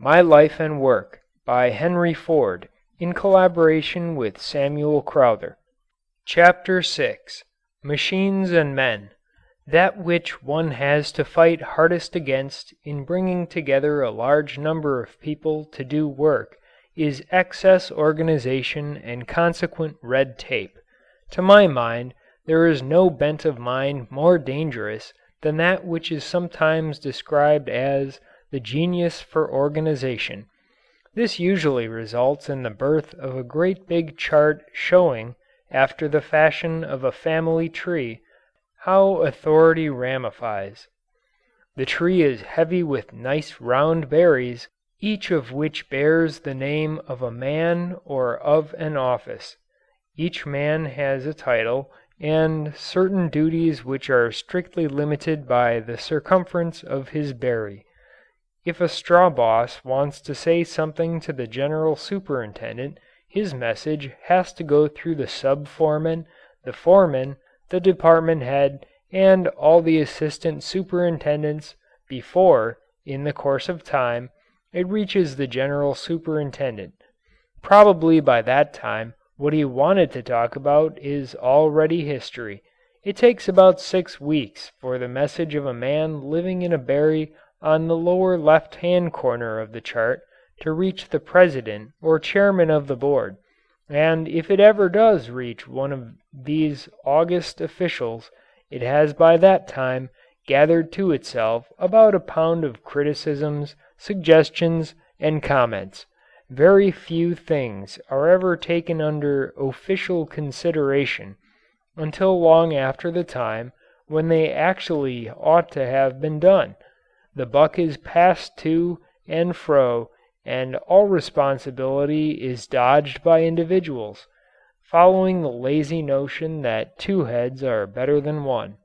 My Life and Work, by Henry Ford, in collaboration with Samuel Crowther. Chapter 6. Machines and Men. That which one has to fight hardest against in bringing together a large number of people to do work is excess organization and consequent red tape. To my mind, there is no bent of mind more dangerous than that which is sometimes described as the genius for organization. This usually results in the birth of a great big chart showing, after the fashion of a family tree, how authority ramifies. The tree is heavy with nice round berries, each of which bears the name of a man or of an office. Each man has a title and certain duties which are strictly limited by the circumference of his berry. If a straw boss wants to say something to the general superintendent, his message has to go through the sub-foreman, the foreman, the department head, and all the assistant superintendents before, in the course of time, it reaches the general superintendent. Probably by that time what he wanted to talk about is already history. It takes about 6 weeks for the message of a man living in a berry on the lower left-hand corner of the chart to reach the president or chairman of the board, and if it ever does reach one of these august officials, it has by that time gathered to itself about a pound of criticisms, suggestions, and comments. Very few things are ever taken under official consideration until long after the time when they actually ought to have been done. The buck is passed to and fro, and all responsibility is dodged by individuals, following the lazy notion that 2 heads are better than 1.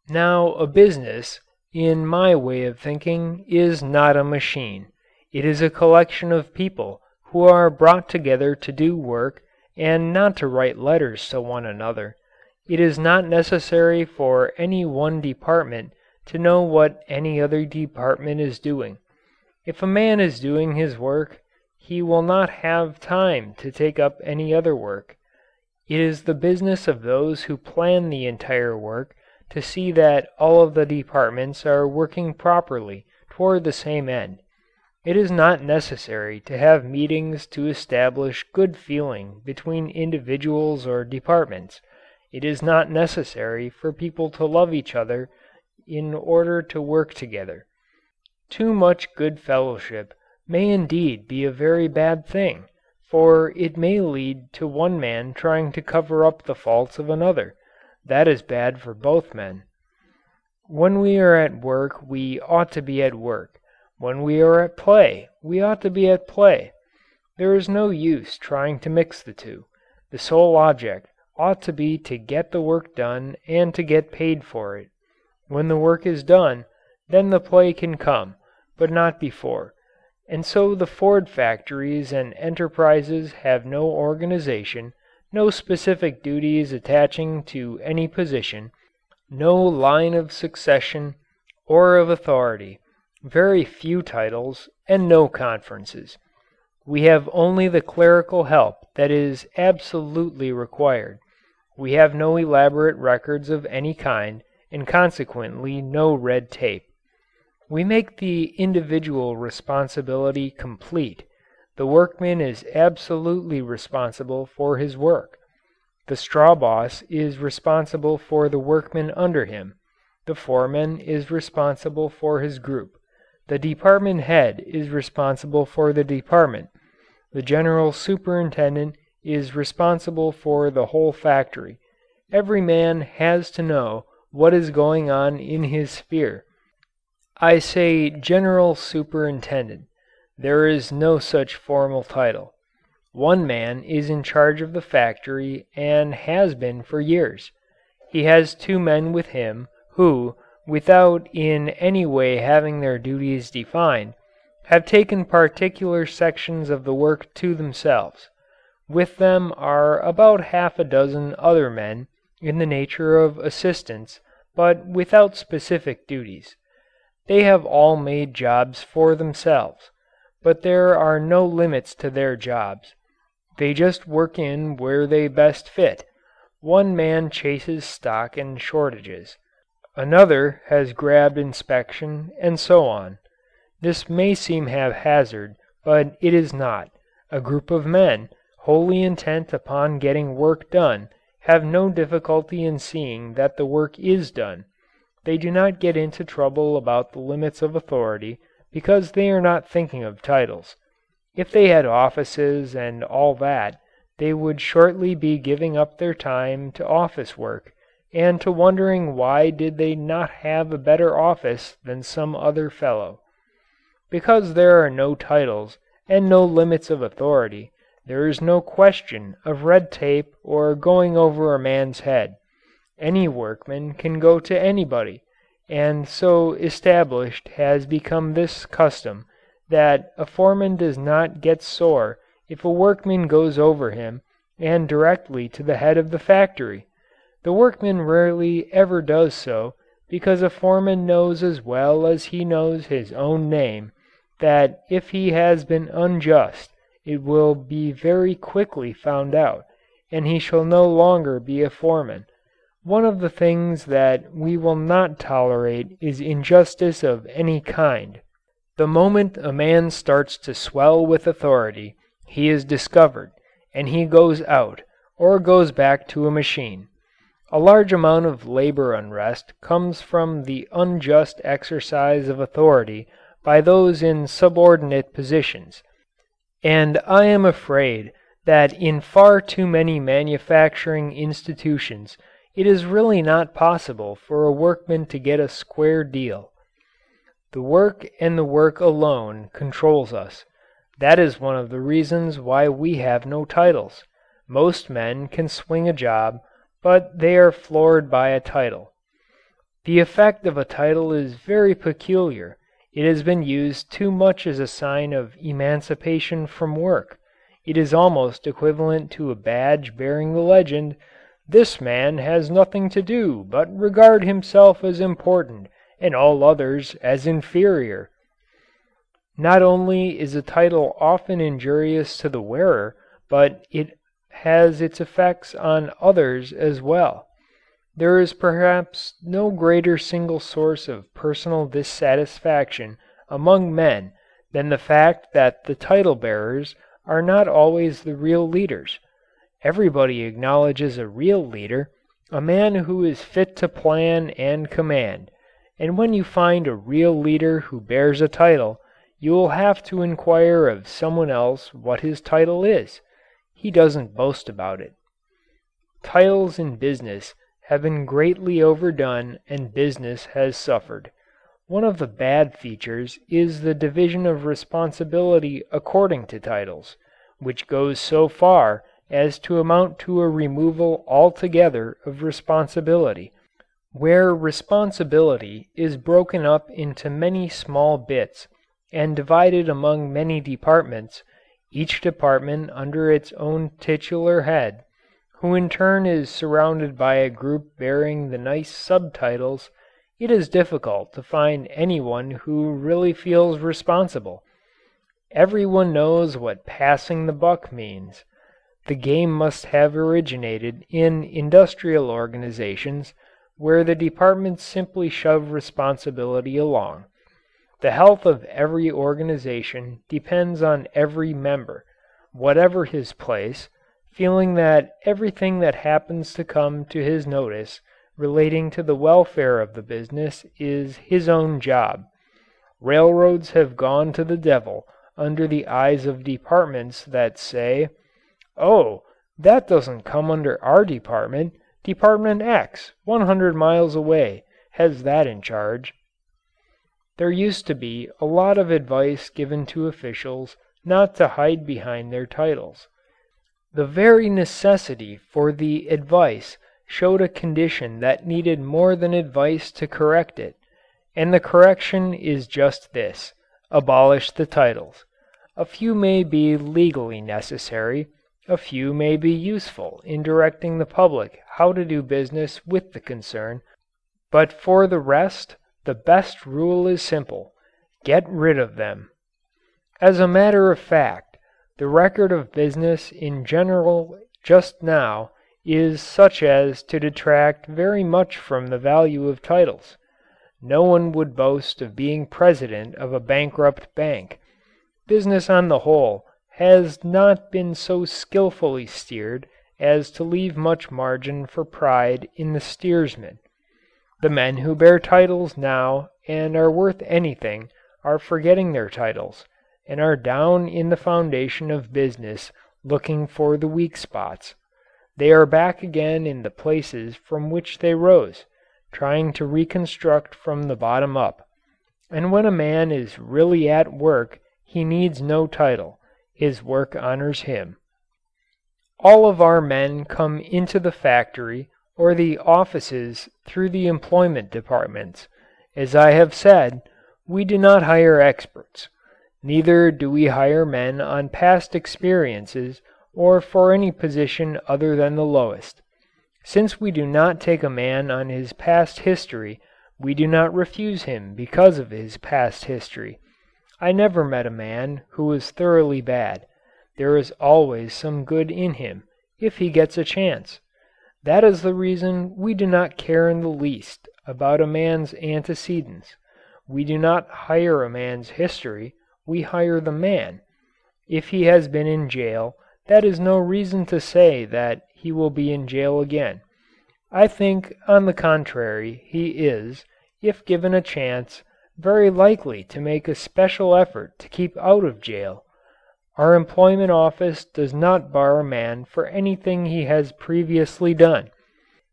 Now a business, in my way of thinking, is not a machine. It is a collection of people who are brought together to do work and not to write letters to one another. It is not necessary for any one department to know what any other department is doing. If a man is doing his work, he will not have time to take up any other work. It is the business of those who plan the entire work to see that all of the departments are working properly toward the same end. It is not necessary to have meetings to establish good feeling between individuals or departments. It is not necessary for people to love each other in order to work together. Too much good fellowship may indeed be a very bad thing, for it may lead to one man trying to cover up the faults of another. That is bad for both men. When we are at work we ought to be at work. When we are at play we ought to be at play. There is no use trying to mix the two. The sole object ought to be to get the work done and to get paid for it. When the work is done, then the play can come, but not before. And so the Ford factories and enterprises have no organization, no specific duties attaching to any position, no line of succession or of authority, very few titles, and no conferences. We have only the clerical help that is absolutely required. We have no elaborate records of any kind, and consequently no red tape. We make the individual responsibility complete. The workman is absolutely responsible for his work. The straw boss is responsible for the workmen under him. The foreman is responsible for his group. The department head is responsible for the department. The general superintendent is responsible for the whole factory. Every man has to know what is going on in his sphere. I say general superintendent. There is no such formal title. One man is in charge of the factory and has been for years. He has 2 men with him who, without in any way having their duties defined, have taken particular sections of the work to themselves. With them are about half a dozen other men in the nature of assistants, but without specific duties. They have all made jobs for themselves. but there are no limits to their jobs. They just work in where they best fit. One man chases stock and shortages. Another has grabbed inspection, and so on. This may seem haphazard, but it is not. A group of men, wholly intent upon getting work done, have no difficulty in seeing that the work is done. They do not get into trouble about the limits of authority, because they are not thinking of titles. If they had offices and all that, they would shortly be giving up their time to office work, and to wondering why did they not have a better office than some other fellow. Because there are no titles and no limits of authority, there is no question of red tape or going over a man's head. Any workman can go to anybody, and so established has become this custom that a foreman does not get sore if a workman goes over him and directly to the head of the factory. The workman rarely ever does so, because a foreman knows as well as he knows his own name that if he has been unjust it will be very quickly found out, and he shall no longer be a foreman. One of the things that we will not tolerate is injustice of any kind. The moment a man starts to swell with authority, he is discovered, and he goes out, or goes back to a machine. A large amount of labor unrest comes from the unjust exercise of authority by those in subordinate positions, and I am afraid that in far too many manufacturing institutions it is really not possible for a workman to get a square deal. The work and the work alone controls us. That is one of the reasons why we have no titles. Most men can swing a job, but they are floored by a title. The effect of a title is very peculiar. It has been used too much as a sign of emancipation from work. It is almost equivalent to a badge bearing the legend, "This man has nothing to do but regard himself as important and all others as inferior." Not only is a title often injurious to the wearer, but it has its effects on others as well. There is perhaps no greater single source of personal dissatisfaction among men than the fact that the title bearers are not always the real leaders. Everybody acknowledges a real leader, a man who is fit to plan and command, and when you find a real leader who bears a title, you will have to inquire of someone else what his title is. He doesn't boast about it. Titles in business have been greatly overdone and business has suffered. One of the bad features is the division of responsibility according to titles, which goes so far as to amount to a removal altogether of responsibility. Where responsibility is broken up into many small bits and divided among many departments, each department under its own titular head, who in turn is surrounded by a group bearing the nice subtitles, it is difficult to find anyone who really feels responsible. Everyone knows what passing the buck means. The game must have originated in industrial organizations where the departments simply shove responsibility along. The health of every organization depends on every member, whatever his place, feeling that everything that happens to come to his notice relating to the welfare of the business is his own job. Railroads have gone to the devil under the eyes of departments that say, "Oh, that doesn't come under our department. Department X, 100 miles away, has that in charge." There used to be a lot of advice given to officials not to hide behind their titles. The very necessity for the advice showed a condition that needed more than advice to correct it, and the correction is just this: abolish the titles. A few may be legally necessary, a few may be useful in directing the public how to do business with the concern, but for the rest the best rule is simple: get rid of them. As a matter of fact, the record of business in general just now is such as to detract very much from the value of titles. No one would boast of being president of a bankrupt bank. Business on the whole has not been so skillfully steered as to leave much margin for pride in the steersman. The men who bear titles now and are worth anything are forgetting their titles, and are down in the foundation of business looking for the weak spots. They are back again in the places from which they rose, trying to reconstruct from the bottom up. And when a man is really at work he needs no title. His work honors him. All of our men come into the factory or the offices through the employment departments. As I have said, we do not hire experts. Neither do we hire men on past experiences or for any position other than the lowest. Since we do not take a man on his past history, we do not refuse him because of his past history. I never met a man who was thoroughly bad. There is always some good in him, if he gets a chance. That is the reason we do not care in the least about a man's antecedents. We do not hire a man's history, we hire the man. If he has been in jail, that is no reason to say that he will be in jail again. I think, on the contrary, he is, if given a chance, very likely to make a special effort to keep out of jail. Our employment office does not bar a man for anything he has previously done.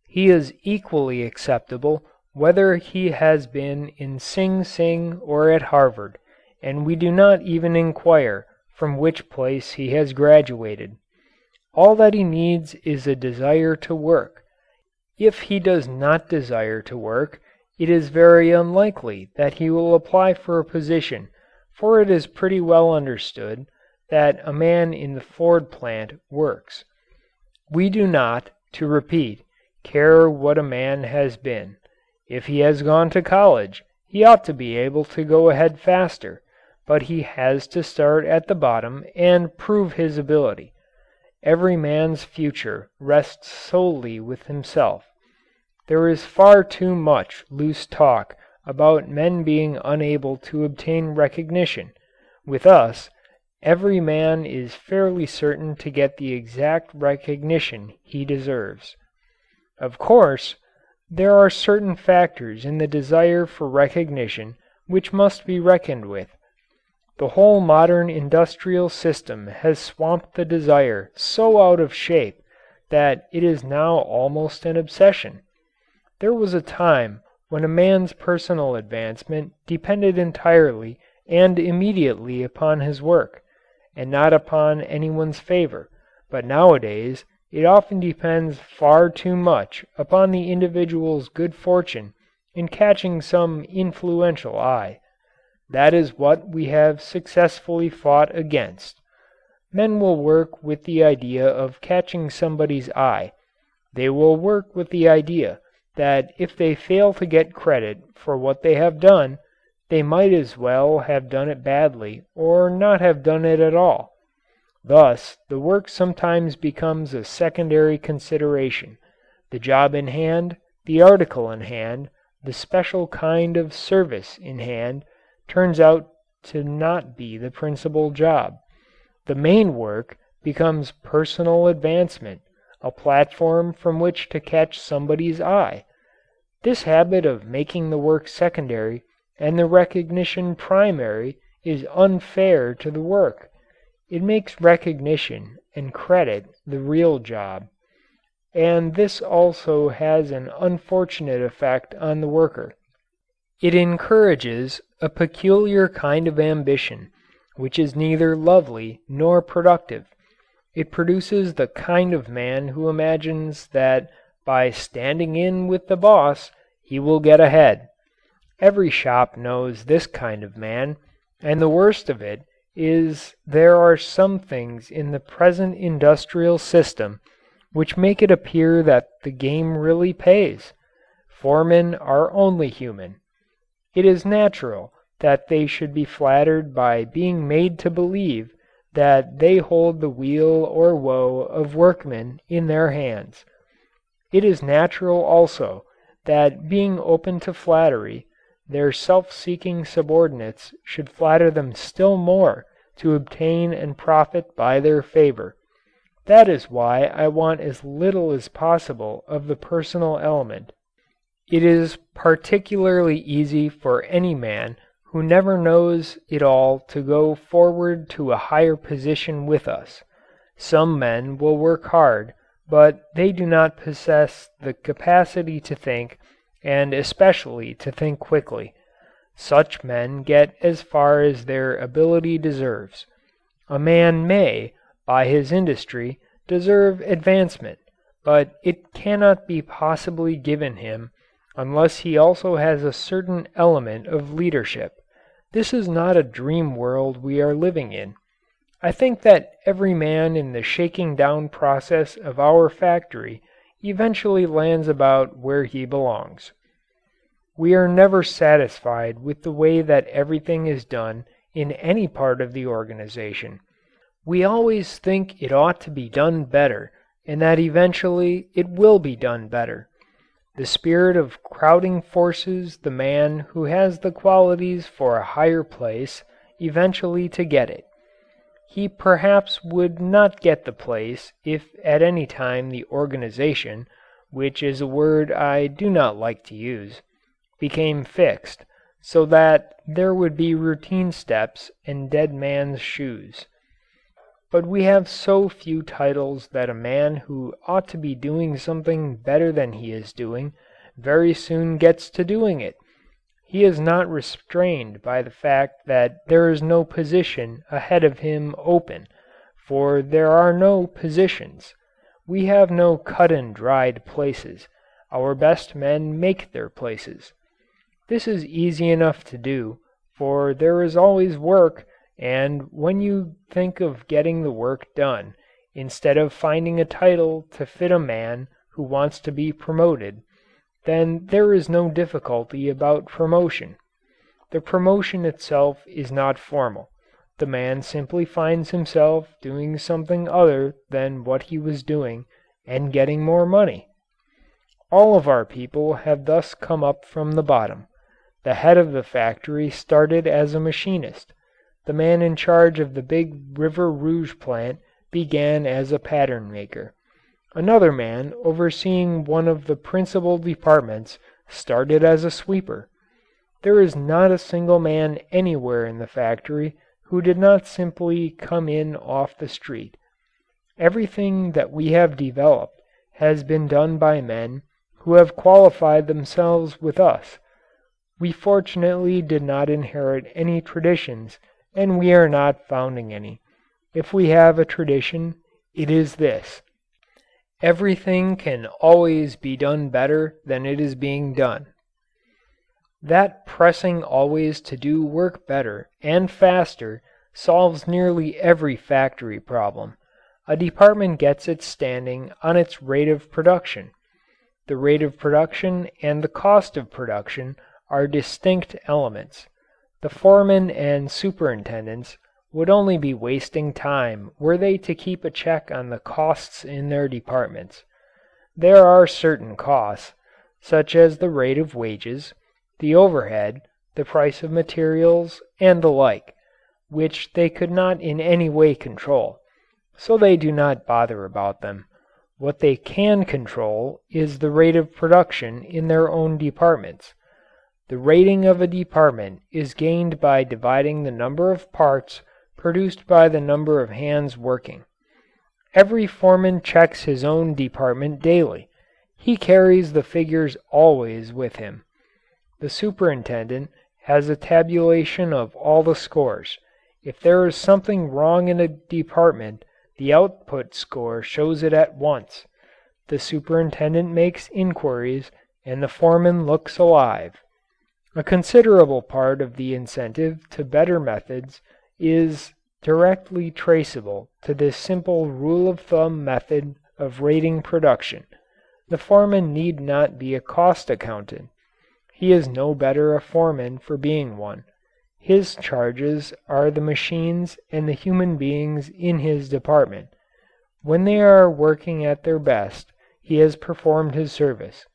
He is equally acceptable whether he has been in Sing Sing or at Harvard, and we do not even inquire from which place he has graduated. All that he needs is a desire to work. If he does not desire to work, it is very unlikely that he will apply for a position, for it is pretty well understood that a man in the Ford plant works. We do not, to repeat, care what a man has been. If he has gone to college, he ought to be able to go ahead faster, but he has to start at the bottom and prove his ability. Every man's future rests solely with himself. There is far too much loose talk about men being unable to obtain recognition. With us, every man is fairly certain to get the exact recognition he deserves. Of course, there are certain factors in the desire for recognition which must be reckoned with. The whole modern industrial system has swamped the desire so out of shape that it is now almost an obsession. There was a time when a man's personal advancement depended entirely and immediately upon his work, and not upon anyone's favor, but nowadays it often depends far too much upon the individual's good fortune in catching some influential eye. That is what we have successfully fought against. Men will work with the idea of catching somebody's eye. They will work with the idea that if they fail to get credit for what they have done, they might as well have done it badly or not have done it at all. Thus, the work sometimes becomes a secondary consideration. The job in hand, the article in hand, the special kind of service in hand, turns out to not be the principal job. The main work becomes personal advancement, a platform from which to catch somebody's eye. This habit of making the work secondary and the recognition primary is unfair to the work. It makes recognition and credit the real job. And this also has an unfortunate effect on the worker. It encourages a peculiar kind of ambition which is neither lovely nor productive. It produces the kind of man who imagines that by standing in with the boss he will get ahead. Every shop knows this kind of man, and the worst of it is there are some things in the present industrial system which make it appear that the game really pays. Foremen are only human. It is natural that they should be flattered by being made to believe that they hold the weal or woe of workmen in their hands. It is natural also that being open to flattery, their self-seeking subordinates should flatter them still more to obtain and profit by their favor. That is why I want as little as possible of the personal element. It is particularly easy for any man who never knows it all to go forward to a higher position with us. Some men will work hard, but they do not possess the capacity to think, and especially to think quickly. Such men get as far as their ability deserves. A man may, by his industry, deserve advancement, but it cannot be possibly given him unless he also has a certain element of leadership. This is not a dream world we are living in. I think that every man in the shaking down process of our factory eventually lands about where he belongs. We are never satisfied with the way that everything is done in any part of the organization. We always think it ought to be done better, and that eventually it will be done better. The spirit of crowding forces the man who has the qualities for a higher place eventually to get it. He perhaps would not get the place if at any time the organization, which is a word I do not like to use, became fixed, so that there would be routine steps and dead man's shoes. But we have so few titles that a man who ought to be doing something better than he is doing very soon gets to doing it. He is not restrained by the fact that there is no position ahead of him open, for there are no positions. We have no cut and dried places. Our best men make their places. This is easy enough to do, for there is always work, and when you think of getting the work done, instead of finding a title to fit a man who wants to be promoted, then there is no difficulty about promotion. The promotion itself is not formal. The man simply finds himself doing something other than what he was doing and getting more money. All of our people have thus come up from the bottom. The head of the factory started as a machinist. The man in charge of the big River Rouge plant began as a pattern maker. Another man overseeing one of the principal departments started as a sweeper. There is not a single man anywhere in the factory who did not simply come in off the street. Everything that we have developed has been done by men who have qualified themselves with us. We fortunately did not inherit any traditions, and we are not founding any. If we have a tradition, it is this: everything can always be done better than it is being done. That pressing always to do work better and faster solves nearly every factory problem. A department gets its standing on its rate of production. The rate of production and the cost of production are distinct elements. The foremen and superintendents would only be wasting time were they to keep a check on the costs in their departments. There are certain costs, such as the rate of wages, the overhead, the price of materials, and the like, which they could not in any way control, so they do not bother about them. What they can control is the rate of production in their own departments. The rating of a department is gained by dividing the number of parts produced by the number of hands working. Every foreman checks his own department daily. He carries the figures always with him. The superintendent has a tabulation of all the scores. If there is something wrong in a department, the output score shows it at once. The superintendent makes inquiries, and the foreman looks alive. A considerable part of the incentive to better methods is directly traceable to this simple rule of thumb method of rating production. The foreman need not be a cost accountant. He is no better a foreman for being one. His charges are the machines and the human beings in his department. When they are working at their best, he has performed his service.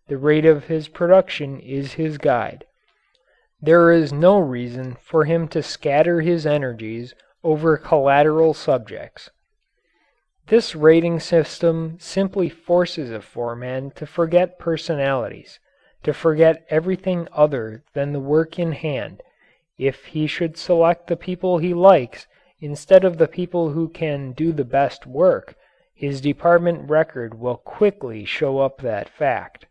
The rate of his production is his guide. There is no reason for him to scatter his energies over collateral subjects. This rating system simply forces a foreman to forget personalities, to forget everything other than the work in hand. If he should select the people he likes instead of the people who can do the best work, his department record will quickly show up that fact.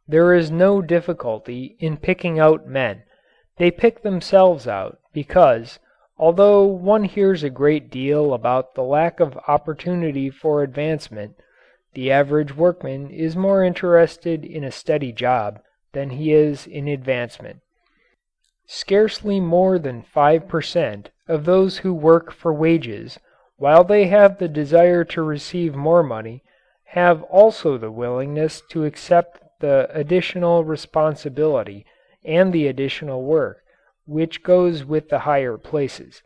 There is no difficulty in picking out men. They pick themselves out because, although one hears a great deal about the lack of opportunity for advancement, the average workman is more interested in a steady job than he is in advancement. Scarcely more than 5% of those who work for wages, while they have the desire to receive more money, have also the willingness to accept the additional responsibility and the additional work which goes with the higher places.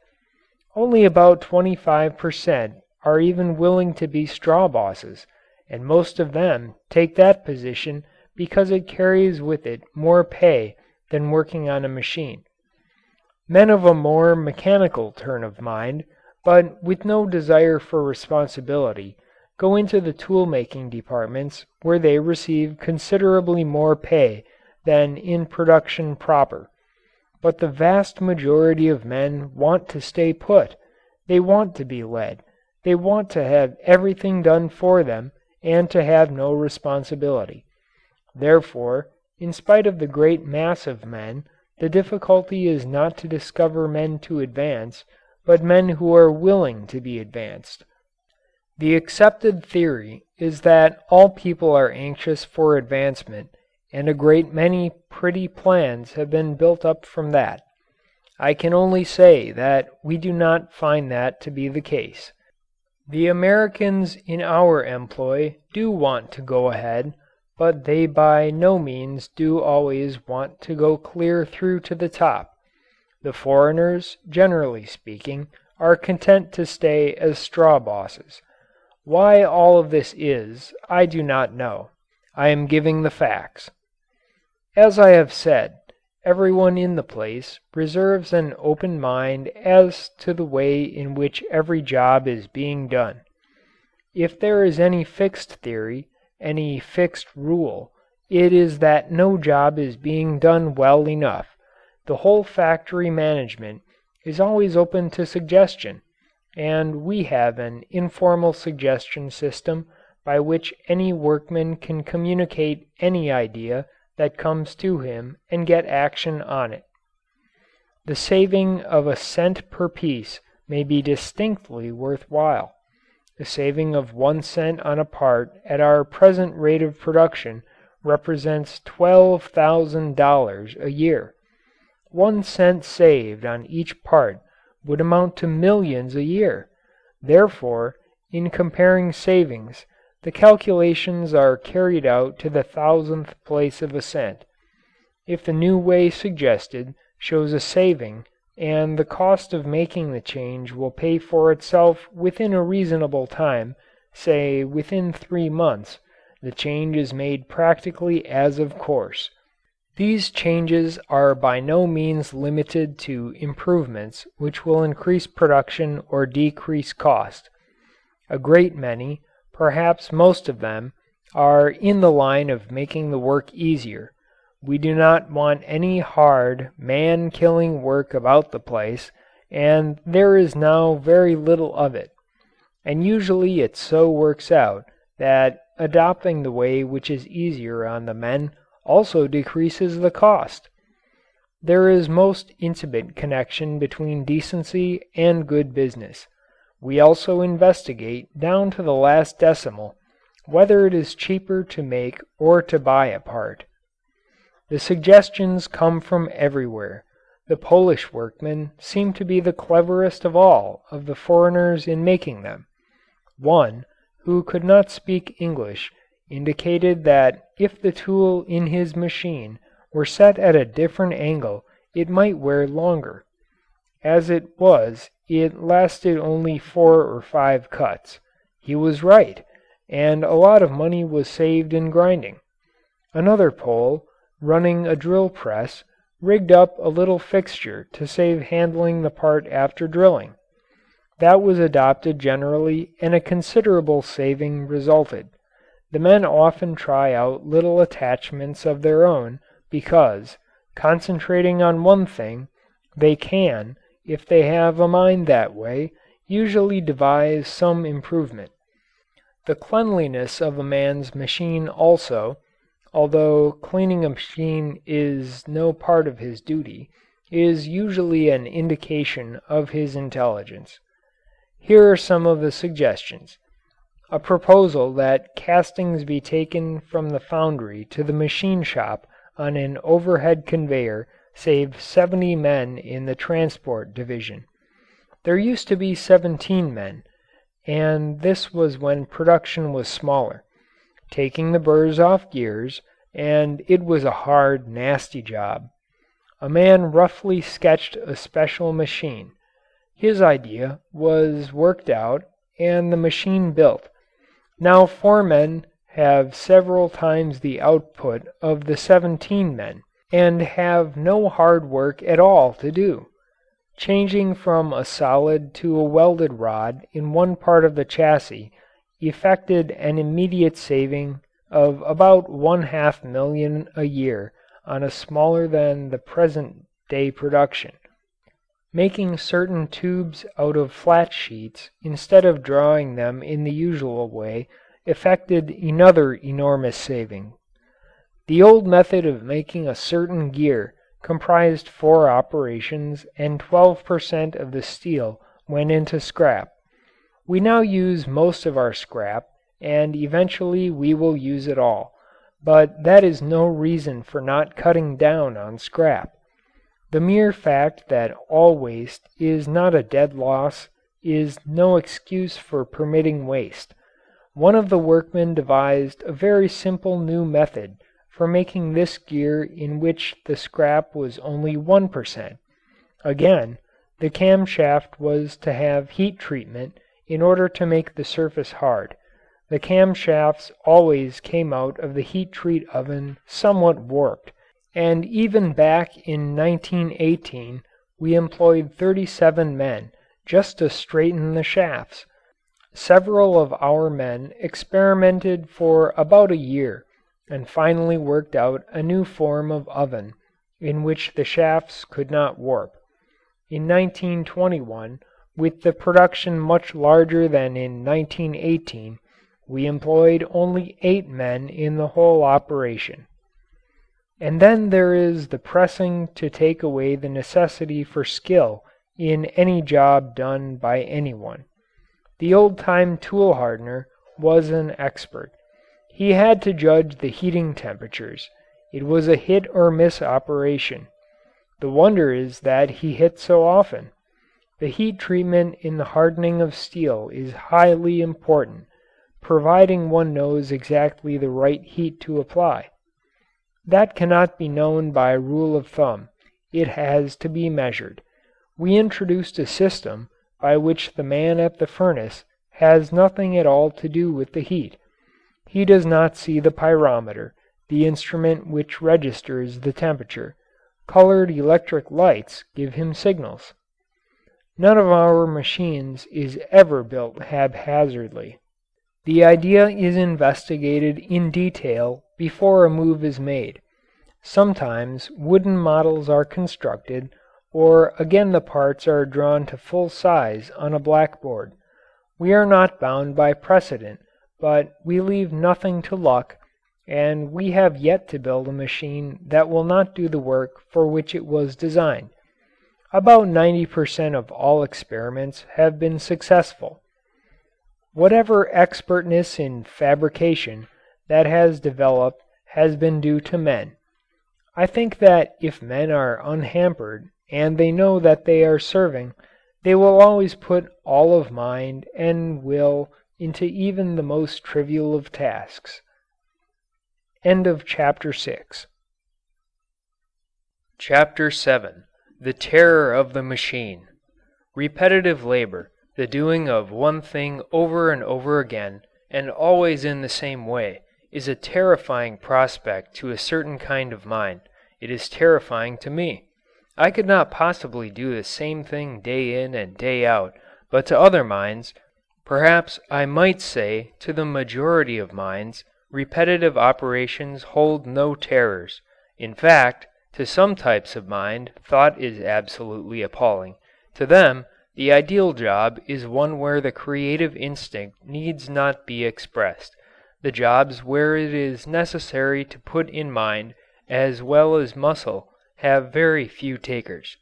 Only about 25% are even willing to be straw bosses, and most of them take that position because it carries with it more pay than working on a machine. Men of a more mechanical turn of mind, but with no desire for responsibility, go into the tool-making departments where they receive considerably more pay than in production proper. But the vast majority of men want to stay put. They want to be led. They want to have everything done for them and to have no responsibility. Therefore, in spite of the great mass of men, the difficulty is not to discover men to advance, but men who are willing to be advanced. The accepted theory is that all people are anxious for advancement, and a great many pretty plans have been built up from that. I can only say that we do not find that to be the case. The Americans in our employ do want to go ahead, but they by no means do always want to go clear through to the top. The foreigners, generally speaking, are content to stay as straw bosses. Why all of this is, I do not know. I am giving the facts. As I have said, everyone in the place reserves an open mind as to the way in which every job is being done. If there is any fixed theory, any fixed rule, it is that no job is being done well enough. The whole factory management is always open to suggestion, and we have an informal suggestion system by which any workman can communicate any idea that comes to him and get action on it. The saving of a cent per piece may be distinctly worthwhile. The saving of 1 cent on a part at our present rate of production represents $12,000 a year. 1 cent saved on each part would amount to millions a year. Therefore, in comparing savings, the calculations are carried out to the thousandth place of a cent. If the new way suggested shows a saving and the cost of making the change will pay for itself within a reasonable time, say within 3 months, the change is made practically as of course. These changes are by no means limited to improvements which will increase production or decrease cost. A great many, perhaps most of them, are in the line of making the work easier. We do not want any hard, man-killing work about the place, and there is now very little of it. And usually it so works out that adopting the way which is easier on the men also decreases the cost. There is most intimate connection between decency and good business. We also investigate down to the last decimal whether it is cheaper to make or to buy a part. The suggestions come from everywhere. The Polish workmen seem to be the cleverest of all of the foreigners in making them. One, who could not speak English, indicated that if the tool in his machine were set at a different angle it might wear longer. As it was, it lasted only 4 or 5 cuts. He was right, and a lot of money was saved in grinding. Another Pole, running a drill press, rigged up a little fixture to save handling the part after drilling. That was adopted generally and a considerable saving resulted. The men often try out little attachments of their own because, concentrating on one thing, they can, if they have a mind that way, usually devise some improvement. The cleanliness of a man's machine also, although cleaning a machine is no part of his duty, is usually an indication of his intelligence. Here are some of the suggestions. A proposal that castings be taken from the foundry to the machine shop on an overhead conveyor saved 70 men in the transport division. There used to be 17 men, and this was when production was smaller. Taking the burrs off gears, and it was a hard, nasty job. A man roughly sketched a special machine. His idea was worked out and the machine built. Now 4 men have several times the output of the 17 men and have no hard work at all to do. Changing from a solid to a welded rod in one part of the chassis effected an immediate saving of about $500,000 a year on a smaller than the present day production. Making certain tubes out of flat sheets instead of drawing them in the usual way effected another enormous saving. The old method of making a certain gear comprised 4 operations and 12% of the steel went into scrap. We now use most of our scrap and eventually we will use it all, but that is no reason for not cutting down on scrap. The mere fact that all waste is not a dead loss is no excuse for permitting waste. One of the workmen devised a very simple new method for making this gear in which the scrap was only 1%. Again, the camshaft was to have heat treatment in order to make the surface hard. The camshafts always came out of the heat treat oven somewhat warped, and even back in 1918 we employed 37 men just to straighten the shafts. Several of our men experimented for about a year and finally worked out a new form of oven in which the shafts could not warp. In 1921, with the production much larger than in 1918, we employed only 8 men in the whole operation. And then there is the pressing to take away the necessity for skill in any job done by anyone. The old-time tool hardener was an expert. He had to judge the heating temperatures. It was a hit or miss operation. The wonder is that he hit so often. The heat treatment in the hardening of steel is highly important, providing one knows exactly the right heat to apply. That cannot be known by rule of thumb. It has to be measured. We introduced a system by which the man at the furnace has nothing at all to do with the heat. He does not see the pyrometer, the instrument which registers the temperature. Colored electric lights give him signals. None of our machines is ever built haphazardly. The idea is investigated in detail before a move is made. Sometimes wooden models are constructed, or again the parts are drawn to full size on a blackboard. We are not bound by precedent, but we leave nothing to luck, and we have yet to build a machine that will not do the work for which it was designed. About 90% of all experiments have been successful. Whatever expertness in fabrication that has developed has been due to men. I think that if men are unhampered and they know that they are serving, they will always put all of mind and will into even the most trivial of tasks. End of chapter 6. Chapter 7. The Terror of the Machine. Repetitive labor, the doing of one thing over and over again, and always in the same way, is a terrifying prospect to a certain kind of mind. It is terrifying to me. I could not possibly do the same thing day in and day out, but to other minds, perhaps I might say to the majority of minds, repetitive operations hold no terrors. In fact, to some types of mind, thought is absolutely appalling. To them, the ideal job is one where the creative instinct needs not be expressed. The jobs where it is necessary to put in mind as well as muscle have very few takers.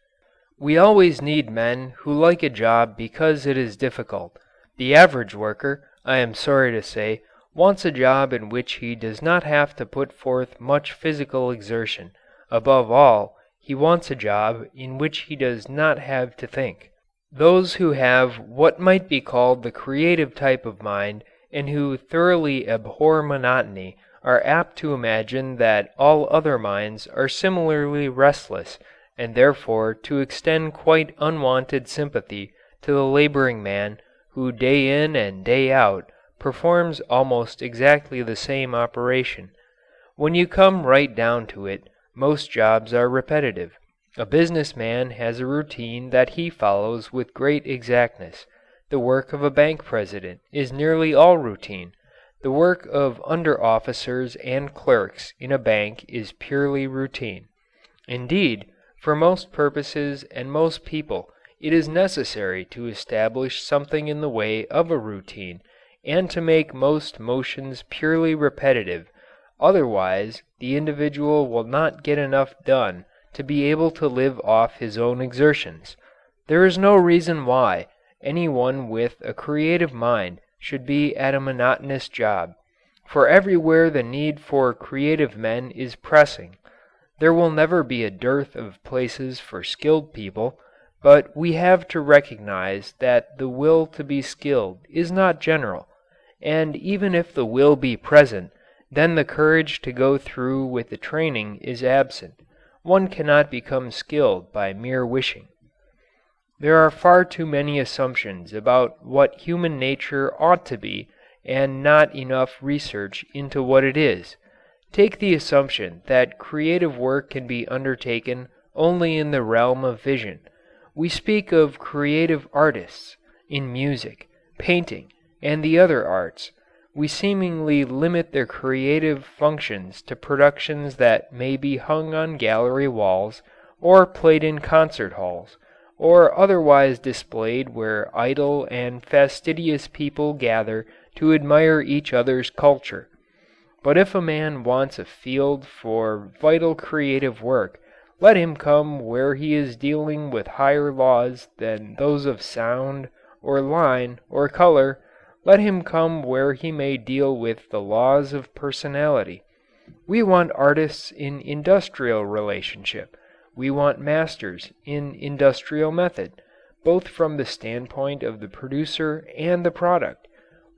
We always need men who like a job because it is difficult. The average worker, I am sorry to say, wants a job in which he does not have to put forth much physical exertion. Above all, he wants a job in which he does not have to think. Those who have what might be called the creative type of mind and who thoroughly abhor monotony are apt to imagine that all other minds are similarly restless and therefore to extend quite unwanted sympathy to the laboring man who day in and day out performs almost exactly the same operation. When you come right down to it, most jobs are repetitive. A businessman has a routine that he follows with great exactness. The work of a bank president is nearly all routine. The work of under-officers and clerks in a bank is purely routine. Indeed, for most purposes and most people, it is necessary to establish something in the way of a routine and to make most motions purely repetitive. Otherwise, the individual will not get enough done to be able to live off his own exertions. There is no reason why any one with a creative mind should be at a monotonous job, for everywhere the need for creative men is pressing. There will never be a dearth of places for skilled people, but we have to recognize that the will to be skilled is not general, and even if the will be present, then the courage to go through with the training is absent. One cannot become skilled by mere wishing. There are far too many assumptions about what human nature ought to be and not enough research into what it is. Take the assumption that creative work can be undertaken only in the realm of vision. We speak of creative artists in music, painting, and the other arts. We seemingly limit their creative functions to productions that may be hung on gallery walls or played in concert halls, or otherwise displayed where idle and fastidious people gather to admire each other's culture. But if a man wants a field for vital creative work, let him come where he is dealing with higher laws than those of sound, or line, or color. Let him come where he may deal with the laws of personality. We want artists in industrial relationship. We want masters in industrial method, both from the standpoint of the producer and the product.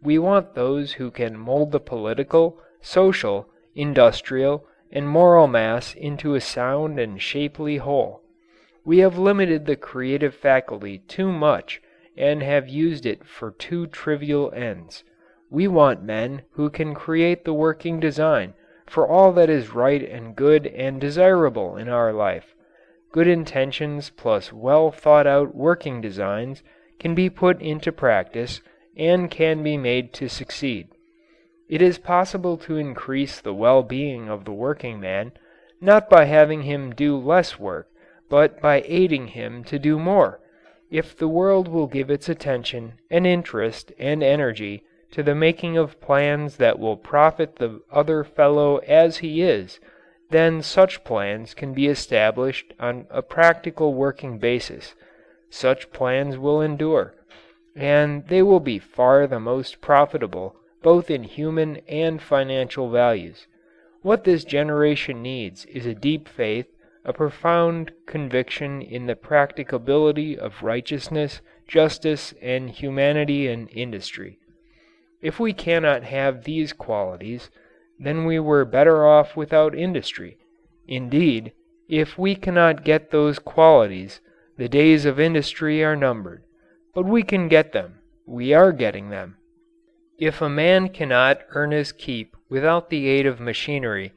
We want those who can mold the political, social, industrial, and moral mass into a sound and shapely whole. We have limited the creative faculty too much and have used it for too trivial ends. We want men who can create the working design for all that is right and good and desirable in our life. Good intentions plus well thought out working designs can be put into practice and can be made to succeed. It is possible to increase the well-being of the working man, not by having him do less work, but by aiding him to do more. If the world will give its attention and interest and energy to the making of plans that will profit the other fellow as he is, then such plans can be established on a practical working basis. Such plans will endure, and they will be far the most profitable both in human and financial values. What this generation needs is a deep faith, a profound conviction in the practicability of righteousness, justice, and humanity in industry. If we cannot have these qualities, then we were better off without industry. Indeed, If we cannot get those qualities, the days of industry are numbered. But we can get them. We are getting them. If a man cannot earn his keep without the aid of machinery,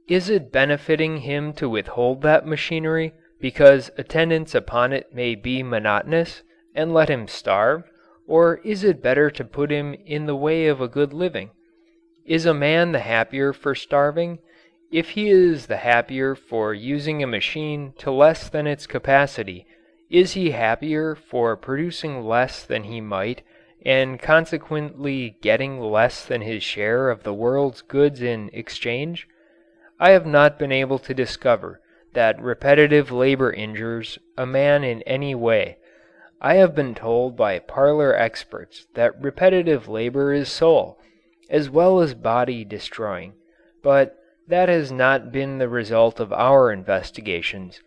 is it benefiting him to withhold that machinery because attendance upon it may be monotonous, and let him starve? Or is it better to put him in the way of a good living? Is a man the happier for starving? If he is the happier for using a machine to less than its capacity, is he happier for producing less than he might, and consequently getting less than his share of the world's goods in exchange? I have not been able to discover that repetitive labor injures a man in any way. I have been told by parlor experts that repetitive labor is soul, as well as body destroying, but that has not been the result of our investigations.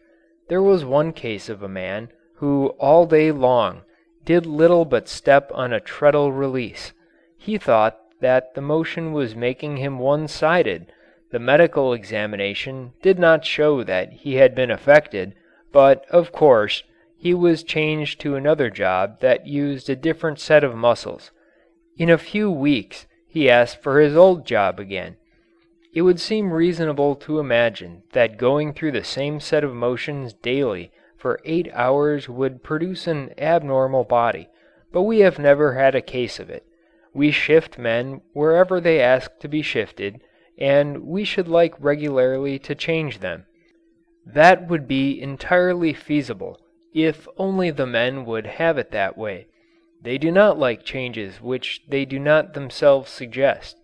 There was one case of a man who all day long did little but step on a treadle release. He thought that the motion was making him one-sided. The medical examination did not show that he had been affected, but, of course, he was changed to another job that used a different set of muscles. In a few weeks he asked for his old job again. It would seem reasonable to imagine that going through the same set of motions daily for 8 hours would produce an abnormal body, but we have never had a case of it. We shift men wherever they ask to be shifted, and we should like regularly to change them. That would be entirely feasible if only the men would have it that way. They do not like changes which they do not themselves suggest.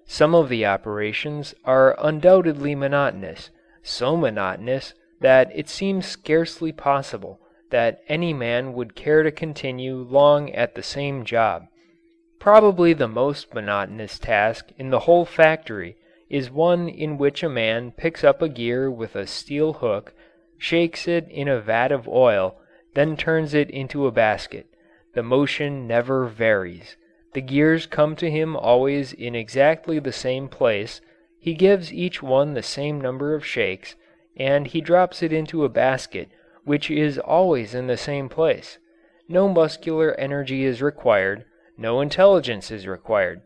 Some of the operations are undoubtedly monotonous, so monotonous that it seems scarcely possible that any man would care to continue long at the same job. Probably the most monotonous task in the whole factory is one in which a man picks up a gear with a steel hook, shakes it in a vat of oil, then turns it into a basket. The motion never varies. The gears come to him always in exactly the same place, he gives each one the same number of shakes, and he drops it into a basket which is always in the same place. No muscular energy is required, no intelligence is required.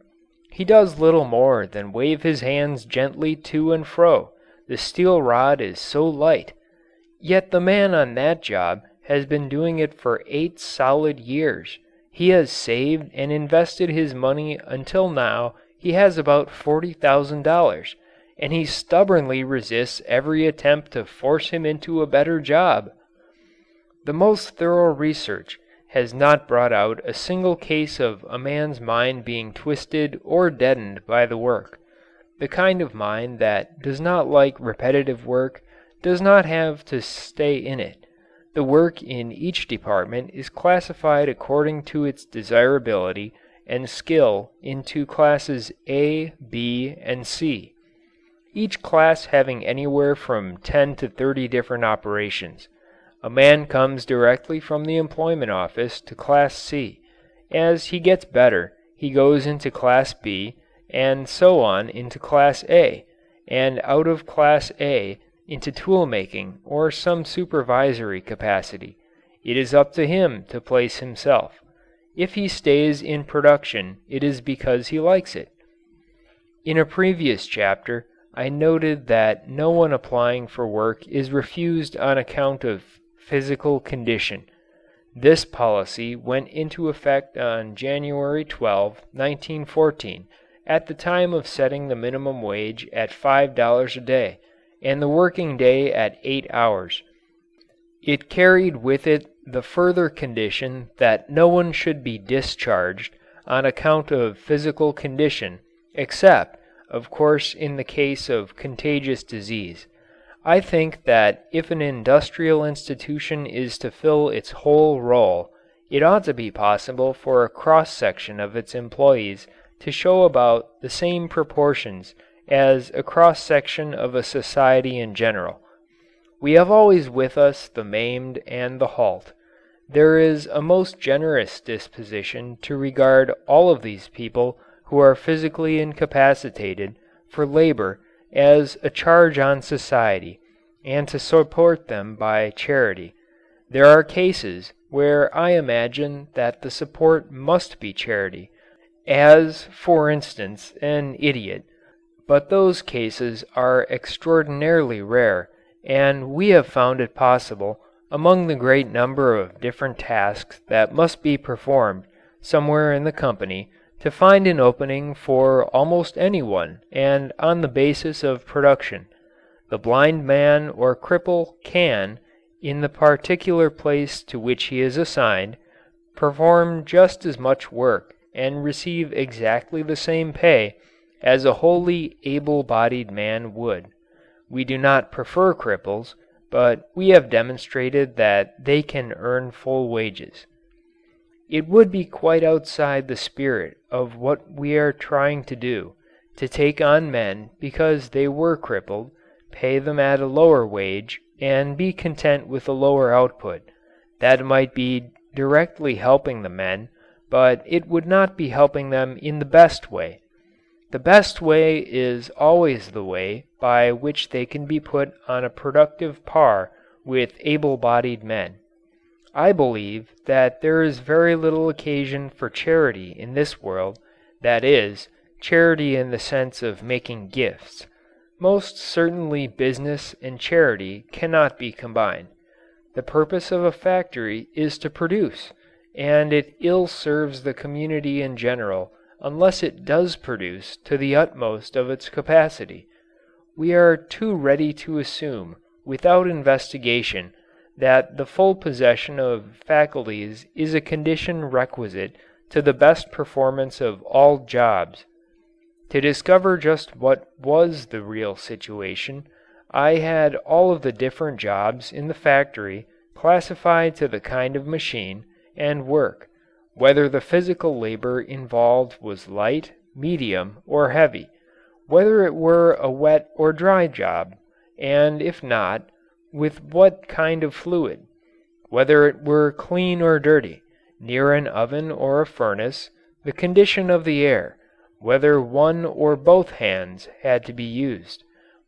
He does little more than wave his hands gently to and fro. The steel rod is so light. Yet the man on that job has been doing it for 8 solid years. He has saved and invested his money until now he has about $40,000, and he stubbornly resists every attempt to force him into a better job. The most thorough research has not brought out a single case of a man's mind being twisted or deadened by the work. The kind of mind that does not like repetitive work does not have to stay in it. The work in each department is classified according to its desirability and skill into classes A, B, and C, each class having anywhere from 10 to 30 different operations. A man comes directly from the employment office to Class C. As he gets better, he goes into Class B, and so on into Class A, and out of Class A into tool making or some supervisory capacity. It is up to him to place himself. If he stays in production, it is because he likes it. In a previous chapter, I noted that no one applying for work is refused on account of physical condition. This policy went into effect on January 12, 1914, at the time of setting the minimum wage at $5 a day and the working day at 8 hours. It carried with it the further condition that no one should be discharged on account of physical condition, except, of course, in the case of contagious disease. I think that if an industrial institution is to fill its whole role, it ought to be possible for a cross-section of its employees to show about the same proportions as a cross-section of a society in general. We have always with us the maimed and the halt. There is a most generous disposition to regard all of these people who are physically incapacitated for labor as a charge on society, and to support them by charity. There are cases where I imagine that the support must be charity, as, for instance, an idiot, but those cases are extraordinarily rare, and we have found it possible, among the great number of different tasks that must be performed somewhere in the company, to find an opening for almost anyone and on the basis of production. The blind man or cripple can, in the particular place to which he is assigned, perform just as much work and receive exactly the same pay as a wholly able-bodied man would. We do not prefer cripples, but we have demonstrated that they can earn full wages. It would be quite outside the spirit of what we are trying to do to take on men because they were crippled, pay them at a lower wage, and be content with a lower output. That might be directly helping the men, but it would not be helping them in the best way. The best way is always the way by which they can be put on a productive par with able-bodied men. I believe that there is very little occasion for charity in this world, that is, charity in the sense of making gifts. Most certainly business and charity cannot be combined. The purpose of a factory is to produce, and it ill serves the community in general unless it does produce to the utmost of its capacity. We are too ready to assume, without investigation, that the full possession of faculties is a condition requisite to the best performance of all jobs. To discover just what was the real situation, I had all of the different jobs in the factory classified to the kind of machine and work, whether the physical labor involved was light, medium, or heavy, whether it were a wet or dry job, and if not, with what kind of fluid, whether it were clean or dirty, near an oven or a furnace, the condition of the air, whether one or both hands had to be used,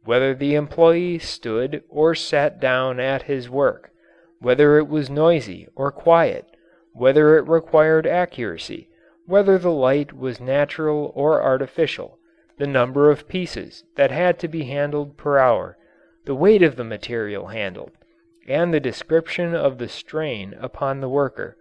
whether the employee stood or sat down at his work, whether it was noisy or quiet, whether it required accuracy, whether the light was natural or artificial, the number of pieces that had to be handled per hour, the weight of the material handled, and the description of the strain upon the worker.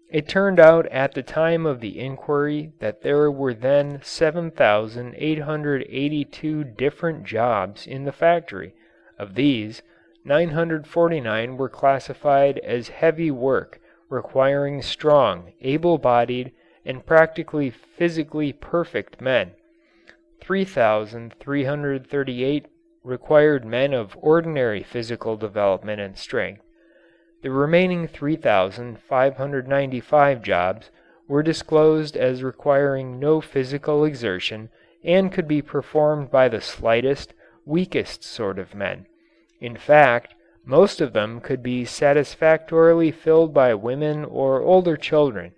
It turned out at the time of the inquiry that there were then 7,882 different jobs in the factory. Of these, 949 were classified as heavy work requiring strong, able-bodied, and practically physically perfect men. 3,338 required men of ordinary physical development and strength. The remaining 3,595 jobs were disclosed as requiring no physical exertion and could be performed by the slightest, weakest sort of men. In fact, most of them could be satisfactorily filled by women or older children.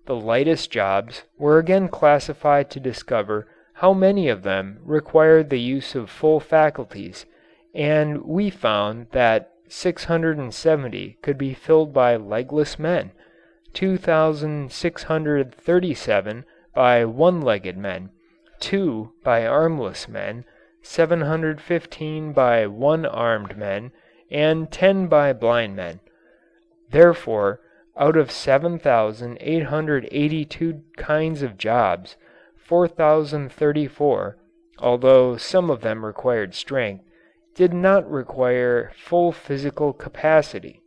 The lightest jobs were again classified to discover how many of them required the use of full faculties, and we found that 670 could be filled by legless men, 2,637 by one-legged men, 2 by armless men, 715 by one-armed men, and 10 by blind men. Therefore, out of 7,882 kinds of jobs, 4,034, although some of them required strength, did not require full physical capacity.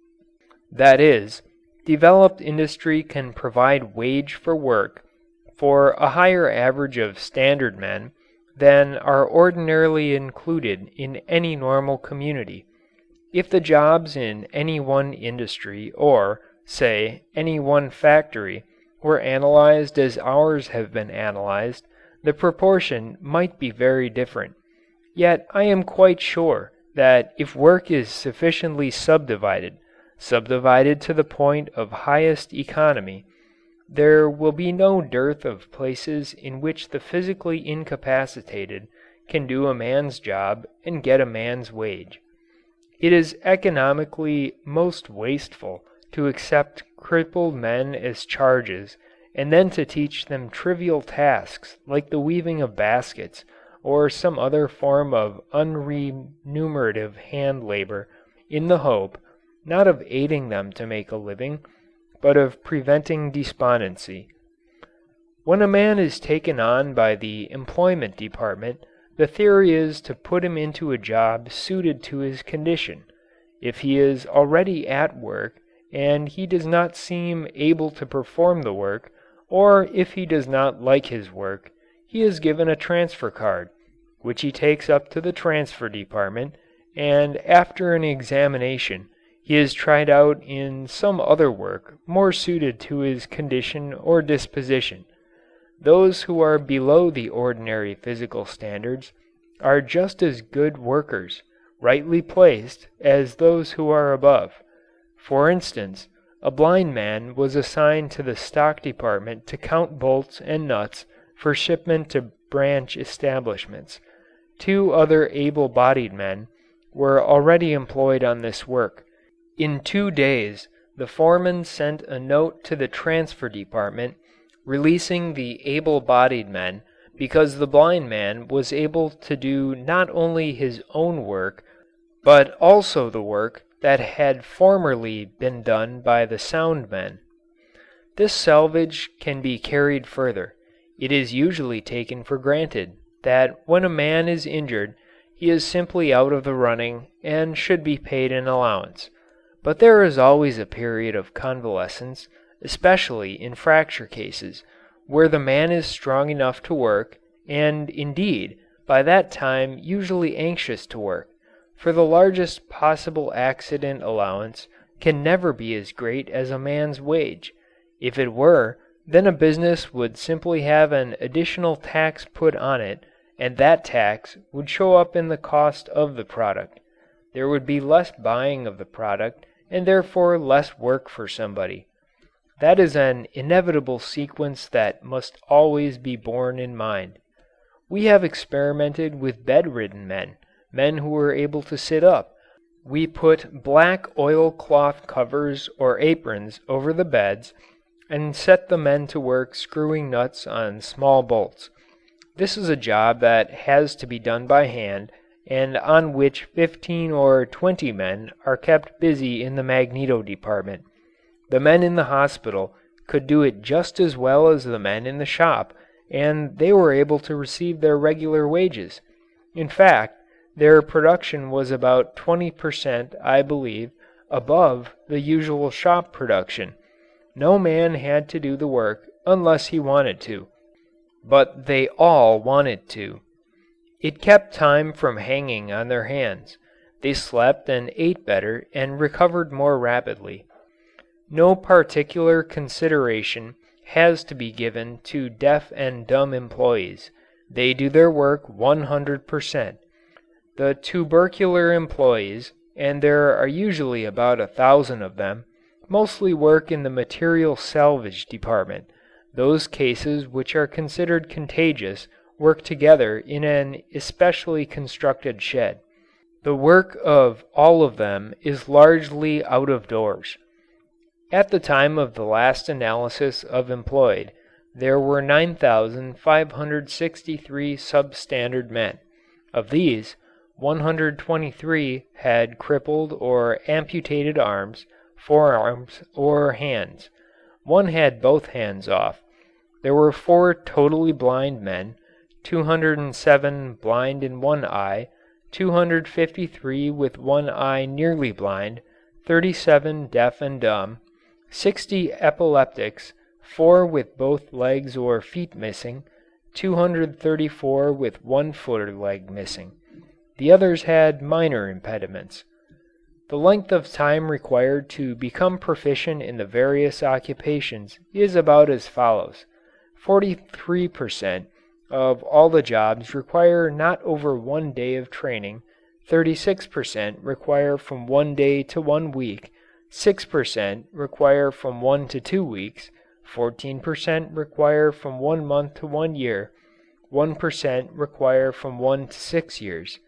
That is, developed industry can provide wage for work for a higher average of standard men than are ordinarily included in any normal community. If the jobs in any one industry or, say, any one factory were analyzed as ours have been analyzed, the proportion might be very different. Yet I am quite sure that if work is sufficiently subdivided to the point of highest economy, there will be no dearth of places in which the physically incapacitated can do a man's job and get a man's wage. It is economically most wasteful to accept crippled men as charges and then to teach them trivial tasks like the weaving of baskets or some other form of unremunerative hand labor in the hope, not of aiding them to make a living, but of preventing despondency. When a man is taken on by the employment department, the theory is to put him into a job suited to his condition. If he is already at work and he does not seem able to perform the work, or if he does not like his work, he is given a transfer card, which he takes up to the transfer department, and after an examination he is tried out in some other work more suited to his condition or disposition. Those who are below the ordinary physical standards are just as good workers, rightly placed, as those who are above. For instance, a blind man was assigned to the stock department to count bolts and nuts for shipment to branch establishments. 2 other able-bodied men were already employed on this work. In 2 days, the foreman sent a note to the transfer department releasing the able-bodied men because the blind man was able to do not only his own work, but also the work that had formerly been done by the sound men. This salvage can be carried further. It is usually taken for granted that when a man is injured he is simply out of the running and should be paid an allowance. But there is always a period of convalescence, especially in fracture cases, where the man is strong enough to work, and indeed, by that time usually anxious to work, for the largest possible accident allowance can never be as great as a man's wage. If it were, then a business would simply have an additional tax put on it, and that tax would show up in the cost of the product. There would be less buying of the product, and therefore less work for somebody. That is an inevitable sequence that must always be borne in mind. We have experimented with bedridden men, men who were able to sit up. We put black oilcloth covers or aprons over the beds and set the men to work screwing nuts on small bolts. This is a job that has to be done by hand and on which 15 or 20 men are kept busy in the magneto department. The men in the hospital could do it just as well as the men in the shop, and they were able to receive their regular wages. In fact, their production was about 20%, I believe, above the usual shop production. No man had to do the work unless he wanted to, but they all wanted to. It kept time from hanging on their hands. They slept and ate better and recovered more rapidly. No particular consideration has to be given to deaf and dumb employees. They do their work 100%. The tubercular employees, and there are usually about 1,000 of them, mostly work in the material salvage department. Those cases which are considered contagious work together in an especially constructed shed. The work of all of them is largely out of doors. At the time of the last analysis of employed, there were 9,563 substandard men. Of these, 123 had crippled or amputated arms, forearms, or hands. 1 had both hands off. There were 4 totally blind men, 207 blind in one eye, 253 with one eye nearly blind, 37 deaf and dumb, 60 epileptics, 4 with both legs or feet missing, 234 with one foot or leg missing. The others had minor impediments. The length of time required to become proficient in the various occupations is about as follows. 43% of all the jobs require not over 1 day of training, 36% require from 1 day to 1 week, 6% require from 1 to 2 weeks, 14% require from 1 month to 1 year, 1% require from 1 to 6 years.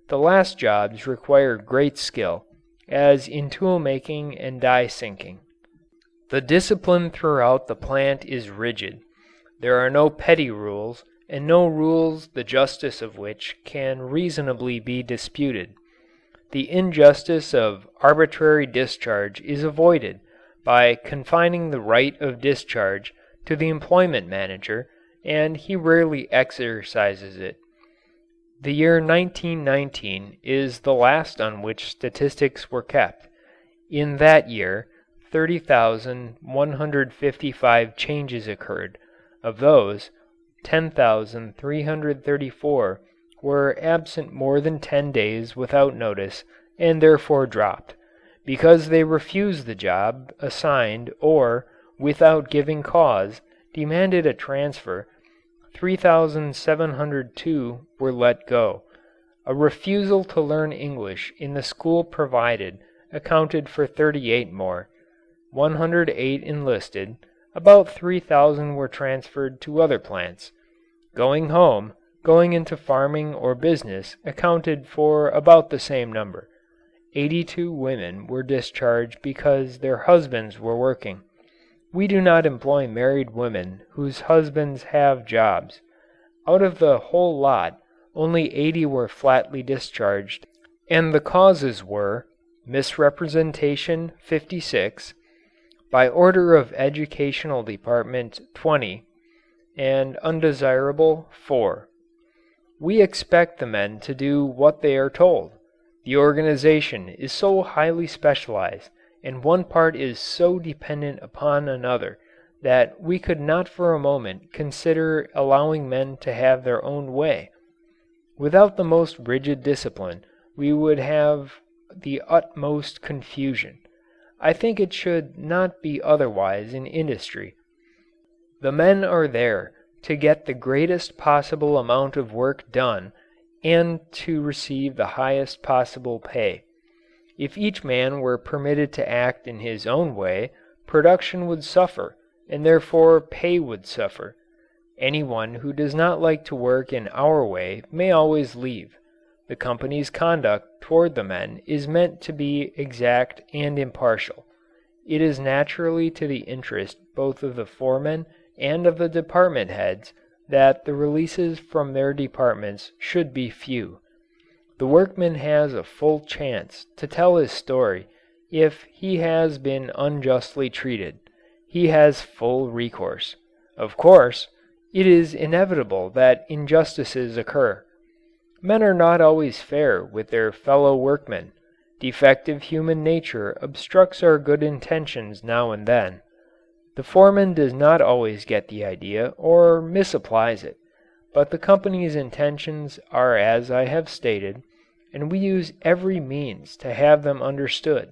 The last jobs require great skill. as in tool making and die sinking. The discipline throughout the plant is rigid. There are no petty rules, and no rules the justice of which can reasonably be disputed. The injustice of arbitrary discharge is avoided by confining the right of discharge to the employment manager, and he rarely exercises it. The year 1919 is the last on which statistics were kept. In that year, 30,155 changes occurred. Of those, 10,334 were absent more than 10 days without notice and therefore dropped, because they refused the job assigned or, without giving cause, demanded a transfer. 3,702 were let go. A refusal to learn English in the school provided accounted for 38 more. 108 enlisted. About 3,000 were transferred to other plants. Going home, going into farming or business accounted for about the same number. 82 women were discharged because their husbands were working. We do not employ married women whose husbands have jobs. Out of the whole lot, only 80 were flatly discharged, and the causes were misrepresentation 56, by order of Educational Department 20, and undesirable 4. We expect the men to do what they are told. The organization is so highly specialized and one part is so dependent upon another that we could not for a moment consider allowing men to have their own way. Without the most rigid discipline we would have the utmost confusion. I think it should not be otherwise in industry. The men are there to get the greatest possible amount of work done and to receive the highest possible pay. If each man were permitted to act in his own way, production would suffer, and therefore pay would suffer. Anyone who does not like to work in our way may always leave. The company's conduct toward the men is meant to be exact and impartial. It is naturally to the interest both of the foremen and of the department heads that the releases from their departments should be few. The workman has a full chance to tell his story if he has been unjustly treated. He has full recourse. Of course, it is inevitable that injustices occur. Men are not always fair with their fellow workmen. Defective human nature obstructs our good intentions now and then. The foreman does not always get the idea or misapplies it, but the company's intentions are as I have stated, and we use every means to have them understood.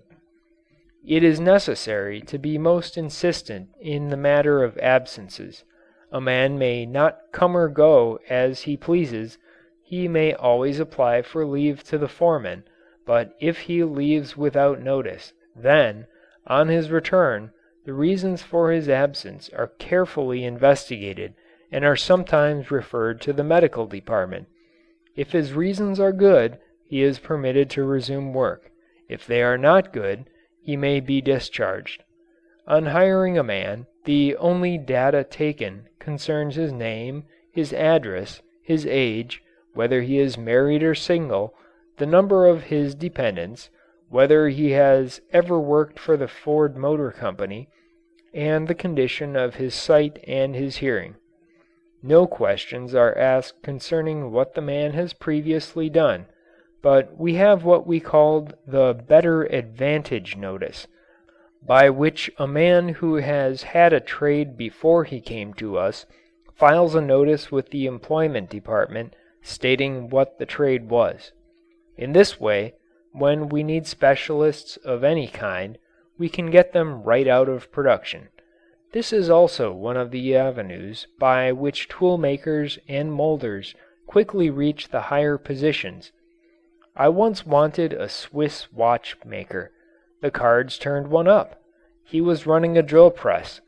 It is necessary to be most insistent in the matter of absences. A man may not come or go as he pleases. He may always apply for leave to the foreman, but if he leaves without notice, then, on his return, the reasons for his absence are carefully investigated and are sometimes referred to the medical department. If his reasons are good, he is permitted to resume work. If they are not good, he may be discharged. On hiring a man, the only data taken concerns his name, his address, his age, whether he is married or single, the number of his dependents, whether he has ever worked for the Ford Motor Company, and the condition of his sight and his hearing. No questions are asked concerning what the man has previously done, but we have what we called the better advantage notice, by which a man who has had a trade before he came to us files a notice with the employment department stating what the trade was. In this way, when we need specialists of any kind, we can get them right out of production. This is also one of the avenues by which tool makers and molders quickly reach the higher positions. I once wanted a Swiss watch maker. The cards turned one up. He was running a drill press.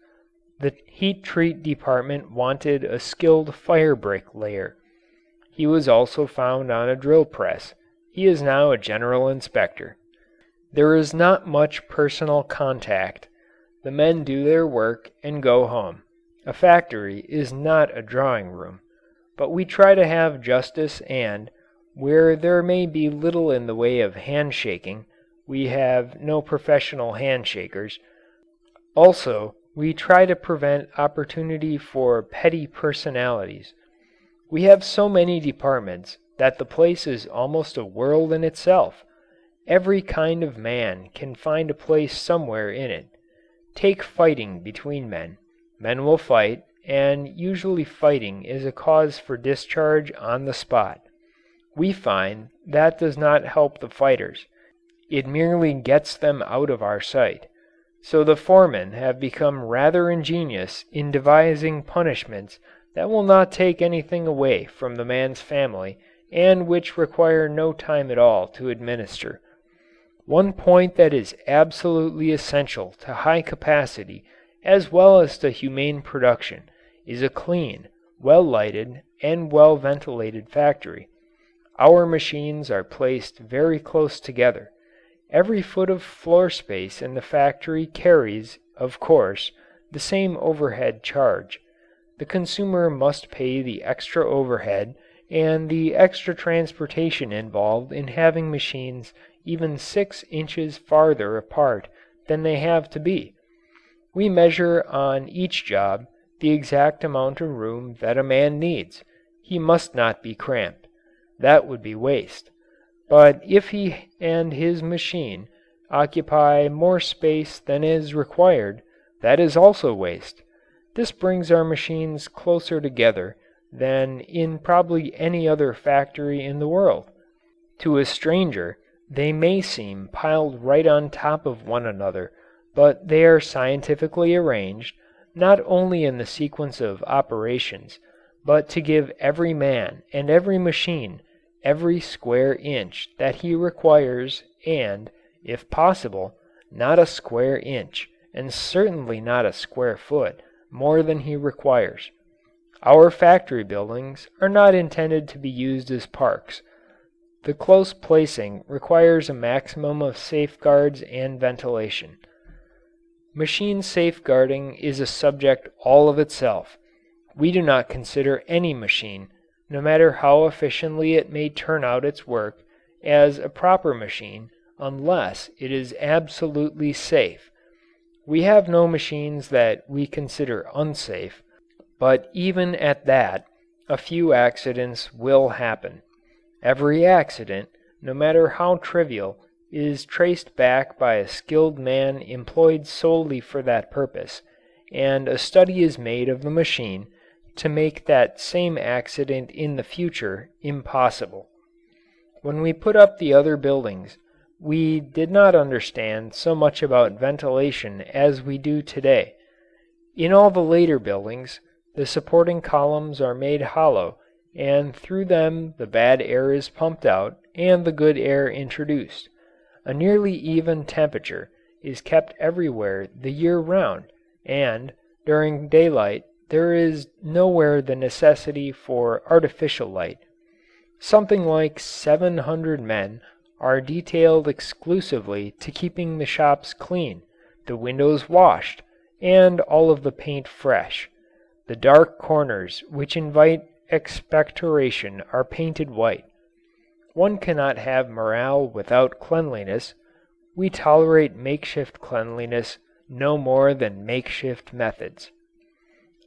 The heat treat department wanted a skilled fire bricklayer. He was also found on a drill press. He is now a general inspector. There is not much personal contact. The men do their work and go home. A factory is not a drawing room. But we try to have justice and, where there may be little in the way of handshaking, we have no professional handshakers. Also, we try to prevent opportunity for petty personalities. We have so many departments that the place is almost a world in itself. Every kind of man can find a place somewhere in it. Take fighting between men. Men will fight, and usually fighting is a cause for discharge on the spot. We find that does not help the fighters. It merely gets them out of our sight. So the foremen have become rather ingenious in devising punishments that will not take anything away from the man's family and which require no time at all to administer. One point that is absolutely essential to high capacity as well as to humane production is a clean, well-lighted, and well-ventilated factory. Our machines are placed very close together. Every foot of floor space in the factory carries, of course, the same overhead charge. The consumer must pay the extra overhead and the extra transportation involved in having machines even 6 inches farther apart than they have to be. We measure on each job the exact amount of room that a man needs. He must not be cramped. That would be waste. But if he and his machine occupy more space than is required, that is also waste. This brings our machines closer together than in probably any other factory in the world. To a stranger, they may seem piled right on top of one another, but they are scientifically arranged, not only in the sequence of operations, but to give every man and every machine every square inch that he requires and, if possible, not a square inch, and certainly not a square foot, more than he requires. Our factory buildings are not intended to be used as parks. The close placing requires a maximum of safeguards and ventilation. Machine safeguarding is a subject all of itself. We do not consider any machine, no matter how efficiently it may turn out its work, as a proper machine unless it is absolutely safe. We have no machines that we consider unsafe, but even at that, a few accidents will happen. Every accident, no matter how trivial, is traced back by a skilled man employed solely for that purpose, and a study is made of the machine to make that same accident in the future impossible. When we put up the other buildings, we did not understand so much about ventilation as we do today. In all the later buildings, the supporting columns are made hollow, and through them the bad air is pumped out and the good air introduced. A nearly even temperature is kept everywhere the year round, and, during daylight, there is nowhere the necessity for artificial light. Something like 700 men are detailed exclusively to keeping the shops clean, the windows washed, and all of the paint fresh. The dark corners which invite expectoration are painted white. One cannot have morale without cleanliness. We tolerate makeshift cleanliness no more than makeshift methods.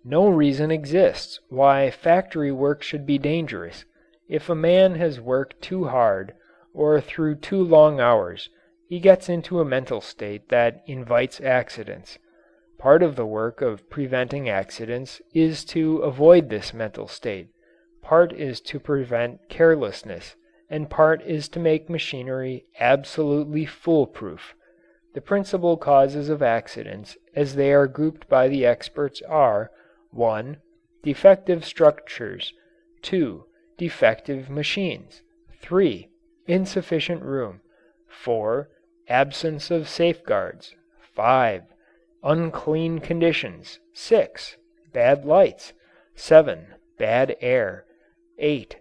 No reason exists why factory work should be dangerous. If a man has worked too hard or through too long hours, he gets into a mental state that invites accidents. Part of the work of preventing accidents is to avoid this mental state. Part is to prevent carelessness, and part is to make machinery absolutely foolproof. The principal causes of accidents, as they are grouped by the experts, are 1. Defective structures. 2. Defective machines. 3. Insufficient room. 4. Absence of safeguards. 5. Unclean conditions. 6. Bad lights. 7. Bad air. 8.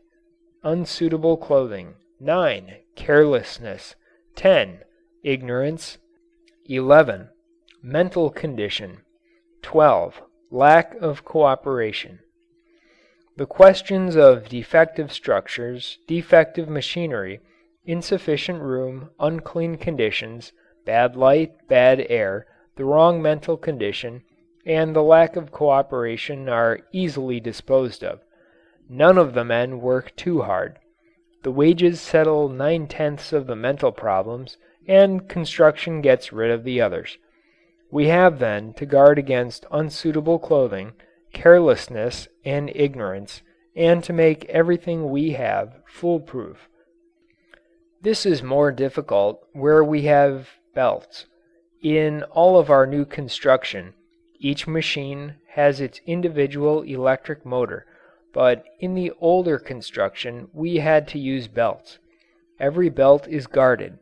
Unsuitable clothing. 9. Carelessness. 10. ignorance. 11. Mental condition. 12. Lack of cooperation. The questions of defective structures, defective machinery, insufficient room, unclean conditions, bad light, bad air, the wrong mental condition, and the lack of cooperation are easily disposed of. None of the men work too hard. The wages settle 9/10 of the mental problems, and construction gets rid of the others. We have, then, to guard against unsuitable clothing, carelessness, and ignorance, and to make everything we have foolproof. This is more difficult where we have belts. In all of our new construction, each machine has its individual electric motor, but in the older construction we had to use belts. Every belt is guarded.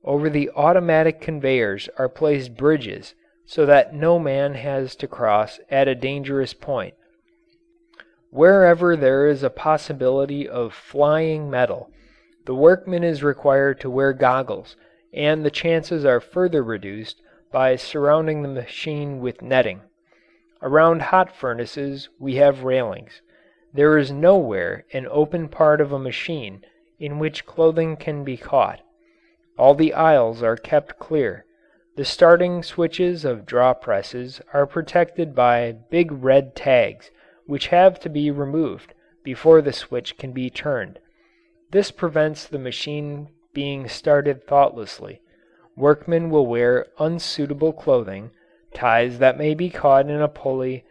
Over the automatic conveyors are placed bridges so that no man has to cross at a dangerous point. Wherever there is a possibility of flying metal, the workman is required to wear goggles, and the chances are further reduced by surrounding the machine with netting. Around hot furnaces we have railings. There is nowhere an open part of a machine in which clothing can be caught. All the aisles are kept clear. The starting switches of draw presses are protected by big red tags which have to be removed before the switch can be turned. This prevents the machine being started thoughtlessly. Workmen will wear unsuitable clothing, ties that may be caught in a pulley,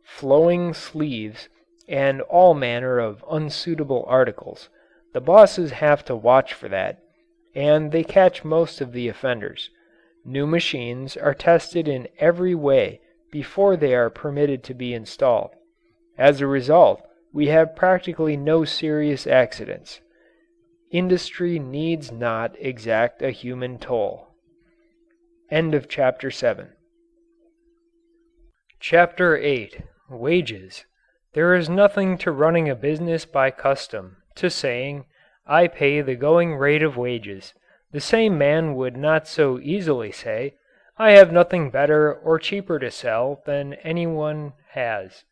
flowing sleeves, and all manner of unsuitable articles. The bosses have to watch for that, and they catch most of the offenders. New machines are tested in every way before they are permitted to be installed. As a result, we have practically no serious accidents. Industry needs not exact a human toll. End of Chapter 7. Chapter 8. Wages. There is nothing to running a business by custom, to saying, I pay the going rate of wages. The same man would not so easily say, I have nothing better or cheaper to sell than anyone has.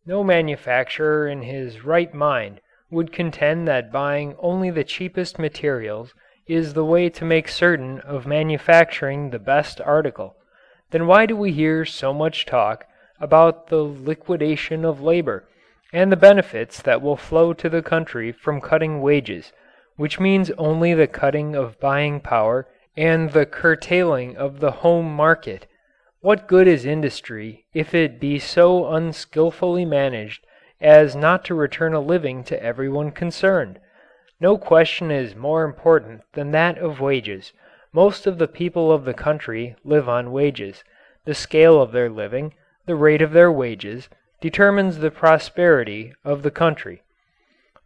No manufacturer in his right mind would contend that buying only the cheapest materials is the way to make certain of manufacturing the best article. Then why do we hear so much talk about the liquidation of labor and the benefits that will flow to the country from cutting wages, which means only the cutting of buying power and the curtailing of the home market? What good is industry if it be so unskillfully managed as not to return a living to everyone concerned? No question is more important than that of wages. Most of the people of the country live on wages. The scale of their living, the rate of their wages, determines the prosperity of the country.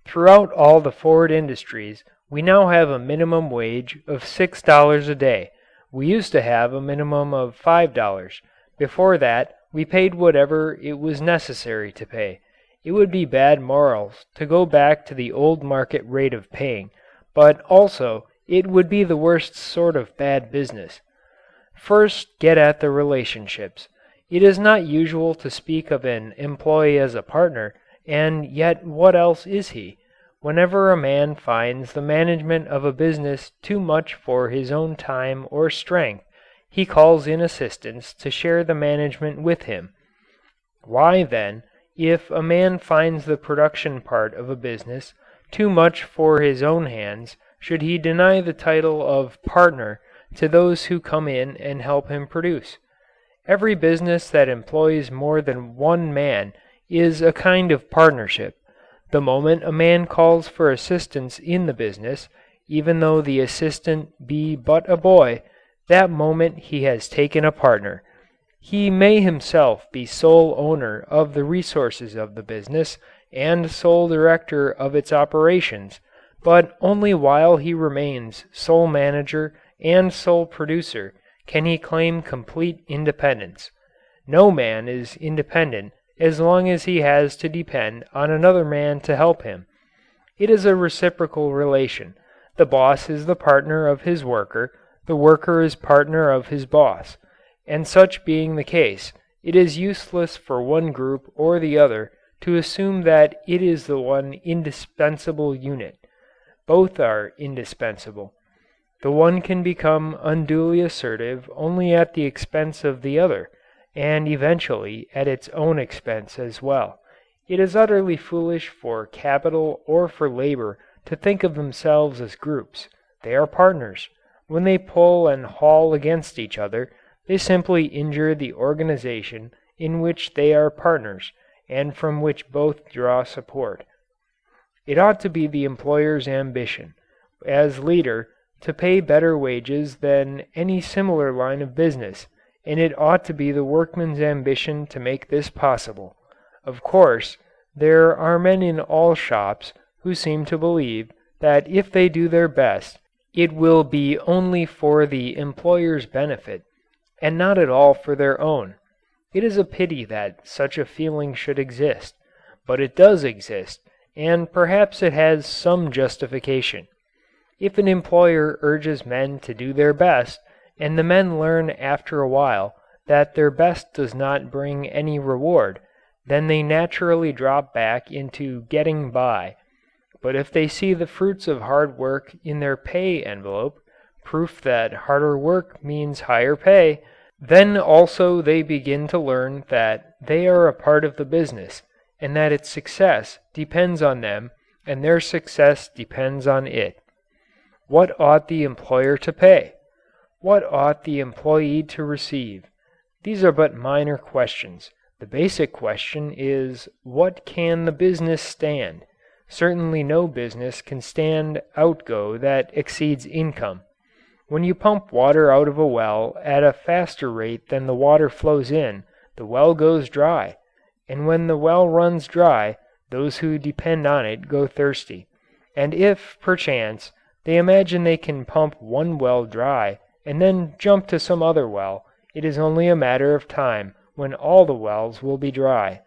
Throughout all the forward industries we now have a minimum wage of $6 a day. We used to have a minimum of $5. Before that we paid whatever it was necessary to pay. It would be bad morals to go back to the old market rate of paying, but also it would be the worst sort of bad business. First get at the relationships. It is not usual to speak of an employee as a partner, and yet what else is he? Whenever a man finds the management of a business too much for his own time or strength, he calls in assistants to share the management with him. Why, then, if a man finds the production part of a business too much for his own hands, should he deny the title of partner to those who come in and help him produce? Every business that employs more than one man is a kind of partnership. The moment a man calls for assistance in the business, even though the assistant be but a boy, that moment he has taken a partner. He may himself be sole owner of the resources of the business and sole director of its operations, but only while he remains sole manager and sole producer can he claim complete independence. No man is independent as long as he has to depend on another man to help him. It is a reciprocal relation. The boss is the partner of his worker, the worker is partner of his boss, and such being the case, it is useless for one group or the other to assume that it is the one indispensable unit. Both are indispensable. The one can become unduly assertive only at the expense of the other, and eventually at its own expense as well. It is utterly foolish for capital or for labor to think of themselves as groups. They are partners. When they pull and haul against each other, they simply injure the organization in which they are partners and from which both draw support. It ought to be the employer's ambition, as leader, to pay better wages than any similar line of business, and it ought to be the workman's ambition to make this possible. Of course, there are men in all shops who seem to believe that if they do their best, it will be only for the employer's benefit, and not at all for their own. It is a pity that such a feeling should exist, but it does exist, and perhaps it has some justification. If an employer urges men to do their best, and the men learn after a while that their best does not bring any reward, then they naturally drop back into getting by. But if they see the fruits of hard work in their pay envelope, proof that harder work means higher pay, then also they begin to learn that they are a part of the business, and that its success depends on them and their success depends on it. What ought the employer to pay? What ought the employee to receive? These are but minor questions. The basic question is, what can the business stand? Certainly no business can stand outgo that exceeds income. When you pump water out of a well at a faster rate than the water flows in, the well goes dry, and when the well runs dry, those who depend on it go thirsty. And if, perchance, they imagine they can pump one well dry and then jump to some other well, it is only a matter of time when all the wells will be dry.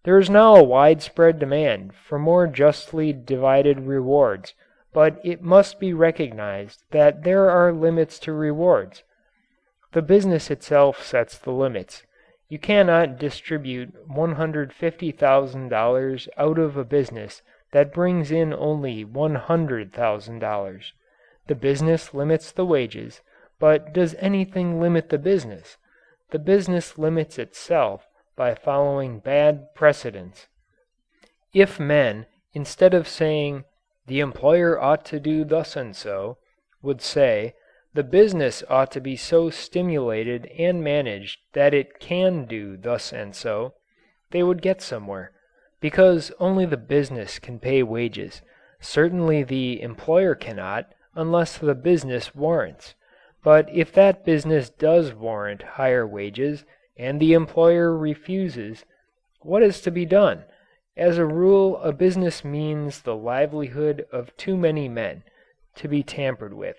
There is now a widespread demand for more justly divided rewards, but it must be recognized that there are limits to rewards. The business itself sets the limits. You cannot distribute $150,000 out of a business that brings in only $100,000. The business limits the wages, but does anything limit the business? The business limits itself by following bad precedents. If men, instead of saying, "The employer ought to do thus and so," would say, "The business ought to be so stimulated and managed that it can do thus and so," they would get somewhere. Because only the business can pay wages. Certainly the employer cannot, unless the business warrants. But if that business does warrant higher wages, and the employer refuses, what is to be done? As a rule, a business means the livelihood of too many men to be tampered with.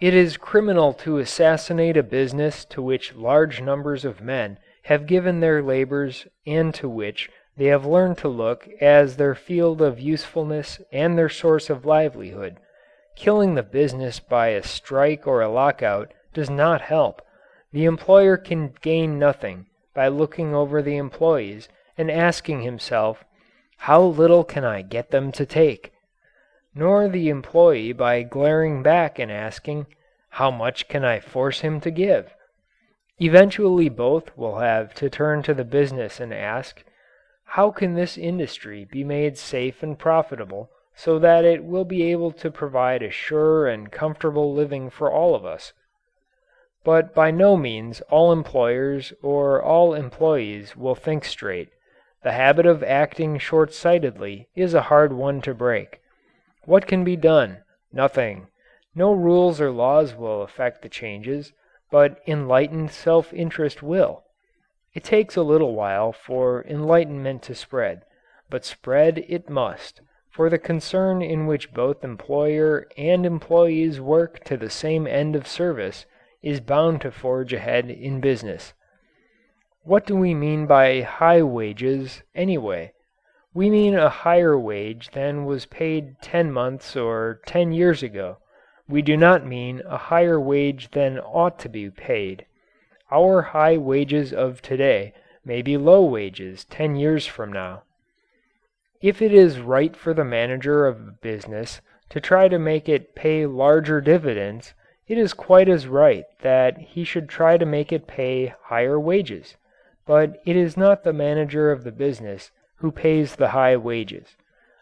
It is criminal to assassinate a business to which large numbers of men have given their labors and to which they have learned to look as their field of usefulness and their source of livelihood. Killing the business by a strike or a lockout does not help. The employer can gain nothing by looking over the employees and asking himself, "How little can I get them to take?" Nor the employee by glaring back and asking, "How much can I force him to give?" Eventually both will have to turn to the business and ask, "How can this industry be made safe and profitable so that it will be able to provide a sure and comfortable living for all of us?" But by no means all employers or all employees will think straight. The habit of acting short-sightedly is a hard one to break. What can be done? Nothing. No rules or laws will effect the changes, but enlightened self-interest will. It takes a little while for enlightenment to spread, but spread it must, for the concern in which both employer and employees work to the same end of service is bound to forge ahead in business. What do we mean by high wages, anyway? We mean a higher wage than was paid 10 months or 10 years ago. we do not mean a higher wage than ought to be paid. Our high wages of today may be low wages 10 years from now. If it is right for the manager of a business to try to make it pay larger dividends, it is quite as right that he should try to make it pay higher wages. But it is not the manager of the business who pays the high wages.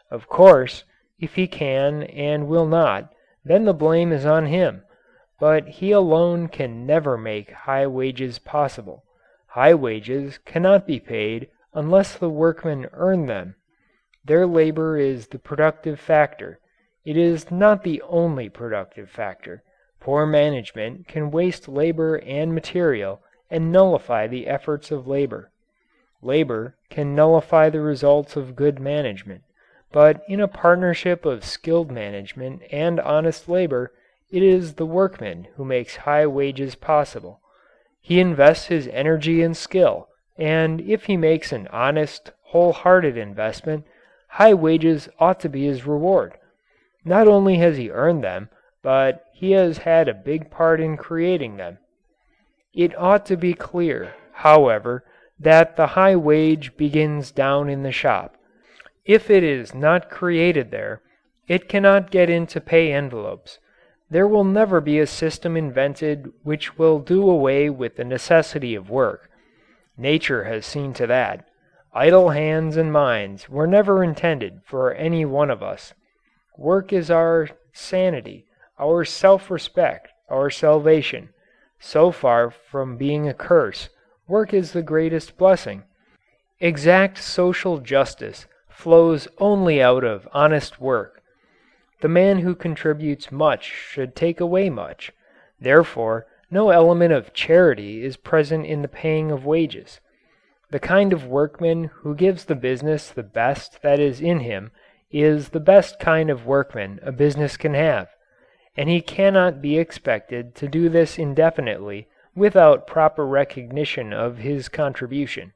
Of course, if he can and will not, then the blame is on him. But he alone can never make high wages possible. High wages cannot be paid unless the workmen earn them. Their labor is the productive factor. It is not the only productive factor. Poor management can waste labor and material and nullify the efforts of labor. Labor can nullify the results of good management. But in a partnership of skilled management and honest labor, it is the workman who makes high wages possible. He invests his energy and skill, and if he makes an honest, wholehearted investment, high wages ought to be his reward. Not only has he earned them, but he has had a big part in creating them. It ought to be clear, however, that the high wage begins down in the shop. If it is not created there, it cannot get into pay envelopes. There will never be a system invented which will do away with the necessity of work. Nature has seen to that. Idle hands and minds were never intended for any one of us. Work is our sanity, our self-respect, our salvation. So far from being a curse, work is the greatest blessing. Exact social justice flows only out of honest work. The man who contributes much should take away much. Therefore, no element of charity is present in the paying of wages. The kind of workman who gives the business the best that is in him is the best kind of workman a business can have, and he cannot be expected to do this indefinitely without proper recognition of his contribution.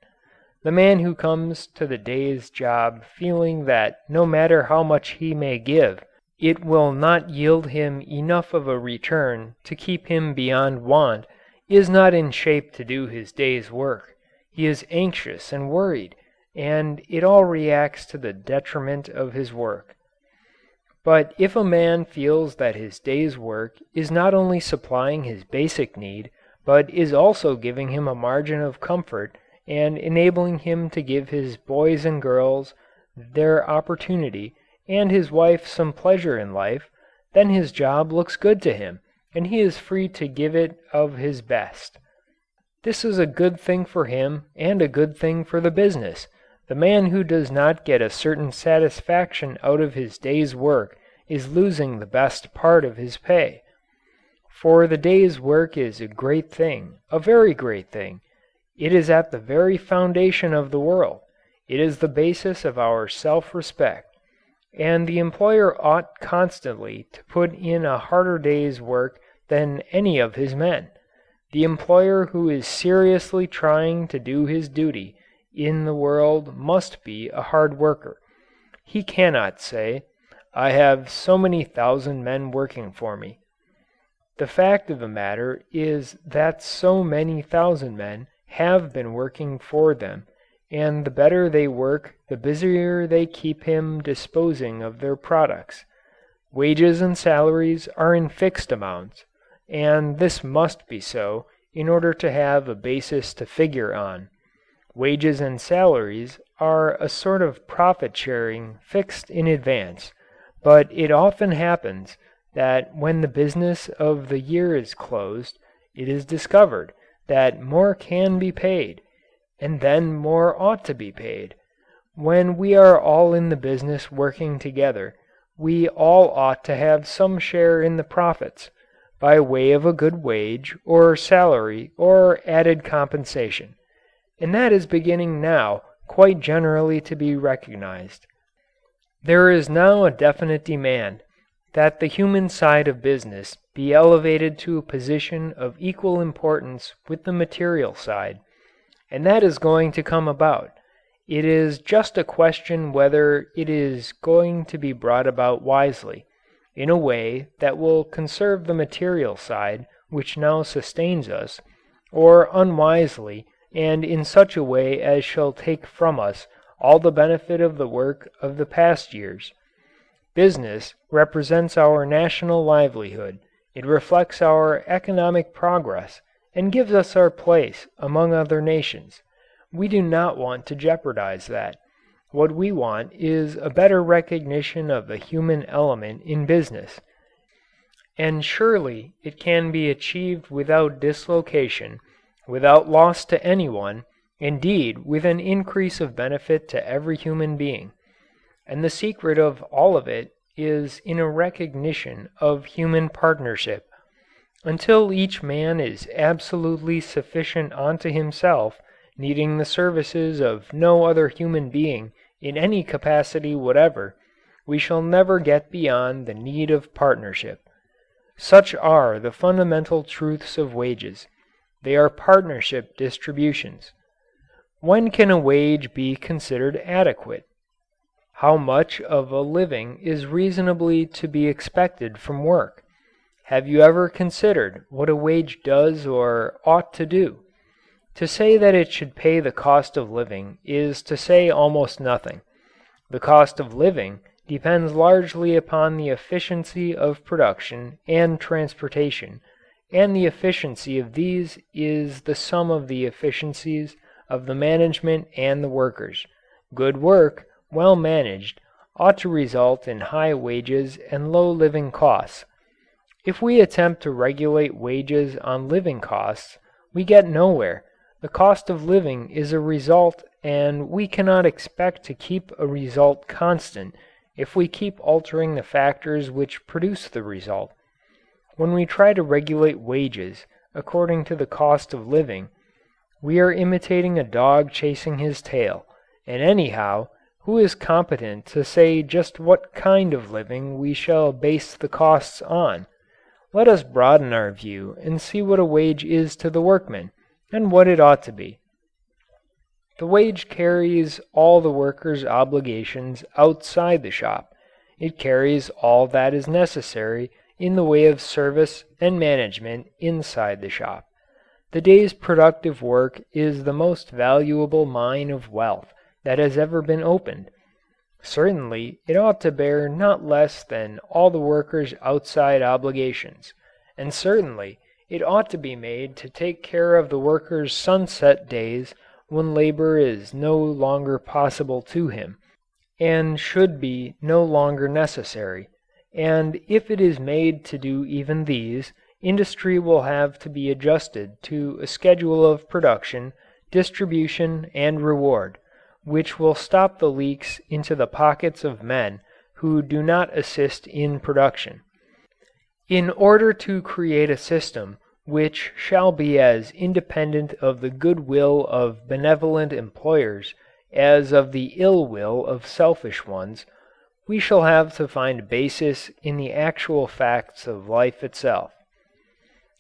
The man who comes to the day's job feeling that no matter how much he may give, it will not yield him enough of a return to keep him beyond want is not in shape to do his day's work. He is anxious and worried, and it all reacts to the detriment of his work. But if a man feels that his day's work is not only supplying his basic need, but is also giving him a margin of comfort and enabling him to give his boys and girls their opportunity and his wife some pleasure in life, then his job looks good to him, and he is free to give it of his best. This is a good thing for him and a good thing for the business. The man who does not get a certain satisfaction out of his day's work is losing the best part of his pay. For the day's work is a great thing, a very great thing. It is at the very foundation of the world. It is the basis of our self-respect. And the employer ought constantly to put in a harder day's work than any of his men. The employer who is seriously trying to do his duty in the world must be a hard worker. He cannot say, "I have so many thousand men working for me." The fact of the matter is that so many thousand men have been working for them, and the better they work, the busier they keep him disposing of their products. Wages and salaries are in fixed amounts, and this must be so in order to have a basis to figure on. Wages and salaries are a sort of profit sharing fixed in advance, but it often happens that when the business of the year is closed, it is discovered that more can be paid, and then more ought to be paid. When we are all in the business working together, we all ought to have some share in the profits, by way of a good wage, or salary, or added compensation. And that is beginning now quite generally to be recognized. There is now a definite demand that the human side of business be elevated to a position of equal importance with the material side, and that is going to come about. It is just a question whether it is going to be brought about wisely, in a way that will conserve the material side which now sustains us, or unwisely and in such a way as shall take from us all the benefit of the work of the past years. Business represents our national livelihood. It reflects our economic progress and gives us our place among other nations. We do not want to jeopardize that. What we want is a better recognition of the human element in business. And surely it can be achieved without dislocation, without loss to anyone, indeed with an increase of benefit to every human being. And the secret of all of it is in a recognition of human partnership. Until each man is absolutely sufficient unto himself, needing the services of no other human being in any capacity whatever, we shall never get beyond the need of partnership. Such are the fundamental truths of wages. They are partnership distributions. When can a wage be considered adequate? How much of a living is reasonably to be expected from work? Have you ever considered what a wage does or ought to do? To say that it should pay the cost of living is to say almost nothing. The cost of living depends largely upon the efficiency of production and transportation, and the efficiency of these is the sum of the efficiencies of the management and the workers. Good work, well managed, ought to result in high wages and low living costs. If we attempt to regulate wages on living costs, we get nowhere. The cost of living is a result, and we cannot expect to keep a result constant if we keep altering the factors which produce the result. When we try to regulate wages according to the cost of living, we are imitating a dog chasing his tail, and anyhow, who is competent to say just what kind of living we shall base the costs on? Let us broaden our view and see what a wage is to the workman, and what it ought to be. The wage carries all the worker's obligations outside the shop. It carries all that is necessary in the way of service and management inside the shop. The day's productive work is the most valuable mine of wealth that has ever been opened. Certainly it ought to bear not less than all the worker's outside obligations, and certainly it ought to be made to take care of the worker's sunset days when labor is no longer possible to him, and should be no longer necessary. And if it is made to do even these, industry will have to be adjusted to a schedule of production, distribution, and reward, which will stop the leaks into the pockets of men who do not assist in production. In order to create a system which shall be as independent of the good will of benevolent employers as of the ill will of selfish ones, we shall have to find a basis in the actual facts of life itself.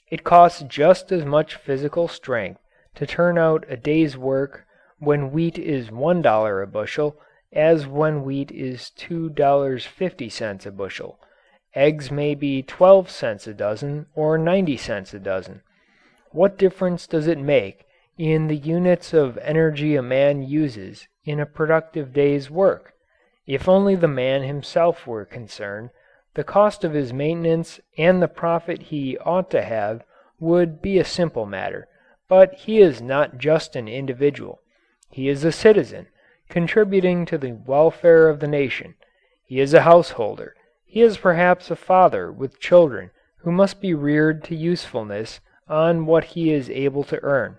It costs just as much physical strength to turn out a day's work when wheat is $1 a bushel as when wheat is $2.50 a bushel. Eggs may be 12 cents a dozen or 90 cents a dozen. What difference does it make in the units of energy a man uses in a productive day's work? If only the man himself were concerned, the cost of his maintenance and the profit he ought to have would be a simple matter. But he is not just an individual. He is a citizen, contributing to the welfare of the nation. He is a householder. He is perhaps a father with children who must be reared to usefulness on what he is able to earn.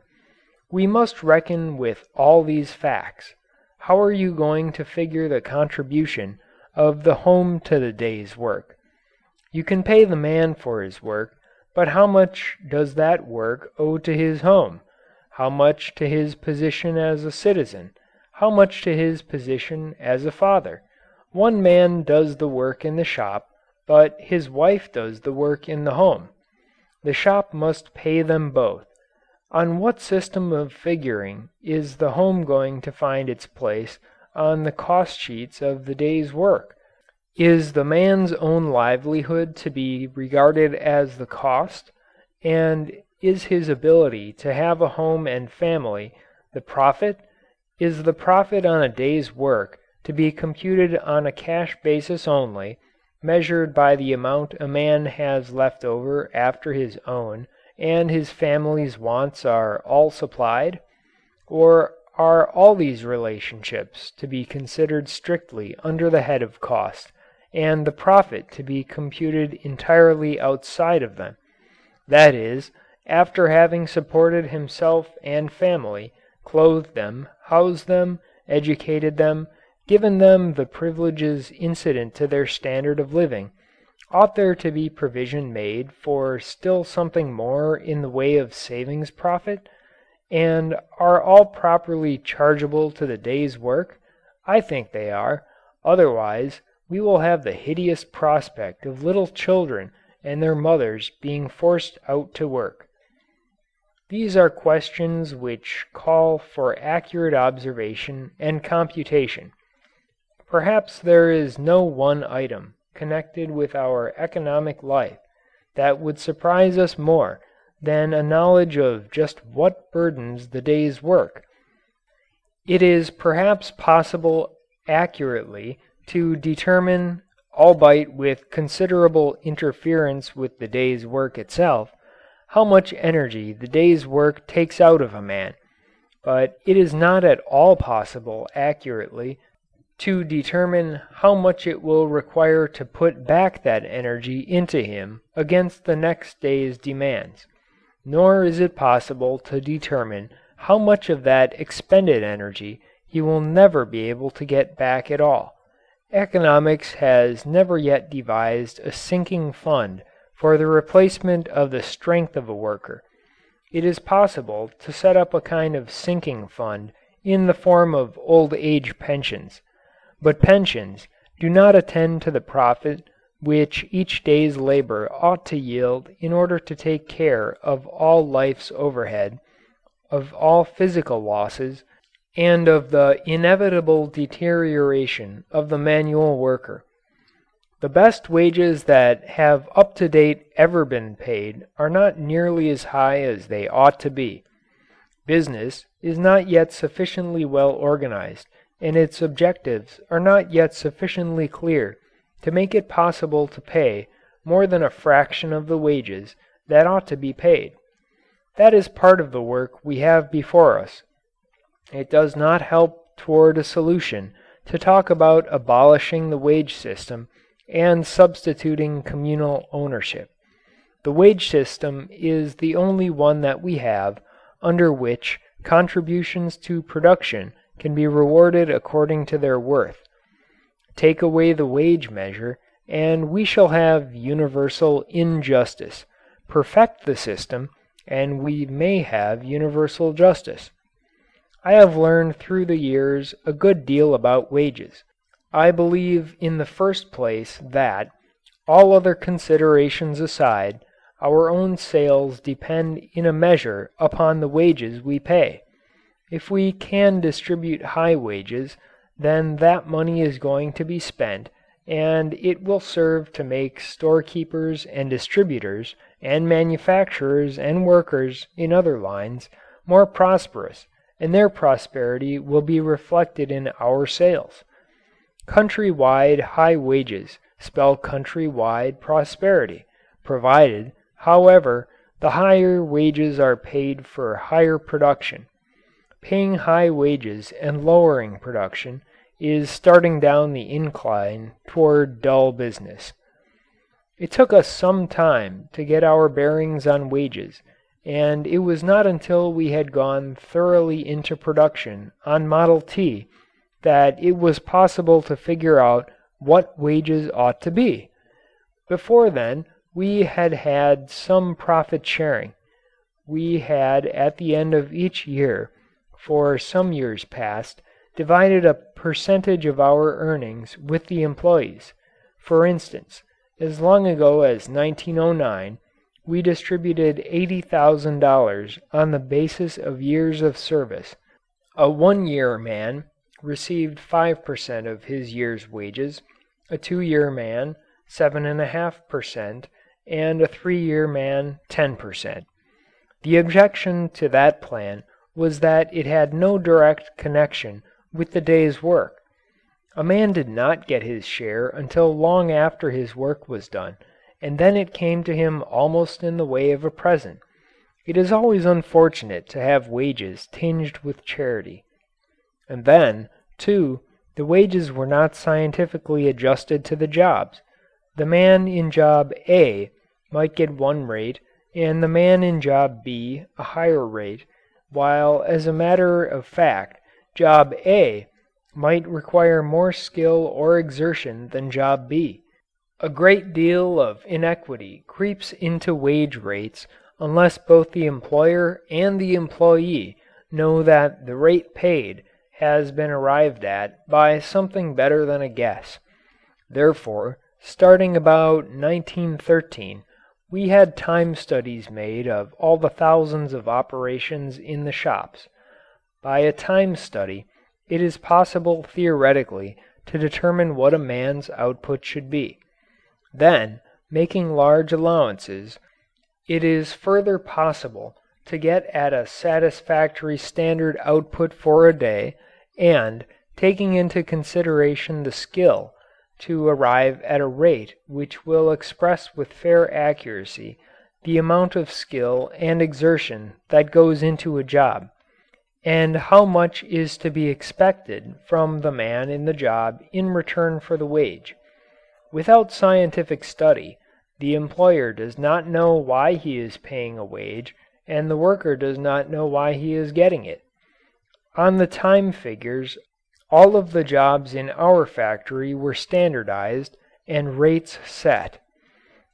We must reckon with all these facts. How are you going to figure the contribution of the home to the day's work? You can pay the man for his work, but how much does that work owe to his home? How much to his position as a citizen? How much to his position as a father? One man does the work in the shop, but his wife does the work in the home. The shop must pay them both. On what system of figuring is the home going to find its place on the cost sheets of the day's work? Is the man's own livelihood to be regarded as the cost? And is his ability to have a home and family the profit? Is the profit on a day's work to be computed on a cash basis only, measured by the amount a man has left over after his own and his family's wants are all supplied? Or are all these relationships to be considered strictly under the head of cost, and the profit to be computed entirely outside of them? That is, after having supported himself and family, clothed them, housed them, educated them, given them the privileges incident to their standard of living, ought there to be provision made for still something more in the way of savings profit? And are all properly chargeable to the day's work? I think they are. Otherwise, we will have the hideous prospect of little children and their mothers being forced out to work. These are questions which call for accurate observation and computation. Perhaps there is no one item connected with our economic life that would surprise us more than a knowledge of just what burdens the day's work. It is perhaps possible accurately to determine, albeit with considerable interference with the day's work itself, how much energy the day's work takes out of a man, but it is not at all possible accurately to determine how much it will require to put back that energy into him against the next day's demands. Nor is it possible to determine how much of that expended energy he will never be able to get back at all. Economics has never yet devised a sinking fund for the replacement of the strength of a worker. It is possible to set up a kind of sinking fund in the form of old age pensions. But pensions do not attend to the profit which each day's labor ought to yield in order to take care of all life's overhead, of all physical losses, and of the inevitable deterioration of the manual worker. The best wages that have up to date ever been paid are not nearly as high as they ought to be. Business is not yet sufficiently well organized, and its objectives are not yet sufficiently clear to make it possible to pay more than a fraction of the wages that ought to be paid. That is part of the work we have before us. It does not help toward a solution to talk about abolishing the wage system and substituting communal ownership. The wage system is the only one that we have under which contributions to production can be rewarded according to their worth. Take away the wage measure, and we shall have universal injustice. Perfect the system, and we may have universal justice. I have learned through the years a good deal about wages. I believe in the first place that, all other considerations aside, our own sales depend in a measure upon the wages we pay. If we can distribute high wages, then that money is going to be spent, and it will serve to make storekeepers and distributors and manufacturers and workers in other lines more prosperous, and their prosperity will be reflected in our sales. Country-wide high wages spell country-wide prosperity, provided, however, the higher wages are paid for higher production. Paying high wages and lowering production is starting down the incline toward dull business. It took us some time to get our bearings on wages, and it was not until we had gone thoroughly into production on Model T that it was possible to figure out what wages ought to be. Before then, we had had some profit sharing. We had at the end of each year, for some years past, divided a percentage of our earnings with the employees. For instance, as long ago as 1909, we distributed $80,000 on the basis of years of service. A one-year man received 5% of his year's wages, a 2-year man 7.5%, and a 3-year man 10%. The objection to that plan was that it had no direct connection with the day's work. A man did not get his share until long after his work was done, and then it came to him almost in the way of a present. It is always unfortunate to have wages tinged with charity. And then, too, the wages were not scientifically adjusted to the jobs. The man in job A might get one rate and the man in job B a higher rate, while as a matter of fact job A might require more skill or exertion than job B. A great deal of inequity creeps into wage rates unless both the employer and the employee know that the rate paid has been arrived at by something better than a guess. Therefore, starting about 1913, we had time studies made of all the thousands of operations in the shops. By a time study, it is possible theoretically to determine what a man's output should be. Then, making large allowances, it is further possible to get at a satisfactory standard output for a day and, taking into consideration the skill, to arrive at a rate which will express with fair accuracy the amount of skill and exertion that goes into a job, and how much is to be expected from the man in the job in return for the wage. Without scientific study, the employer does not know why he is paying a wage, and the worker does not know why he is getting it. On the time figures, all of the jobs in our factory were standardized and rates set.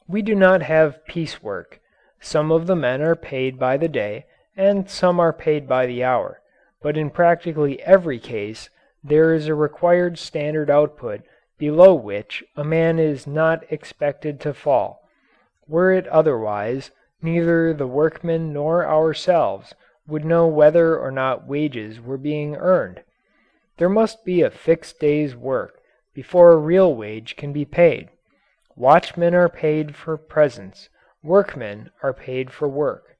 We do not have piecework. Some of the men are paid by the day, and some are paid by the hour. But in practically every case, there is a required standard output below which a man is not expected to fall. Were it otherwise, neither the workmen nor ourselves would know whether or not wages were being earned. There must be a fixed day's work before a real wage can be paid. Watchmen are paid for presence. Workmen are paid for work.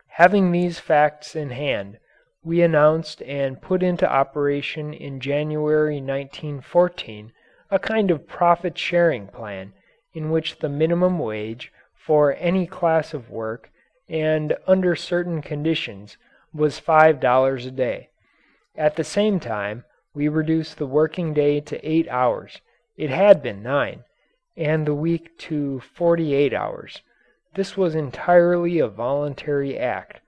Having these facts in hand, we announced and put into operation in January 1914 a kind of profit-sharing plan in which the minimum wage for any class of work and under certain conditions was $5 a day. At the same time, we reduced the working day to 8 hours. It had been 9, and the week to 48 hours. This was entirely a voluntary act.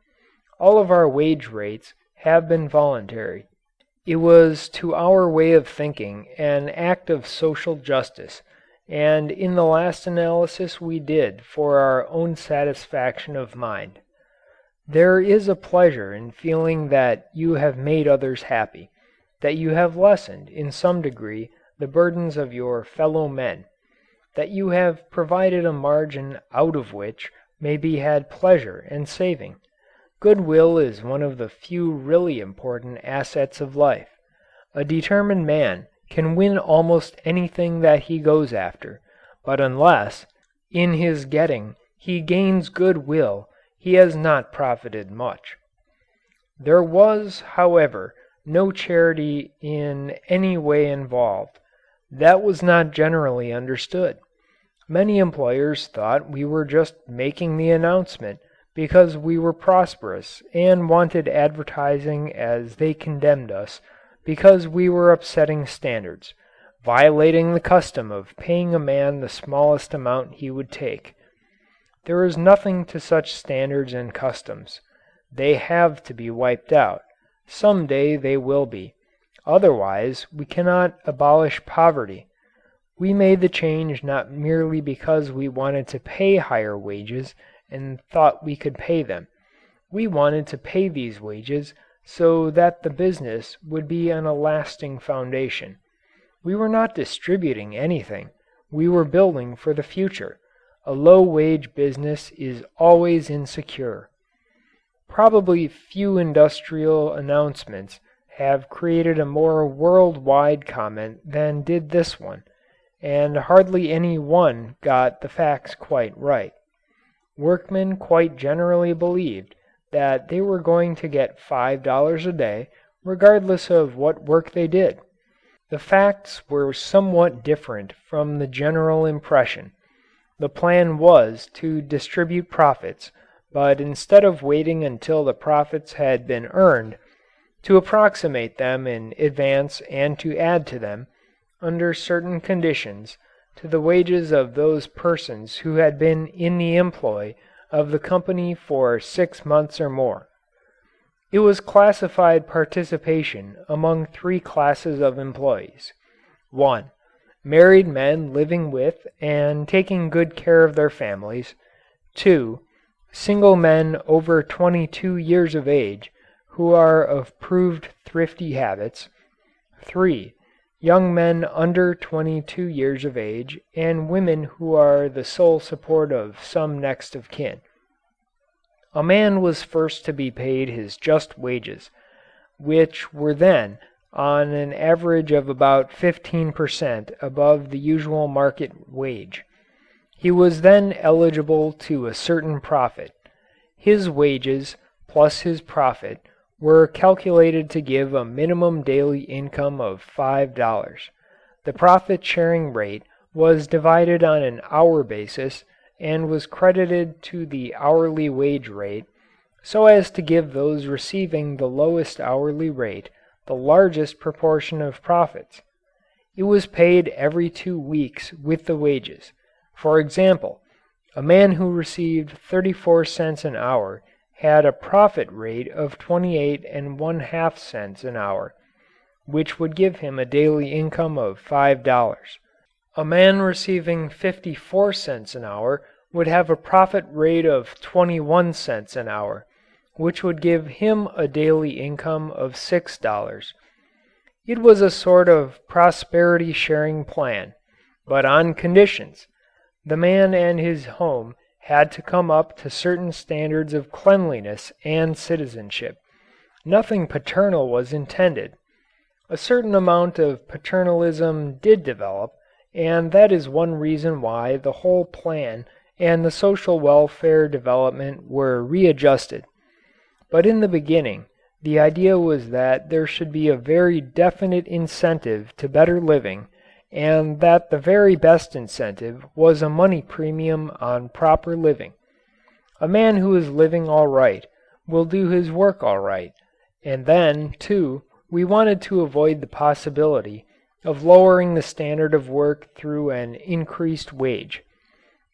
All of our wage rates have been voluntary. It was to our way of thinking an act of social justice, and in the last analysis we did for our own satisfaction of mind. There is a pleasure in feeling that you have made others happy, that you have lessened in some degree the burdens of your fellow men, that you have provided a margin out of which may be had pleasure and saving. Goodwill is one of the few really important assets of life. A determined man can win almost anything that he goes after, but unless, in his getting, he gains goodwill, he has not profited much. There was, however, no charity in any way involved. That was not generally understood. Many employers thought we were just making the announcement because we were prosperous and wanted advertising as they condemned us because we were upsetting standards, violating the custom of paying a man the smallest amount he would take. There is nothing to such standards and customs. They have to be wiped out. Some day they will be. Otherwise we cannot abolish poverty. We made the change not merely because we wanted to pay higher wages and thought we could pay them. We wanted to pay these wages so that the business would be on a lasting foundation. We were not distributing anything. We were building for the future. A low-wage business is always insecure. Probably few industrial announcements have created a more world-wide comment than did this one. and hardly any one got the facts quite right. Workmen quite generally believed that they were going to get $5 a day regardless of what work they did. The facts were somewhat different from the general impression. The plan was to distribute profits, but instead of waiting until the profits had been earned, to approximate them in advance and to add to them, under certain conditions, to the wages of those persons who had been in the employ of the company for 6 months or more. It was classified participation among three classes of employees. 1. Married men living with and taking good care of their families. 2. Single men over 22 years of age who are of proved thrifty habits. 3. Young men under 22 years of age and women who are the sole support of some next of kin. A man was first to be paid his just wages, which were then on an average of about 15% above the usual market wage. He was then eligible to a certain profit. His wages plus his profit were calculated to give a minimum daily income of $5. The profit-sharing rate was divided on an hour basis and was credited to the hourly wage rate so as to give those receiving the lowest hourly rate the largest proportion of profits. It was paid every 2 weeks with the wages. For example, a man who received 34 cents an hour had a profit rate of 28½ cents an hour, which would give him a daily income of $5. A man receiving 54 cents an hour would have a profit rate of 21 cents an hour, which would give him a daily income of $6. It was a sort of prosperity sharing plan, but on conditions. The man and his home had to come up to certain standards of cleanliness and citizenship. Nothing paternal was intended. A certain amount of paternalism did develop, and that is one reason why the whole plan and the social welfare development were readjusted. But in the beginning, the idea was that there should be a very definite incentive to better living, and that the very best incentive was a money premium on proper living. A man who is living all right will do his work all right, and then, too, we wanted to avoid the possibility of lowering the standard of work through an increased wage.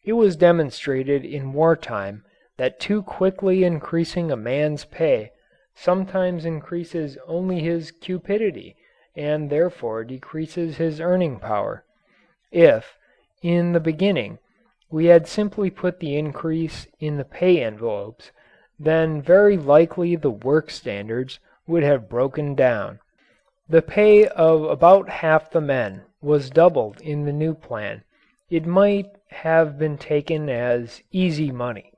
It was demonstrated in wartime that too quickly increasing a man's pay sometimes increases only his cupidity and therefore decreases his earning power. If, in the beginning, we had simply put the increase in the pay envelopes, then very likely the work standards would have broken down. The pay of about half the men was doubled in the new plan. It might have been taken as easy money.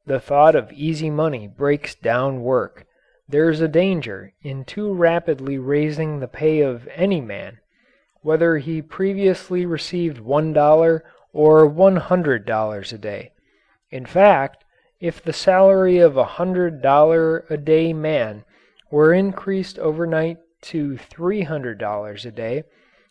The thought of easy money breaks down work. There is a danger in too rapidly raising the pay of any man, whether he previously received $1 or $100 a day. In fact, if the salary of a $100 a day man were increased overnight to $300 a day,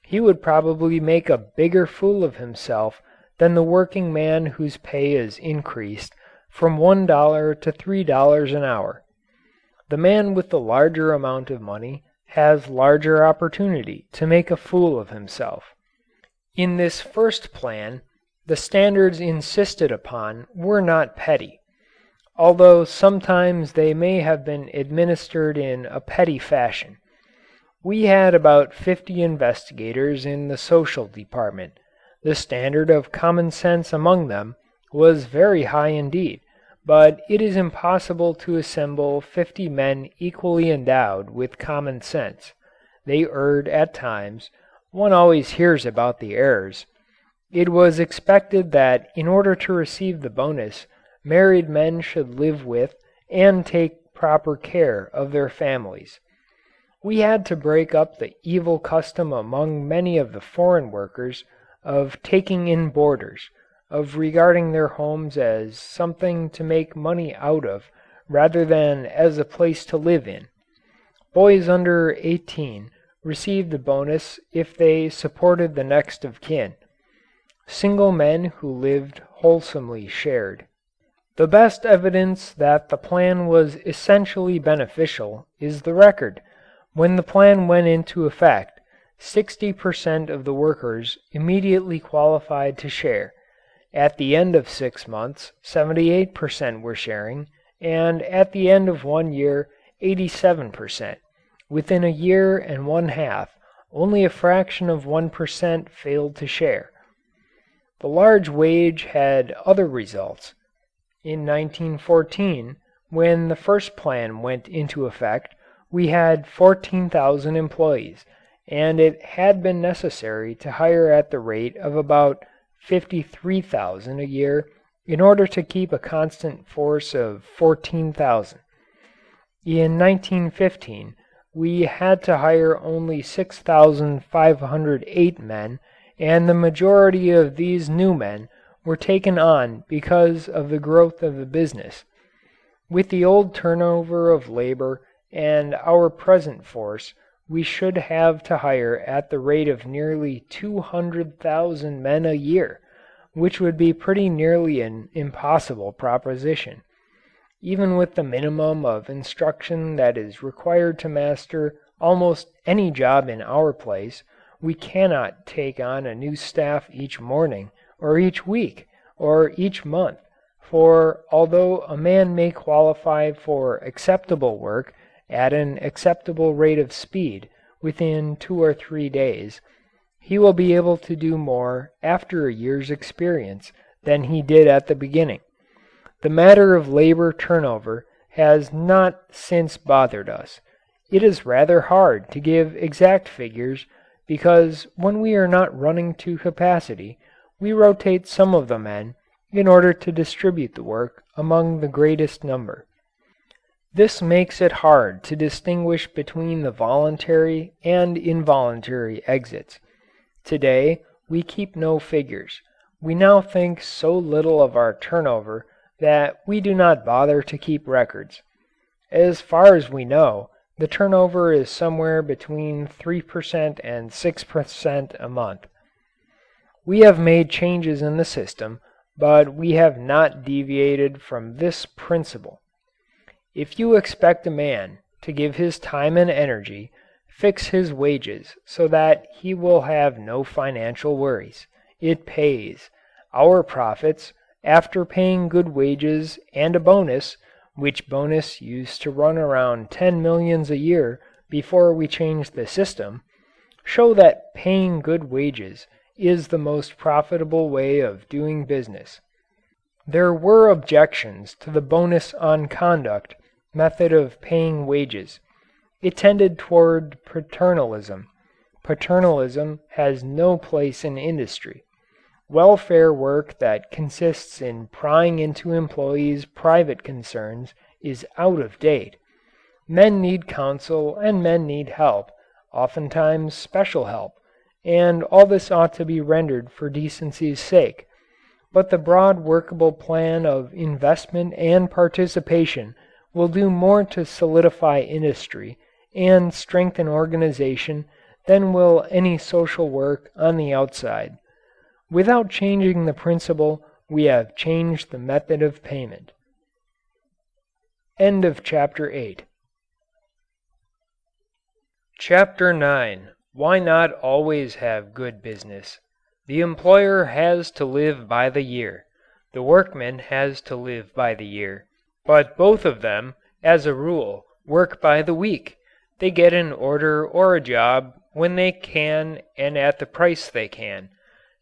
he would probably make a bigger fool of himself than the working man whose pay is increased from $1 to $3 an hour. The man with the larger amount of money has larger opportunity to make a fool of himself. In this first plan, the standards insisted upon were not petty, although sometimes they may have been administered in a petty fashion. We had about 50 investigators in the social department. The standard of common sense among them was very high indeed, but it is impossible to assemble 50 men equally endowed with common sense. They erred at times. One always hears about the errors. It was expected that in order to receive the bonus, married men should live with and take proper care of their families. We had to break up the evil custom among many of the foreign workers of taking in boarders, of regarding their homes as something to make money out of rather than as a place to live in. Boys under 18 received a bonus if they supported the next of kin. Single men who lived wholesomely shared. The best evidence that the plan was essentially beneficial is the record. When the plan went into effect, 60% of the workers immediately qualified to share. At the end of 6 months, 78% were sharing, and at the end of 1 year, 87%. Within a year and one half, only a fraction of 1% failed to share. The large wage had other results. In 1914, when the first plan went into effect, we had 14,000 employees, and it had been necessary to hire at the rate of about 53,000 a year in order to keep a constant force of 14,000. In 1915, we had to hire only 6,508 men, and the majority of these new men were taken on because of the growth of the business. With the old turnover of labor and our present force, we should have to hire at the rate of nearly 200,000 men a year, which would be pretty nearly an impossible proposition. Even with the minimum of instruction that is required to master almost any job in our place, we cannot take on a new staff each morning, or each week, or each month, for although a man may qualify for acceptable work at an acceptable rate of speed within 2 or 3 days, he will be able to do more after a year's experience than he did at the beginning. The matter of labor turnover has not since bothered us. It is rather hard to give exact figures because when we are not running to capacity, we rotate some of the men in order to distribute the work among the greatest number. This makes it hard to distinguish between the voluntary and involuntary exits. Today, we keep no figures. We now think so little of our turnover that we do not bother to keep records. As far as we know, the turnover is somewhere between 3% and 6% a month. We have made changes in the system, but we have not deviated from this principle. If you expect a man to give his time and energy, fix his wages so that he will have no financial worries. It pays. Our profits, after paying good wages and a bonus, which bonus used to run around 10 millions a year before we changed the system, show that paying good wages is the most profitable way of doing business. There were objections to the bonus on conduct method of paying wages. It tended toward paternalism. Paternalism has no place in industry. Welfare work that consists in prying into employees' private concerns is out of date. Men need counsel and men need help, oftentimes special help, and all this ought to be rendered for decency's sake. But the broad workable plan of investment and participation will do more to solidify industry and strengthen organization than will any social work on the outside. Without changing the principle, we have changed the method of payment. End of Chapter 8. Chapter 9. Why not always have good business? The employer has to live by the year. The workman has to live by the year. But both of them, as a rule, work by the week. They get an order or a job when they can and at the price they can.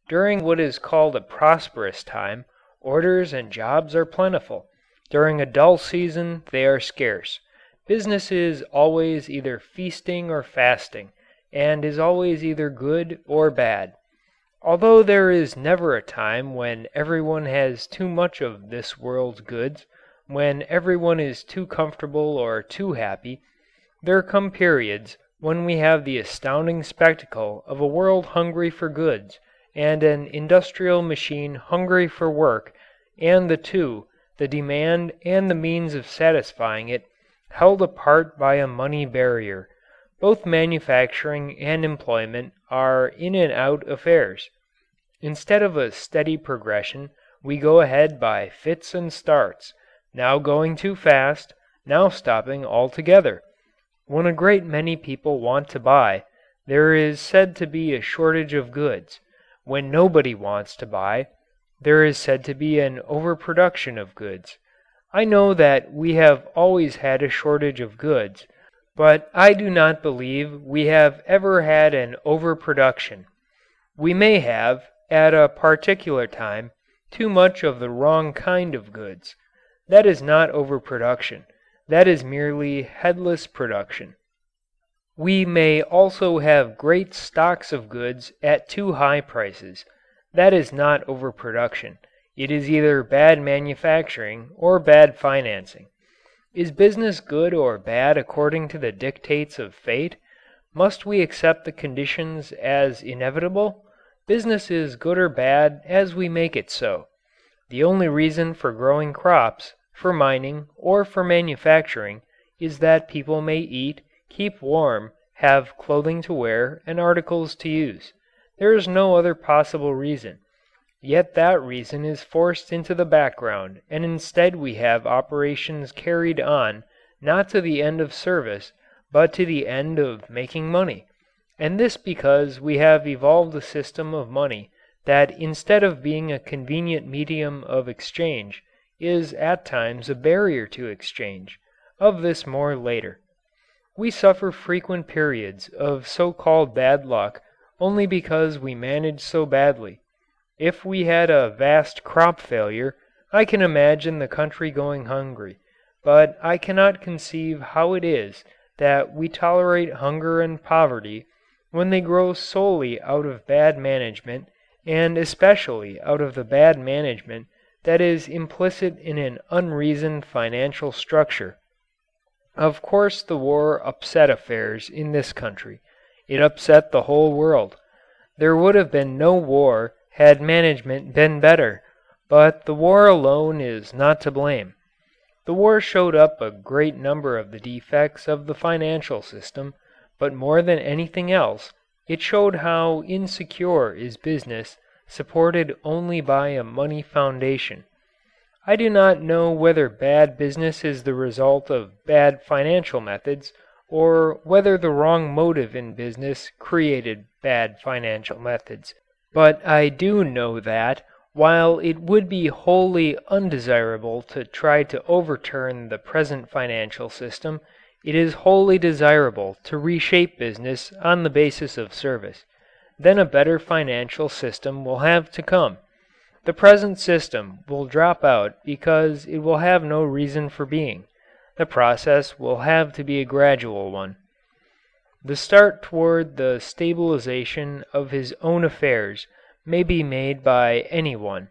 During what is called a prosperous time, orders and jobs are plentiful. During a dull season, they are scarce. Business is always either feasting or fasting, and is always either good or bad. Although there is never a time when everyone has too much of this world's goods, when everyone is too comfortable or too happy, there come periods when we have the astounding spectacle of a world hungry for goods and an industrial machine hungry for work, and the two, the demand and the means of satisfying it, held apart by a money barrier. Both manufacturing and employment are in and out affairs. Instead of a steady progression, we go ahead by fits and starts, now going too fast, now stopping altogether. When a great many people want to buy, there is said to be a shortage of goods. When nobody wants to buy, there is said to be an overproduction of goods. I know that we have always had a shortage of goods, but I do not believe we have ever had an overproduction. We may have, at a particular time, too much of the wrong kind of goods. That is not overproduction. That is merely headless production. We may also have great stocks of goods at too high prices. That is not overproduction. It is either bad manufacturing or bad financing. Is business good or bad according to the dictates of fate? Must we accept the conditions as inevitable? Business is good or bad as we make it so. The only reason for growing crops, for mining, or for manufacturing is that people may eat, keep warm, have clothing to wear, and articles to use. There is no other possible reason. Yet that reason is forced into the background, and instead we have operations carried on not to the end of service, but to the end of making money. And this because we have evolved a system of money that instead of being a convenient medium of exchange is at times a barrier to exchange. Of this more later. We suffer frequent periods of so-called bad luck only because we manage so badly. If we had a vast crop failure, I can imagine the country going hungry, but I cannot conceive how it is that we tolerate hunger and poverty when they grow solely out of bad management, and especially out of the bad management that is implicit in an unreasoned financial structure. Of course the war upset affairs in this country. It upset the whole world. There would have been no war had management been better, but the war alone is not to blame. The war showed up a great number of the defects of the financial system, but more than anything else, it showed how insecure is business supported only by a money foundation. I do not know whether bad business is the result of bad financial methods or whether the wrong motive in business created bad financial methods, but I do know that, while it would be wholly undesirable to try to overturn the present financial system, it is wholly desirable to reshape business on the basis of service. Then a better financial system will have to come. The present system will drop out because it will have no reason for being. The process will have to be a gradual one. The start toward the stabilization of his own affairs may be made by anyone.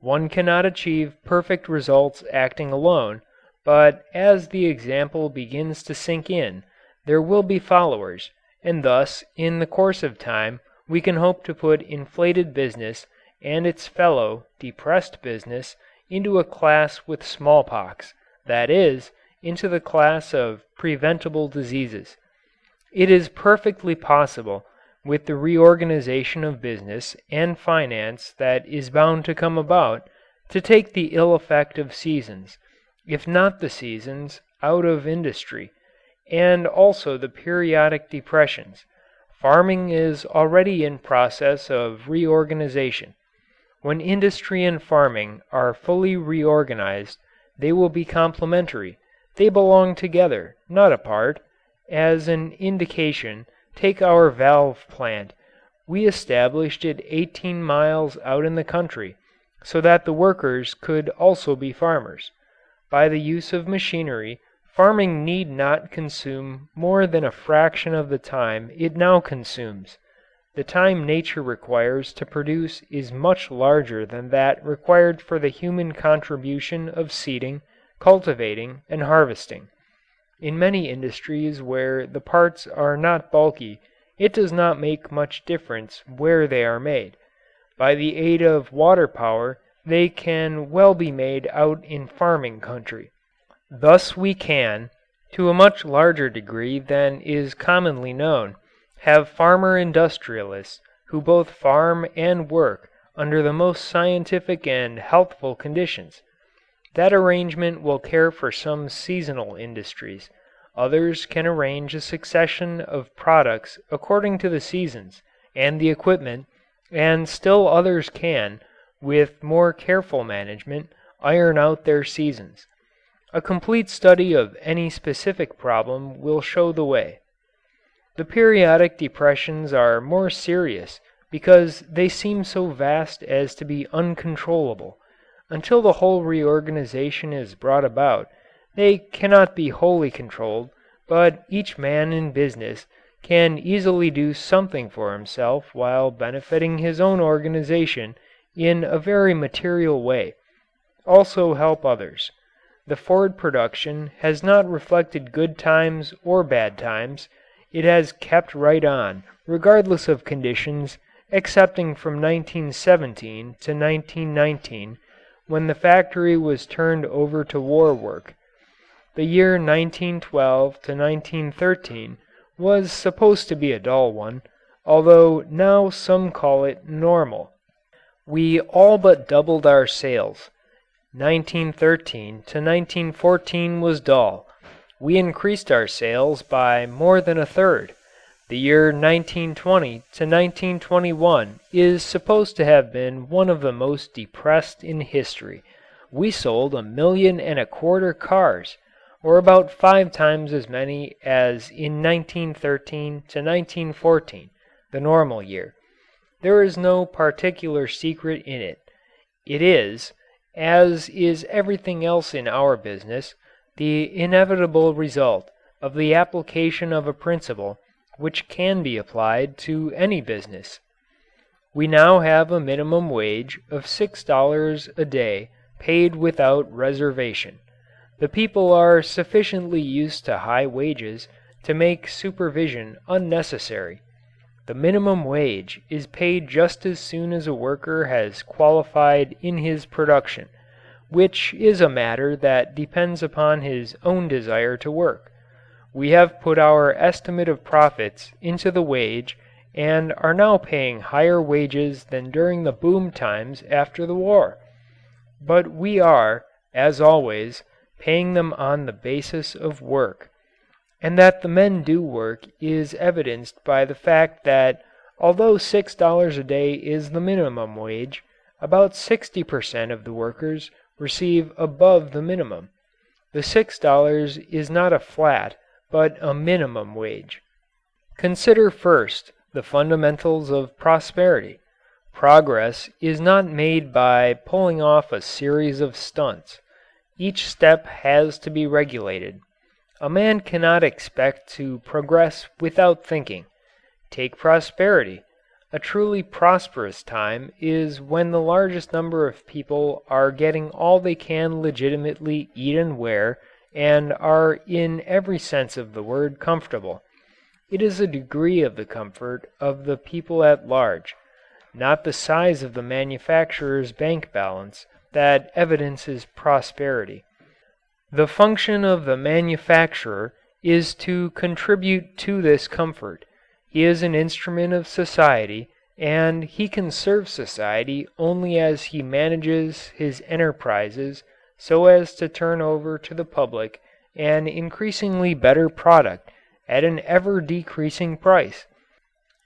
One cannot achieve perfect results acting alone, but as the example begins to sink in, there will be followers, and thus in the course of time we can hope to put inflated business and its fellow, depressed business, into a class with smallpox, that is, into the class of preventable diseases. It is perfectly possible, with the reorganization of business and finance that is bound to come about, to take the ill effect of seasons, if not the seasons, out of industry, and also the periodic depressions. Farming is already in process of reorganization. When industry and farming are fully reorganized, they will be complementary. They belong together, not apart. As an indication, take our valve plant. We established it 18 miles out in the country, so that the workers could also be farmers. By the use of machinery, farming need not consume more than a fraction of the time it now consumes. The time nature requires to produce is much larger than that required for the human contribution of seeding, cultivating, and harvesting. In many industries where the parts are not bulky, it does not make much difference where they are made. By the aid of water power they can well be made out in farming country. Thus we can, to a much larger degree than is commonly known, have farmer industrialists who both farm and work under the most scientific and healthful conditions. That arrangement will care for some seasonal industries. Others can arrange a succession of products according to the seasons and the equipment, and still others can, with more careful management, iron out their seasons. A complete study of any specific problem will show the way. The periodic depressions are more serious because they seem so vast as to be uncontrollable. Until the whole reorganization is brought about, they cannot be wholly controlled, but each man in business can easily do something for himself while benefiting his own organization in a very material way, also help others. The Ford production has not reflected good times or bad times. It has kept right on, regardless of conditions, excepting from 1917 to 1919, when the factory was turned over to war work. The year 1912 to 1913 was supposed to be a dull one, although now some call it normal. We all but doubled our sales. 1913 to 1914 was dull. We increased our sales by more than a third. The year 1920 to 1921 is supposed to have been one of the most depressed in history. We sold 1,250,000 cars, or about 5 times as many as in 1913 to 1914, the normal year. There is no particular secret in it. It is, as is everything else in our business, the inevitable result of the application of a principle which can be applied to any business. We now have a minimum wage of $6 a day paid without reservation. The people are sufficiently used to high wages to make supervision unnecessary. The minimum wage is paid just as soon as a worker has qualified in his production, which is a matter that depends upon his own desire to work. We have put our estimate of profits into the wage and are now paying higher wages than during the boom times after the war. But we are, as always, paying them on the basis of work. And that the men do work is evidenced by the fact that although $6 a day is the minimum wage, about 60% of the workers receive above the minimum. The $6 is not a flat, but a minimum wage. Consider first the fundamentals of prosperity. Progress is not made by pulling off a series of stunts. Each step has to be regulated. A man cannot expect to progress without thinking. Take prosperity. A truly prosperous time is when the largest number of people are getting all they can legitimately eat and wear and are in every sense of the word comfortable. It is the degree of the comfort of the people at large, not the size of the manufacturer's bank balance, that evidences prosperity. The function of the manufacturer is to contribute to this comfort. He is an instrument of society, and he can serve society only as he manages his enterprises so as to turn over to the public an increasingly better product at an ever decreasing price,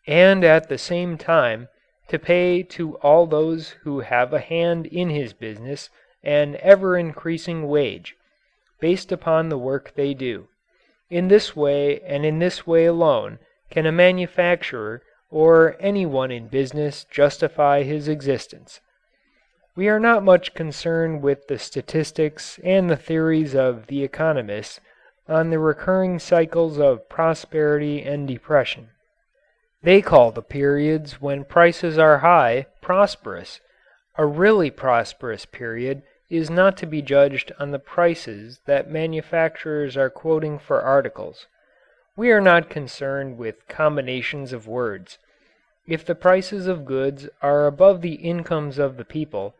and at the same time to pay to all those who have a hand in his business an ever increasing wage, based upon the work they do. In this way and in this way alone can a manufacturer or anyone in business justify his existence. We are not much concerned with the statistics and the theories of the economists on the recurring cycles of prosperity and depression. They call the periods when prices are high prosperous. A really prosperous period is not to be judged on the prices that manufacturers are quoting for articles. We are not concerned with combinations of words. If the prices of goods are above the incomes of the people,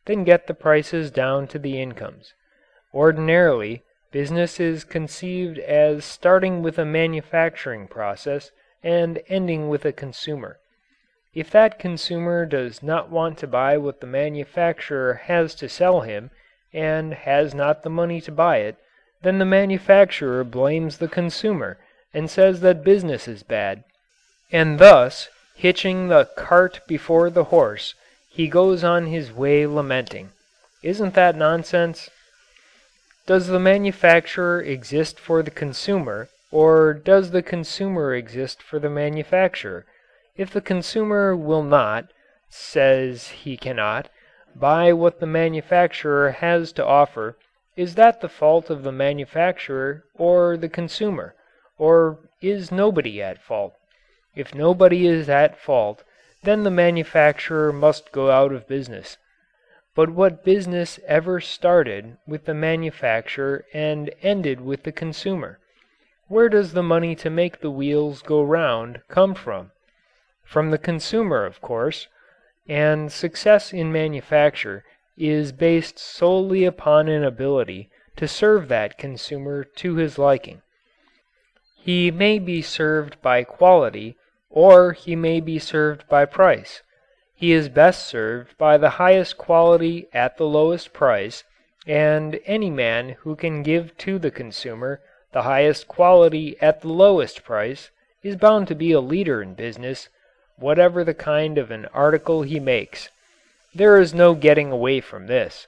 then get the prices down to the incomes. Ordinarily, business is conceived as starting with a manufacturing process and ending with a consumer. If that consumer does not want to buy what the manufacturer has to sell him and has not the money to buy it, then the manufacturer blames the consumer and says that business is bad. And thus, hitching the cart before the horse, he goes on his way lamenting. Isn't that nonsense? Does the manufacturer exist for the consumer, or does the consumer exist for the manufacturer? If the consumer will not, says he cannot, buy what the manufacturer has to offer, is that the fault of the manufacturer or the consumer? Or is nobody at fault? If nobody is at fault, then the manufacturer must go out of business. But what business ever started with the manufacturer and ended with the consumer? Where does the money to make the wheels go round come from? From the consumer, of course, and success in manufacture is based solely upon an ability to serve that consumer to his liking. He may be served by quality or he may be served by price. He is best served by the highest quality at the lowest price, and any man who can give to the consumer the highest quality at the lowest price is bound to be a leader in business, whatever the kind of an article he makes. There is no getting away from this.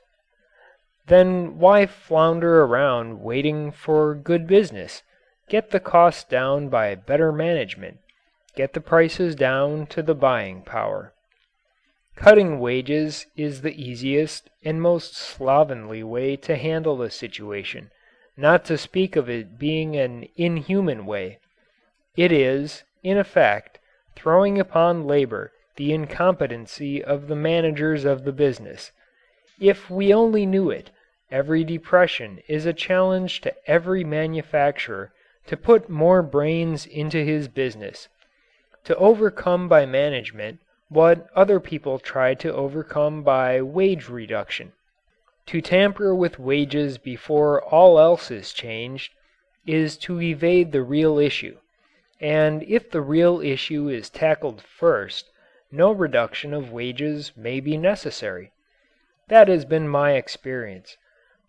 Then why flounder around waiting for good business? Get the costs down by better management. Get the prices down to the buying power. Cutting wages is the easiest and most slovenly way to handle the situation, not to speak of it being an inhuman way. It is, in effect, throwing upon labor the incompetency of the managers of the business. If we only knew it, every depression is a challenge to every manufacturer to put more brains into his business, to overcome by management what other people try to overcome by wage reduction. To tamper with wages before all else is changed is to evade the real issue. And if the real issue is tackled first, no reduction of wages may be necessary. That has been my experience.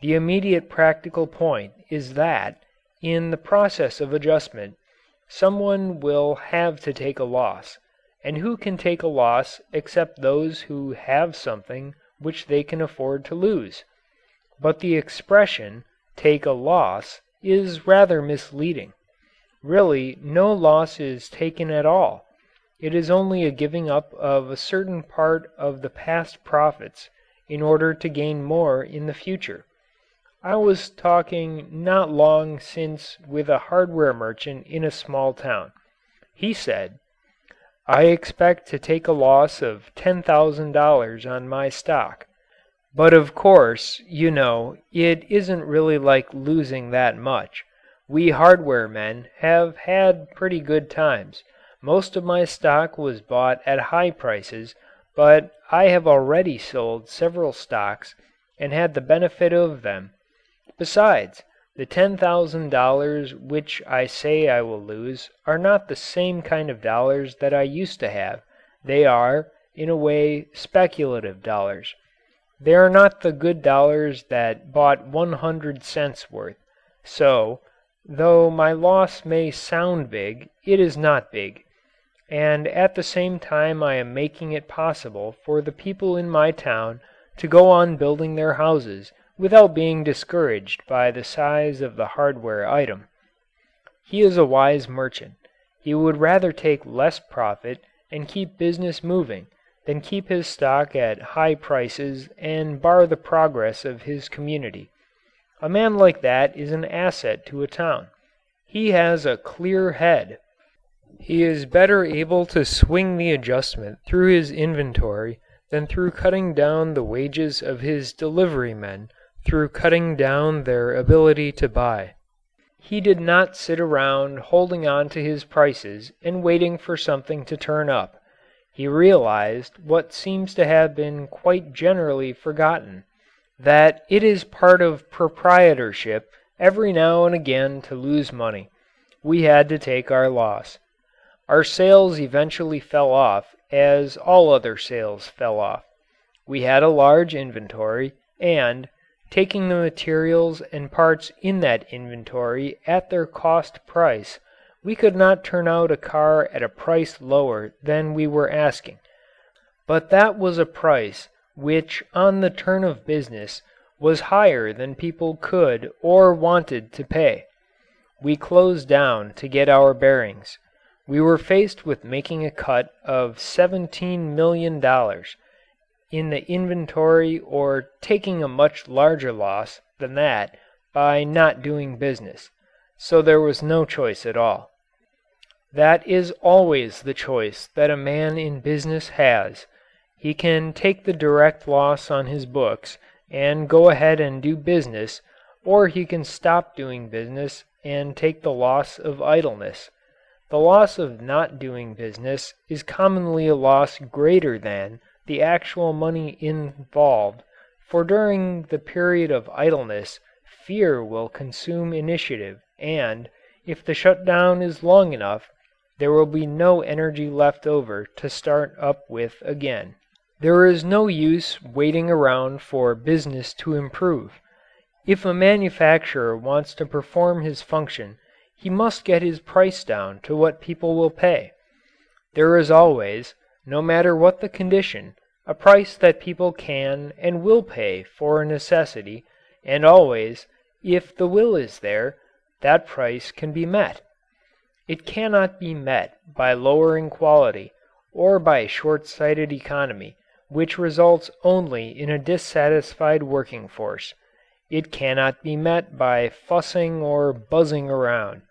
The immediate practical point is that, in the process of adjustment, someone will have to take a loss. And who can take a loss except those who have something which they can afford to lose? But the expression, take a loss, is rather misleading. Really, no loss is taken at all. It is only a giving up of a certain part of the past profits in order to gain more in the future. I was talking not long since with a hardware merchant in a small town. He said, "I expect to take a loss of $10,000 on my stock. But of course, you know, it isn't really like losing that much. We hardware men have had pretty good times. Most of my stock was bought at high prices, but I have already sold several stocks and had the benefit of them. Besides, the $10,000 which I say I will lose are not the same kind of dollars that I used to have. They are, in a way, speculative dollars. They are not the good dollars that bought 100 cents worth. So, though my loss may sound big, it is not big. And at the same time I am making it possible for the people in my town to go on building their houses without being discouraged by the size of the hardware item." He is a wise merchant. He would rather take less profit and keep business moving than keep his stock at high prices and bar the progress of his community. A man like that is an asset to a town. He has a clear head. He is better able to swing the adjustment through his inventory than through cutting down the wages of his delivery men through cutting down their ability to buy. He did not sit around holding on to his prices and waiting for something to turn up. He realized what seems to have been quite generally forgotten, that it is part of proprietorship every now and again to lose money. We had to take our loss. Our sales eventually fell off as all other sales fell off. We had a large inventory and, taking the materials and parts in that inventory at their cost price, we could not turn out a car at a price lower than we were asking. But that was a price which on the turn of business was higher than people could or wanted to pay. We closed down to get our bearings. We were faced with making a cut of $17 million in the inventory or taking a much larger loss than that by not doing business. So there was no choice at all. That is always the choice that a man in business has. He can take the direct loss on his books and go ahead and do business, or he can stop doing business and take the loss of idleness. The loss of not doing business is commonly a loss greater than the actual money involved, for during the period of idleness fear will consume initiative and, if the shutdown is long enough, there will be no energy left over to start up with again. There is no use waiting around for business to improve. If a manufacturer wants to perform his function, he must get his price down to what people will pay. There is always, no matter what the condition, a price that people can and will pay for a necessity, and always, if the will is there, that price can be met. It cannot be met by lowering quality or by short-sighted economy, which results only in a dissatisfied working force. It cannot be met by fussing or buzzing around.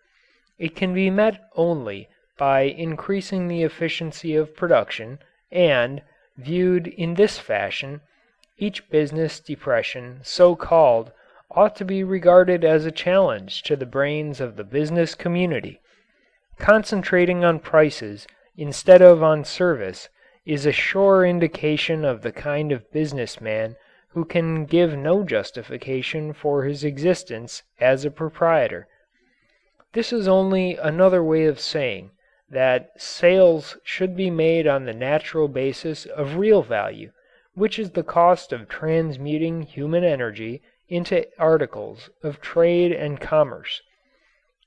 It can be met only by increasing the efficiency of production and, viewed in this fashion, each business depression so called ought to be regarded as a challenge to the brains of the business community. Concentrating on prices instead of on service is a sure indication of the kind of businessman who can give no justification for his existence as a proprietor. This is only another way of saying that sales should be made on the natural basis of real value, which is the cost of transmuting human energy into articles of trade and commerce.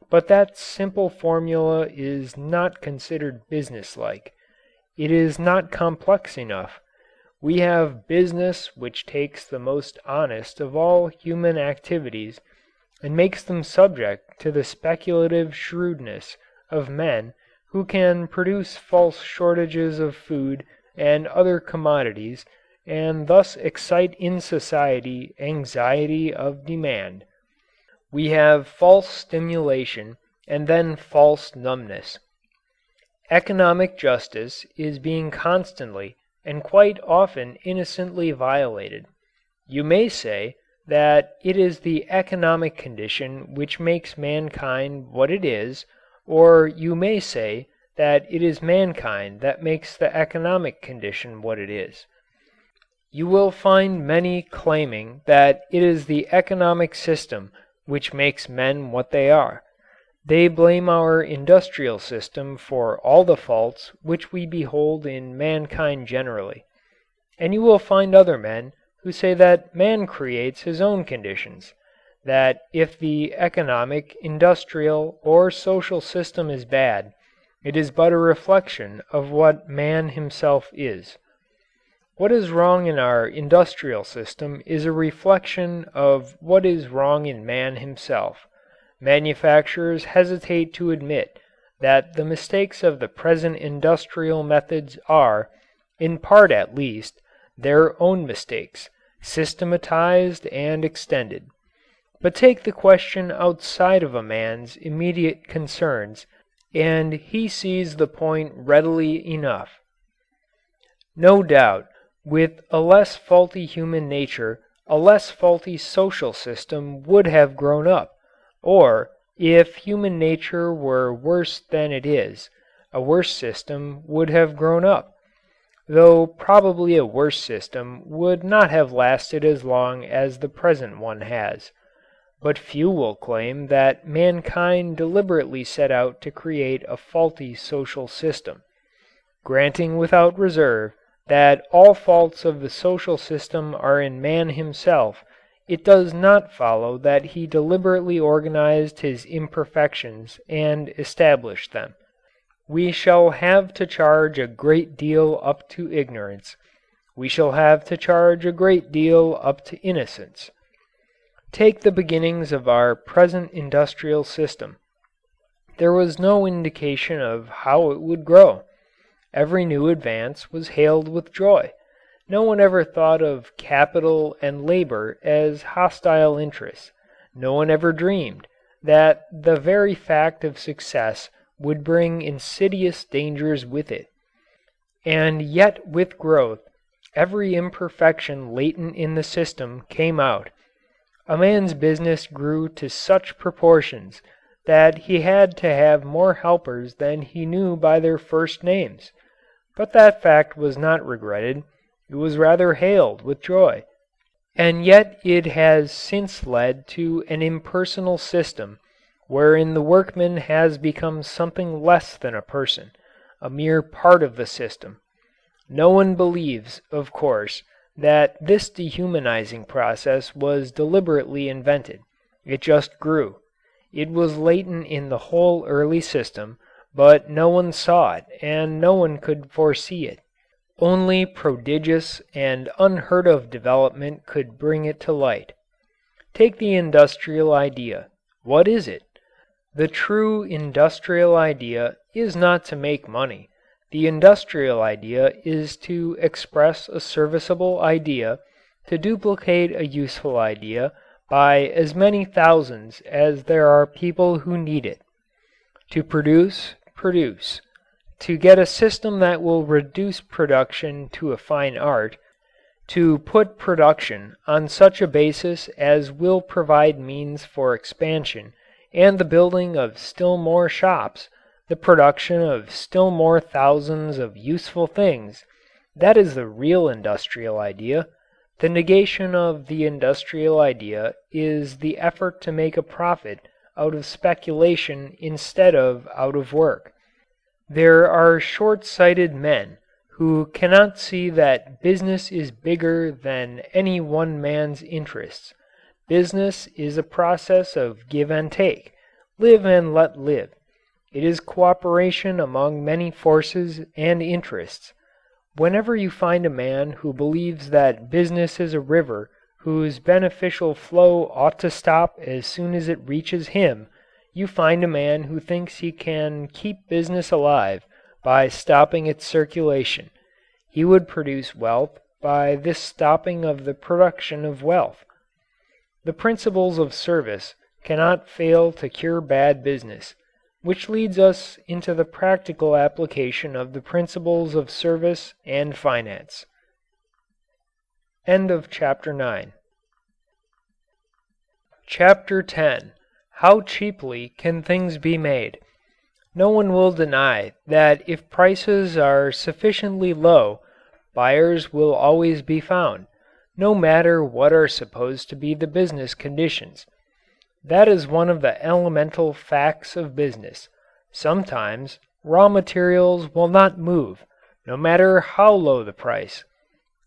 But that simple formula is not considered businesslike. It is not complex enough. We have business which takes the most honest of all human activities and makes them subject to the speculative shrewdness of men who can produce false shortages of food and other commodities and thus excite in society anxiety of demand. We have false stimulation and then false numbness. Economic justice is being constantly and quite often innocently violated. You may say that it is the economic condition which makes mankind what it is, or you may say that it is mankind that makes the economic condition what it is. You will find many claiming that it is the economic system which makes men what they are. They blame our industrial system for all the faults which we behold in mankind generally. And you will find other men who say that man creates his own conditions, that if the economic, industrial, or social system is bad, it is but a reflection of what man himself is. What is wrong in our industrial system is a reflection of what is wrong in man himself. Manufacturers hesitate to admit that the mistakes of the present industrial methods are, in part at least, their own mistakes, systematized and extended. But take the question outside of a man's immediate concerns, and he sees the point readily enough. No doubt, with a less faulty human nature, a less faulty social system would have grown up. Or, if human nature were worse than it is, a worse system would have grown up. though probably a worse system would not have lasted as long as the present one has. But few will claim that mankind deliberately set out to create a faulty social system. Granting without reserve that all faults of the social system are in man himself, it does not follow that he deliberately organized his imperfections and established them. We shall have to charge a great deal up to ignorance. We shall have to charge a great deal up to innocence. Take the beginnings of our present industrial system. There was no indication of how it would grow. Every new advance was hailed with joy. No one ever thought of capital and labor as hostile interests. No one ever dreamed that the very fact of success would bring insidious dangers with it. And yet with growth, every imperfection latent in the system came out. A man's business grew to such proportions that he had to have more helpers than he knew by their first names. But that fact was not regretted. It was rather hailed with joy. And yet it has since led to an impersonal system wherein the workman has become something less than a person, a mere part of the system. No one believes, of course, that this dehumanizing process was deliberately invented. It just grew. It was latent in the whole early system, but no one saw it and no one could foresee it. Only prodigious and unheard of development could bring it to light. Take the industrial idea. What is it? The true industrial idea is not to make money. The industrial idea is to express a serviceable idea, to duplicate a useful idea by as many thousands as there are people who need it. To produce, to get a system that will reduce production to a fine art, to put production on such a basis as will provide means for expansion and the building of still more shops, the production of still more thousands of useful things, that is the real industrial idea. The negation of the industrial idea is the effort to make a profit out of speculation instead of out of work. There are short-sighted men who cannot see that business is bigger than any one man's interests. Business is a process of give and take, live and let live. It is cooperation among many forces and interests. Whenever you find a man who believes that business is a river whose beneficial flow ought to stop as soon as it reaches him, you find a man who thinks he can keep business alive by stopping its circulation. He would produce wealth by this stopping of the production of wealth. The principles of service cannot fail to cure bad business, which leads us into the practical application of the principles of service and finance. End of chapter 9. Chapter 10. How cheaply can things be made? No one will deny that if prices are sufficiently low, buyers will always be found, no matter what are supposed to be the business conditions. That is one of the elemental facts of business. Sometimes raw materials will not move, no matter how low the price.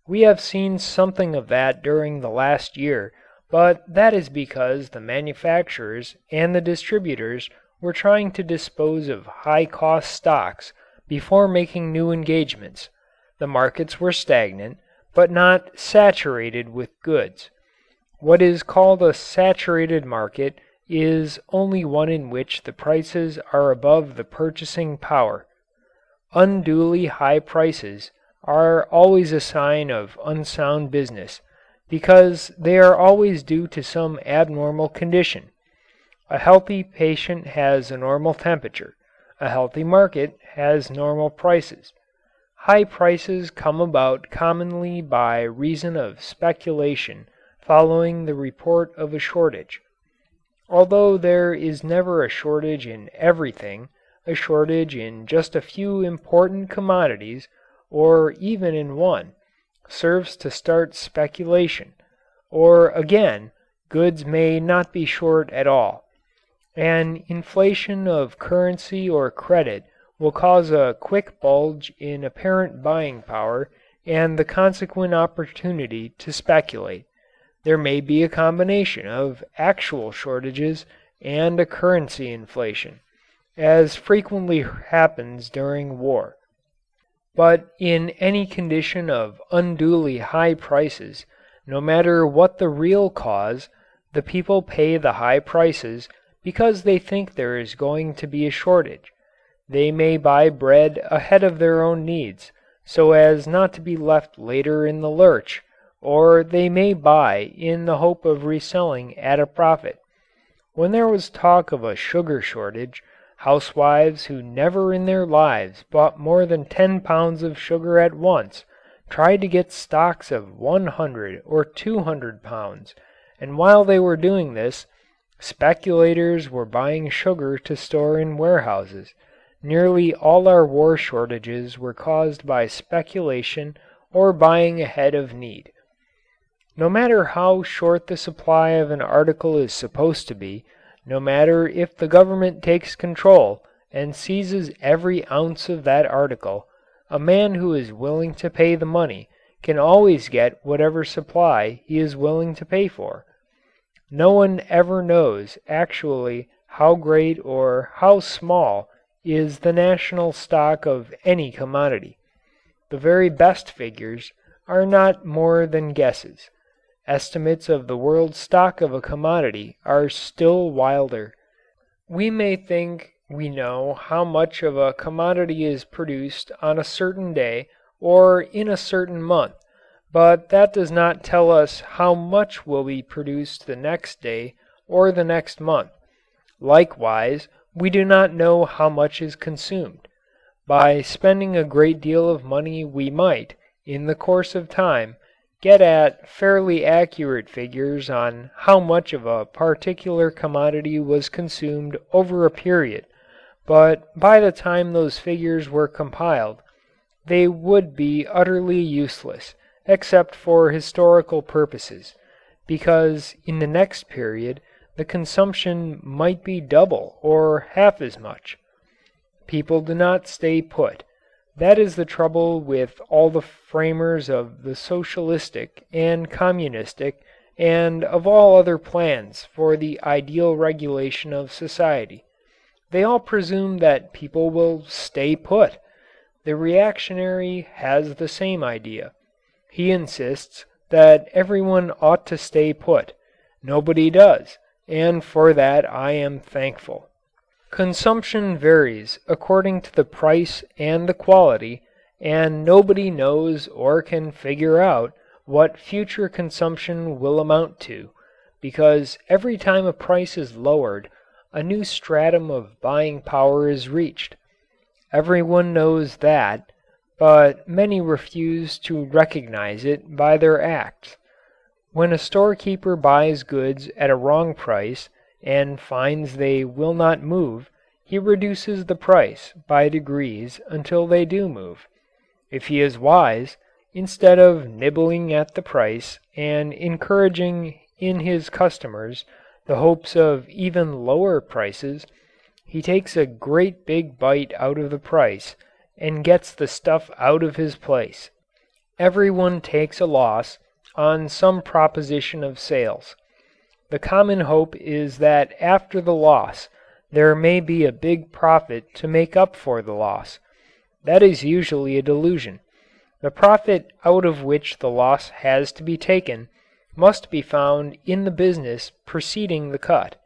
We have seen something of that during the last year, but that is because the manufacturers and the distributors were trying to dispose of high-cost stocks before making new engagements. The markets were stagnant, but not saturated with goods. What is called a saturated market is only one in which the prices are above the purchasing power. Unduly high prices are always a sign of unsound business, because they are always due to some abnormal condition. A healthy patient has a normal temperature. A healthy market has normal prices. High prices come about commonly by reason of speculation following the report of a shortage. Although there is never a shortage in everything, a shortage in just a few important commodities or even in one, serves to start speculation, or again, goods may not be short at all. An inflation of currency or credit will cause a quick bulge in apparent buying power and the consequent opportunity to speculate. There may be a combination of actual shortages and a currency inflation, as frequently happens during war. But in any condition of unduly high prices, no matter what the real cause, the people pay the high prices because they think there is going to be a shortage. They may buy bread ahead of their own needs, so as not to be left later in the lurch, or they may buy in the hope of reselling at a profit. When there was talk of a sugar shortage, housewives who never in their lives bought more than 10 pounds of sugar at once tried to get stocks of 100 or 200 pounds, and while they were doing this, speculators were buying sugar to store in warehouses. Nearly all our war shortages were caused by speculation or buying ahead of need. No matter how short the supply of an article is supposed to be, no matter if the government takes control and seizes every ounce of that article, a man who is willing to pay the money can always get whatever supply he is willing to pay for. No one ever knows actually how great or how small is the national stock of any commodity. The very best figures are not more than guesses. Estimates of the world's stock of a commodity are still wilder. We may think we know how much of a commodity is produced on a certain day or in a certain month, but that does not tell us how much will be produced the next day or the next month. Likewise, we do not know how much is consumed. By spending a great deal of money we might, in the course of time, get at fairly accurate figures on how much of a particular commodity was consumed over a period, but by the time those figures were compiled, they would be utterly useless, except for historical purposes, because in the next period the consumption might be double or half as much. People do not stay put. That is the trouble with all the framers of the socialistic and communistic and of all other plans for the ideal regulation of society. They all presume that people will stay put. The reactionary has the same idea. He insists that everyone ought to stay put. Nobody does, and for that I am thankful. Consumption varies according to the price and the quality, and nobody knows or can figure out what future consumption will amount to, because every time a price is lowered, a new stratum of buying power is reached. Everyone knows that, but many refuse to recognize it by their acts. When a storekeeper buys goods at a wrong price and finds they will not move, he reduces the price by degrees until they do move. If he is wise, instead of nibbling at the price and encouraging in his customers the hopes of even lower prices, he takes a great big bite out of the price and gets the stuff out of his place. Everyone takes a loss on some proposition of sales. The common hope is that after the loss there may be a big profit to make up for the loss. That is usually a delusion. The profit out of which the loss has to be taken must be found in the business preceding the cut.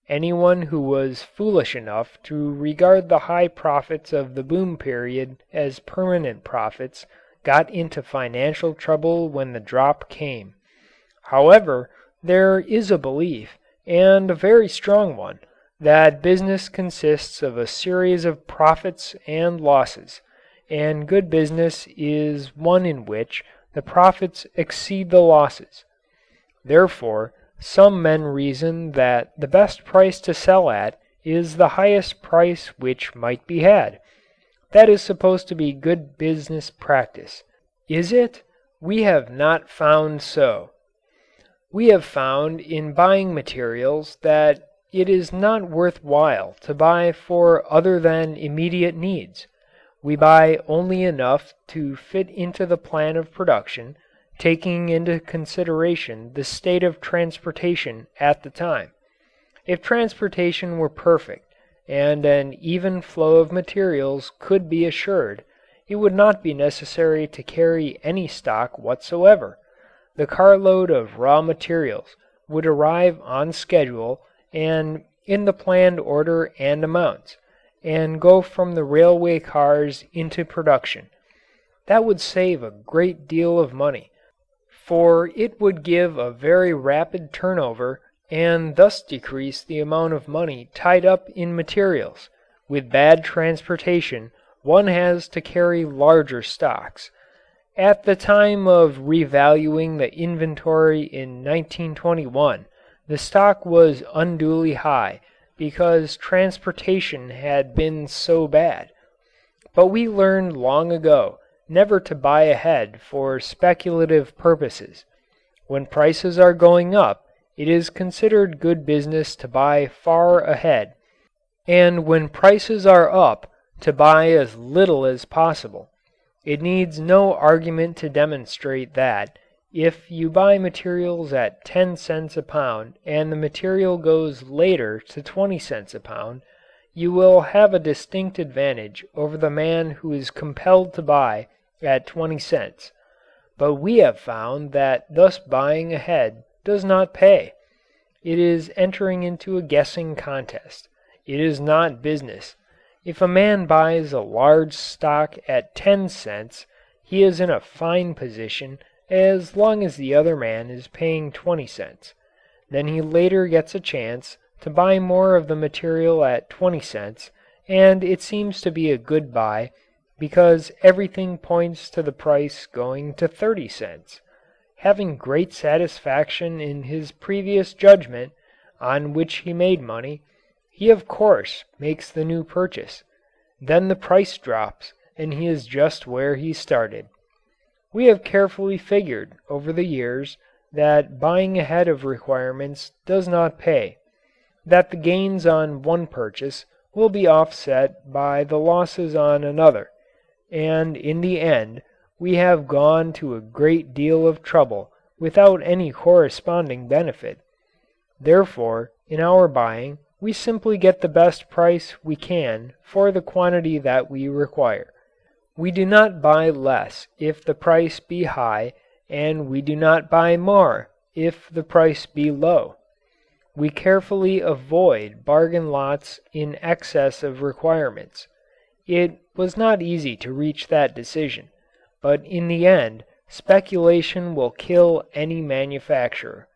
Anyone who was foolish enough to regard the high profits of the boom period as permanent profits got into financial trouble when the drop came. However, there is a belief, and a very strong one, that business consists of a series of profits and losses, and good business is one in which the profits exceed the losses. Therefore, some men reason that the best price to sell at is the highest price which might be had. That is supposed to be good business practice. Is it? We have not found so. We have found in buying materials that it is not worth while to buy for other than immediate needs. We buy only enough to fit into the plan of production, taking into consideration the state of transportation at the time. If transportation were perfect and an even flow of materials could be assured, it would not be necessary to carry any stock whatsoever. The carload of raw materials would arrive on schedule and in the planned order and amounts, and go from the railway cars into production. That would save a great deal of money, for it would give a very rapid turnover and thus decrease the amount of money tied up in materials. With bad transportation, one has to carry larger stocks. At the time of revaluing the inventory in 1921, the stock was unduly high because transportation had been so bad. But we learned long ago never to buy ahead for speculative purposes. When prices are going up, it is considered good business to buy far ahead, and when prices are up, to buy as little as possible. It needs no argument to demonstrate that if you buy materials at 10 cents a pound and the material goes later to 20 cents a pound, you will have a distinct advantage over the man who is compelled to buy at 20 cents. But we have found that thus buying ahead does not pay. It is entering into a guessing contest. It is not business. If a man buys a large stock at 10 cents, he is in a fine position as long as the other man is paying 20 cents. Then he later gets a chance to buy more of the material at 20 cents, and it seems to be a good buy because everything points to the price going to 30 cents. Having great satisfaction in his previous judgment, on which he made money, he of course makes the new purchase. Then the price drops and he is just where he started. We have carefully figured over the years that buying ahead of requirements does not pay, that the gains on one purchase will be offset by the losses on another, and in the end we have gone to a great deal of trouble without any corresponding benefit. Therefore, in our buying, we simply get the best price we can for the quantity that we require. We do not buy less if the price be high, and we do not buy more if the price be low. We carefully avoid bargain lots in excess of requirements. It was not easy to reach that decision, but in the end speculation will kill any manufacturer.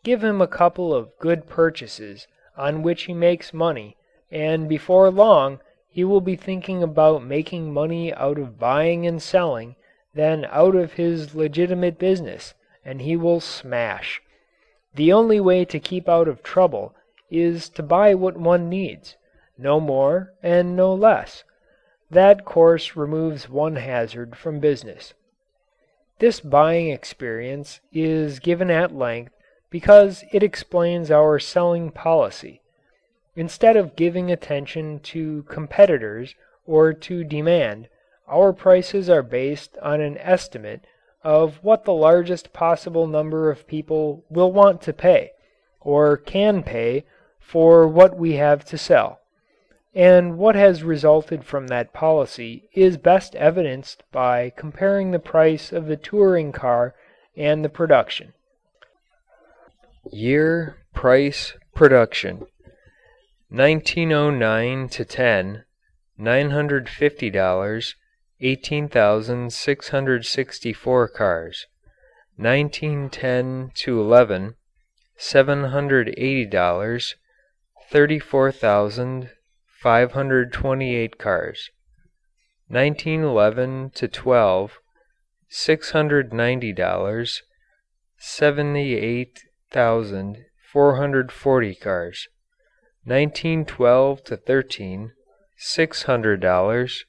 Give him a couple of good purchases on which he makes money, and before long he will be thinking about making money out of buying and selling than out of his legitimate business, and he will smash. The only way to keep out of trouble is to buy what one needs, no more and no less. That course removes one hazard from business. This buying experience is given at length because it explains our selling policy. Instead of giving attention to competitors or to demand, our prices are based on an estimate of what the largest possible number of people will want to pay, or can pay, for what we have to sell. And what has resulted from that policy is best evidenced by comparing the price of the touring car and the production. Year, price, production. 1909 to 10, $950, 18,664 cars. 1910 to 11, $780, 34,528 cars. 1911 to 12, $690, 78,440 cars. 1912 to 13, $600,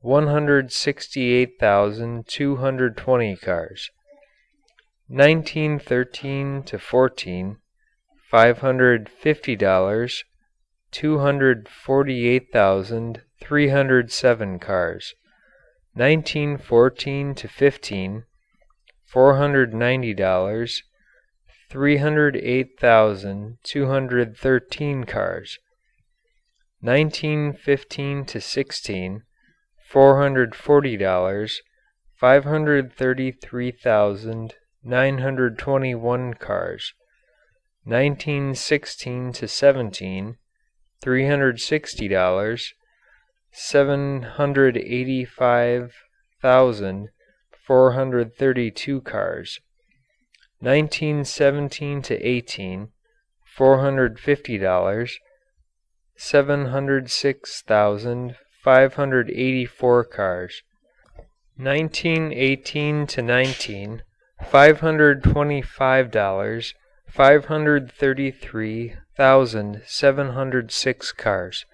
168,220 cars. 1913 to 14, $550, 248,307 cars. 1914 to 15, $490, 308,213 cars. 1915 to 16, $440, 533,921 cars. 1916 to 17, $360, 785,432 cars. 1917 to 18, $450, 706,584 cars. 1918 to 19, $525, 533,706 cars.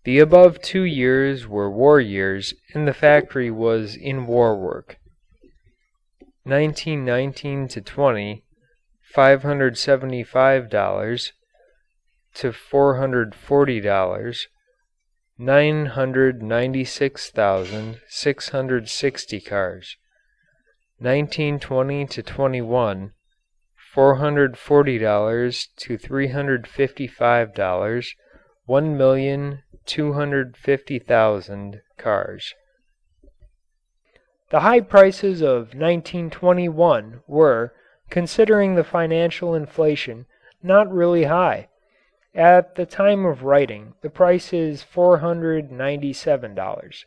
The above 2 years were war years and the factory was in war work. 1919 to 20, $575 to $440, 996,660 cars. 1920 to 21, $440 to $355, 1,250,000 cars. The high prices of 1921 were, considering the financial inflation, not really high. At the time of writing, the price is $497.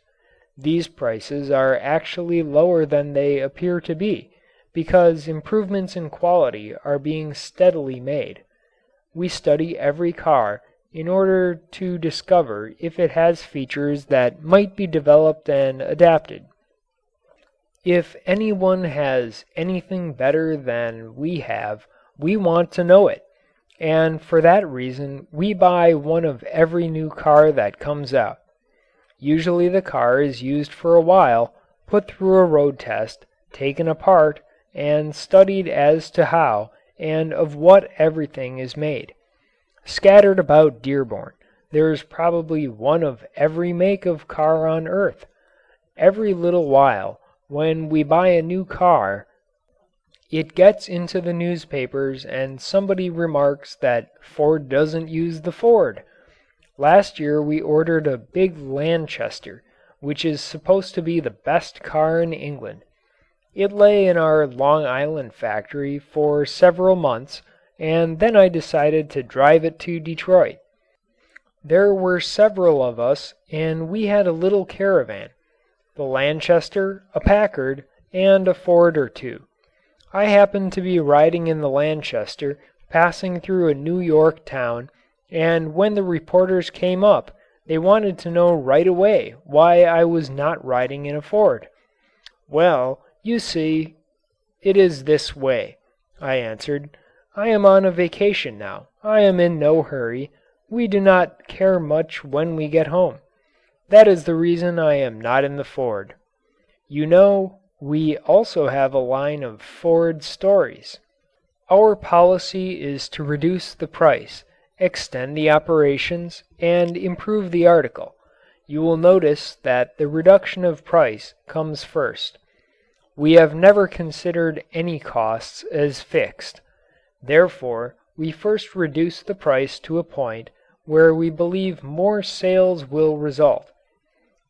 These prices are actually lower than they appear to be, because improvements in quality are being steadily made. We study every car in order to discover if it has features that might be developed and adapted. If anyone has anything better than we have, we want to know it. And for that reason, we buy one of every new car that comes out. Usually the car is used for a while, put through a road test, taken apart, and studied as to how and of what everything is made. Scattered about Dearborn, there is probably one of every make of car on earth. Every little while, when we buy a new car, it gets into the newspapers and somebody remarks that Ford doesn't use the Ford. Last year we ordered a big Lanchester, which is supposed to be the best car in England. It lay in our Long Island factory for several months, and then I decided to drive it to Detroit. There were several of us, and we had a little caravan. The Lanchester, a Packard, and a Ford or two. I happened to be riding in the Lanchester, passing through a New York town, and when the reporters came up, they wanted to know right away why I was not riding in a Ford. "Well, you see, it is this way," I answered. "I am on a vacation now. I am in no hurry. We do not care much when we get home. That is the reason I am not in the Ford. You know, we also have a line of Ford stories. Our policy is to reduce the price, extend the operations, and improve the article. You will notice that the reduction of price comes first. We have never considered any costs as fixed. Therefore, we first reduce the price to a point where we believe more sales will result.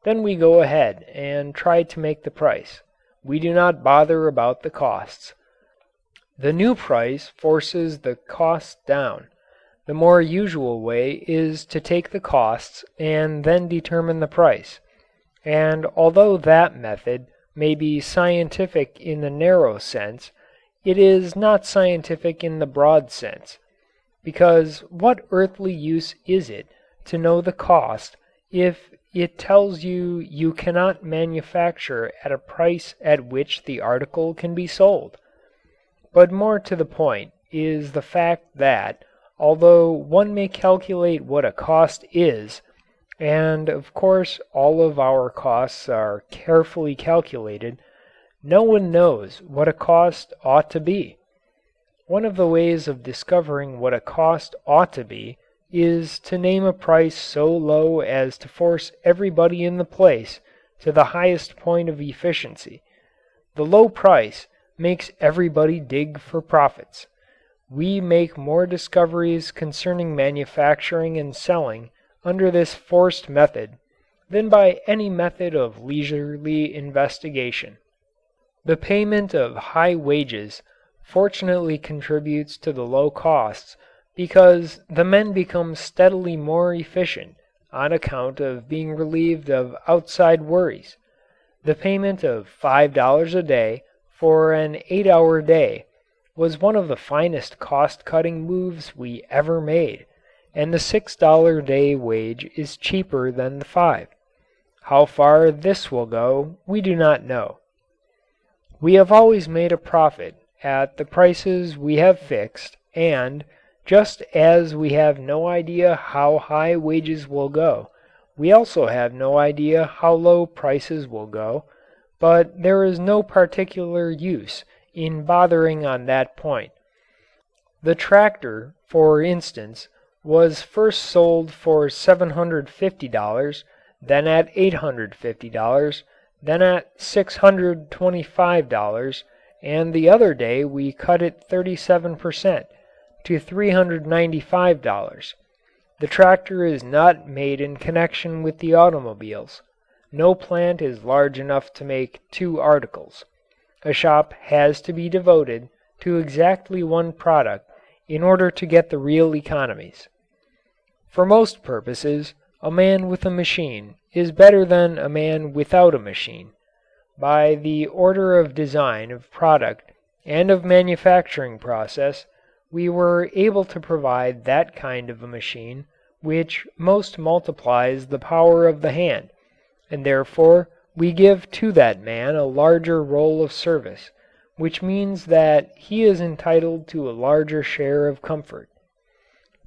Then we go ahead and try to make the price. We do not bother about the costs. The new price forces the costs down. The more usual way is to take the costs and then determine the price. And although that method may be scientific in the narrow sense, it is not scientific in the broad sense. Because what earthly use is it to know the cost if it tells you you cannot manufacture at a price at which the article can be sold? But more to the point is the fact that, although one may calculate what a cost is, and of course all of our costs are carefully calculated, no one knows what a cost ought to be. One of the ways of discovering what a cost ought to be is to name a price so low as to force everybody in the place to the highest point of efficiency. The low price makes everybody dig for profits. We make more discoveries concerning manufacturing and selling under this forced method than by any method of leisurely investigation. The payment of high wages fortunately contributes to the low costs because the men become steadily more efficient on account of being relieved of outside worries. The payment of $5 a day for an 8-hour day was one of the finest cost-cutting moves we ever made, and the $6 day wage is cheaper than the 5. How far this will go, we do not know. We have always made a profit at the prices we have fixed, and, just as we have no idea how high wages will go, we also have no idea how low prices will go, but there is no particular use in bothering on that point. The tractor, for instance, was first sold for $750, then at $850, then at $625, and the other day we cut it 37% to $395. The tractor is not made in connection with the automobiles. No plant is large enough to make two articles. A shop has to be devoted to exactly one product in order to get the real economies. For most purposes, a man with a machine is better than a man without a machine. By the order of design of product and of manufacturing process, we were able to provide that kind of a machine which most multiplies the power of the hand, and therefore we give to that man a larger role of service, which means that he is entitled to a larger share of comfort.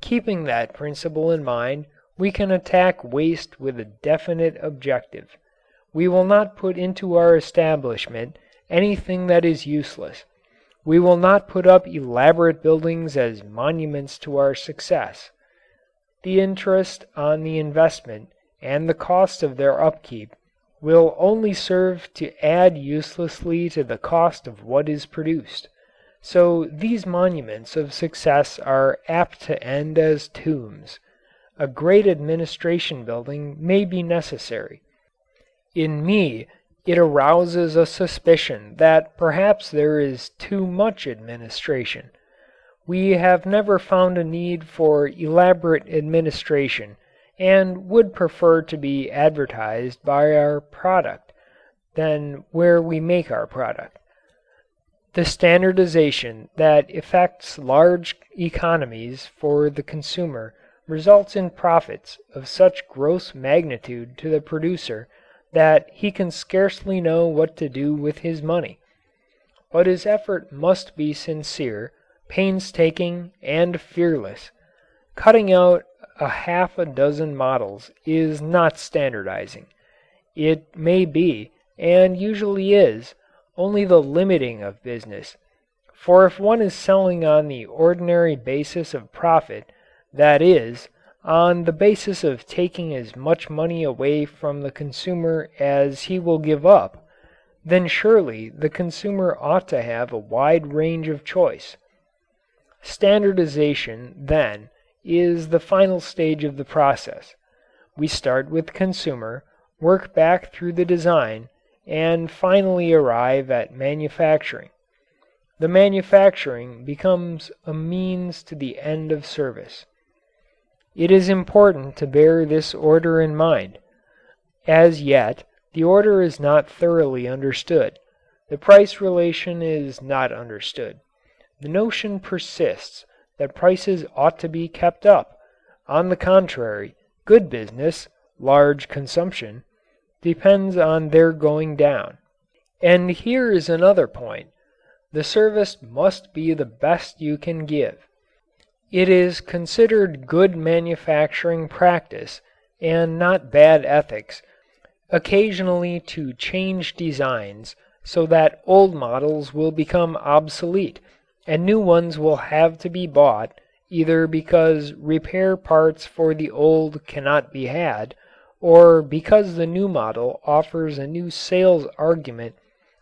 Keeping that principle in mind, we can attack waste with a definite objective. We will not put into our establishment anything that is useless. We will not put up elaborate buildings as monuments to our success. The interest on the investment and the cost of their upkeep will only serve to add uselessly to the cost of what is produced. So these monuments of success are apt to end as tombs. A great administration building may be necessary. In me, it arouses a suspicion that perhaps there is too much administration. We have never found a need for elaborate administration and would prefer to be advertised by our product than where we make our product. The standardization that effects large economies for the consumer results in profits of such gross magnitude to the producer that he can scarcely know what to do with his money. But his effort must be sincere, painstaking, and fearless. Cutting out a half a dozen models is not standardizing. It may be, and usually is, only the limiting of business. For if one is selling on the ordinary basis of profit, that is, on the basis of taking as much money away from the consumer as he will give up, then surely the consumer ought to have a wide range of choice. Standardization, then, is the final stage of the process. We start with consumer, work back through the design, and finally arrive at manufacturing. The manufacturing becomes a means to the end of service. It is important to bear this order in mind. As yet, the order is not thoroughly understood. The price relation is not understood. The notion persists that prices ought to be kept up. On the contrary, good business, large consumption, depends on their going down. And here is another point. The service must be the best you can give. It is considered good manufacturing practice and not bad ethics, occasionally to change designs so that old models will become obsolete and new ones will have to be bought either because repair parts for the old cannot be had or because the new model offers a new sales argument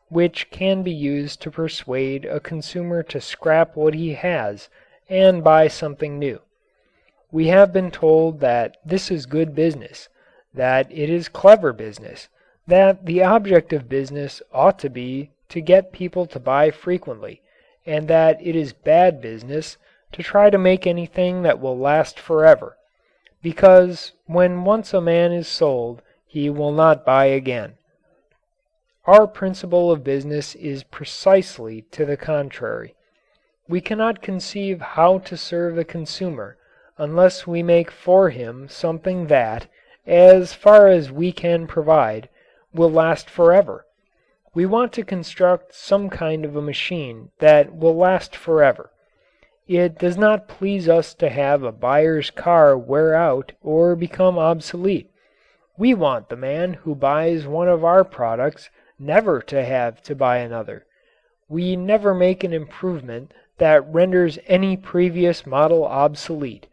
which can be used to persuade a consumer to scrap what he has and buy something new. We have been told that this is good business, that it is clever business, that the object of business ought to be to get people to buy frequently, and that it is bad business to try to make anything that will last forever, because when once a man is sold he will not buy again. Our principle of business is precisely to the contrary. We cannot conceive how to serve the consumer unless we make for him something that, as far as we can provide, will last forever. We want to construct some kind of a machine that will last forever. It does not please us to have a buyer's car wear out or become obsolete. We want the man who buys one of our products never to have to buy another. We never make an improvement that renders any previous model obsolete.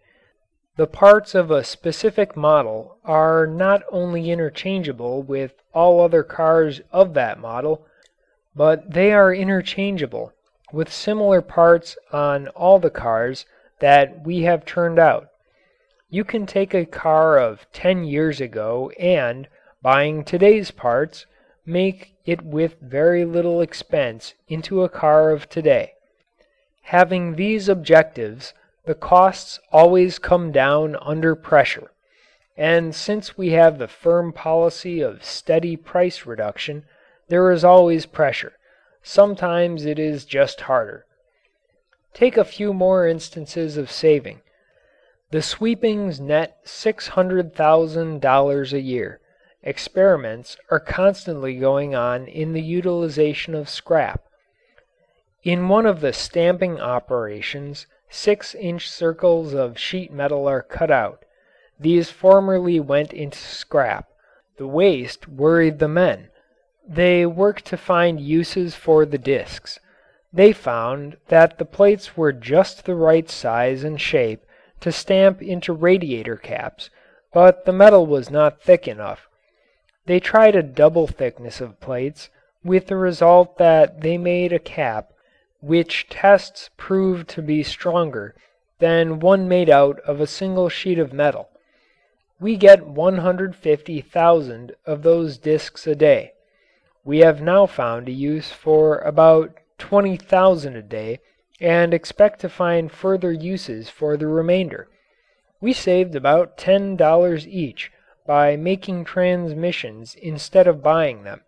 The parts of a specific model are not only interchangeable with all other cars of that model, but they are interchangeable with similar parts on all the cars that we have turned out. You can take a car of 10 years ago and, buying today's parts, make it with very little expense into a car of today. Having these objectives, the costs always come down under pressure. And since we have the firm policy of steady price reduction, there is always pressure. Sometimes it is just harder. Take a few more instances of saving. The sweepings net $600,000 a year. Experiments are constantly going on in the utilization of scrap. In one of the stamping operations, 6-inch circles of sheet metal are cut out. These formerly went into scrap. The waste worried the men. They worked to find uses for the discs. They found that the plates were just the right size and shape to stamp into radiator caps, but the metal was not thick enough. They tried a double thickness of plates, with the result that they made a cap which tests proved to be stronger than one made out of a single sheet of metal. We get 150,000 of those discs a day. We have now found a use for about 20,000 a day and expect to find further uses for the remainder. We saved about $10 each by making transmissions instead of buying them.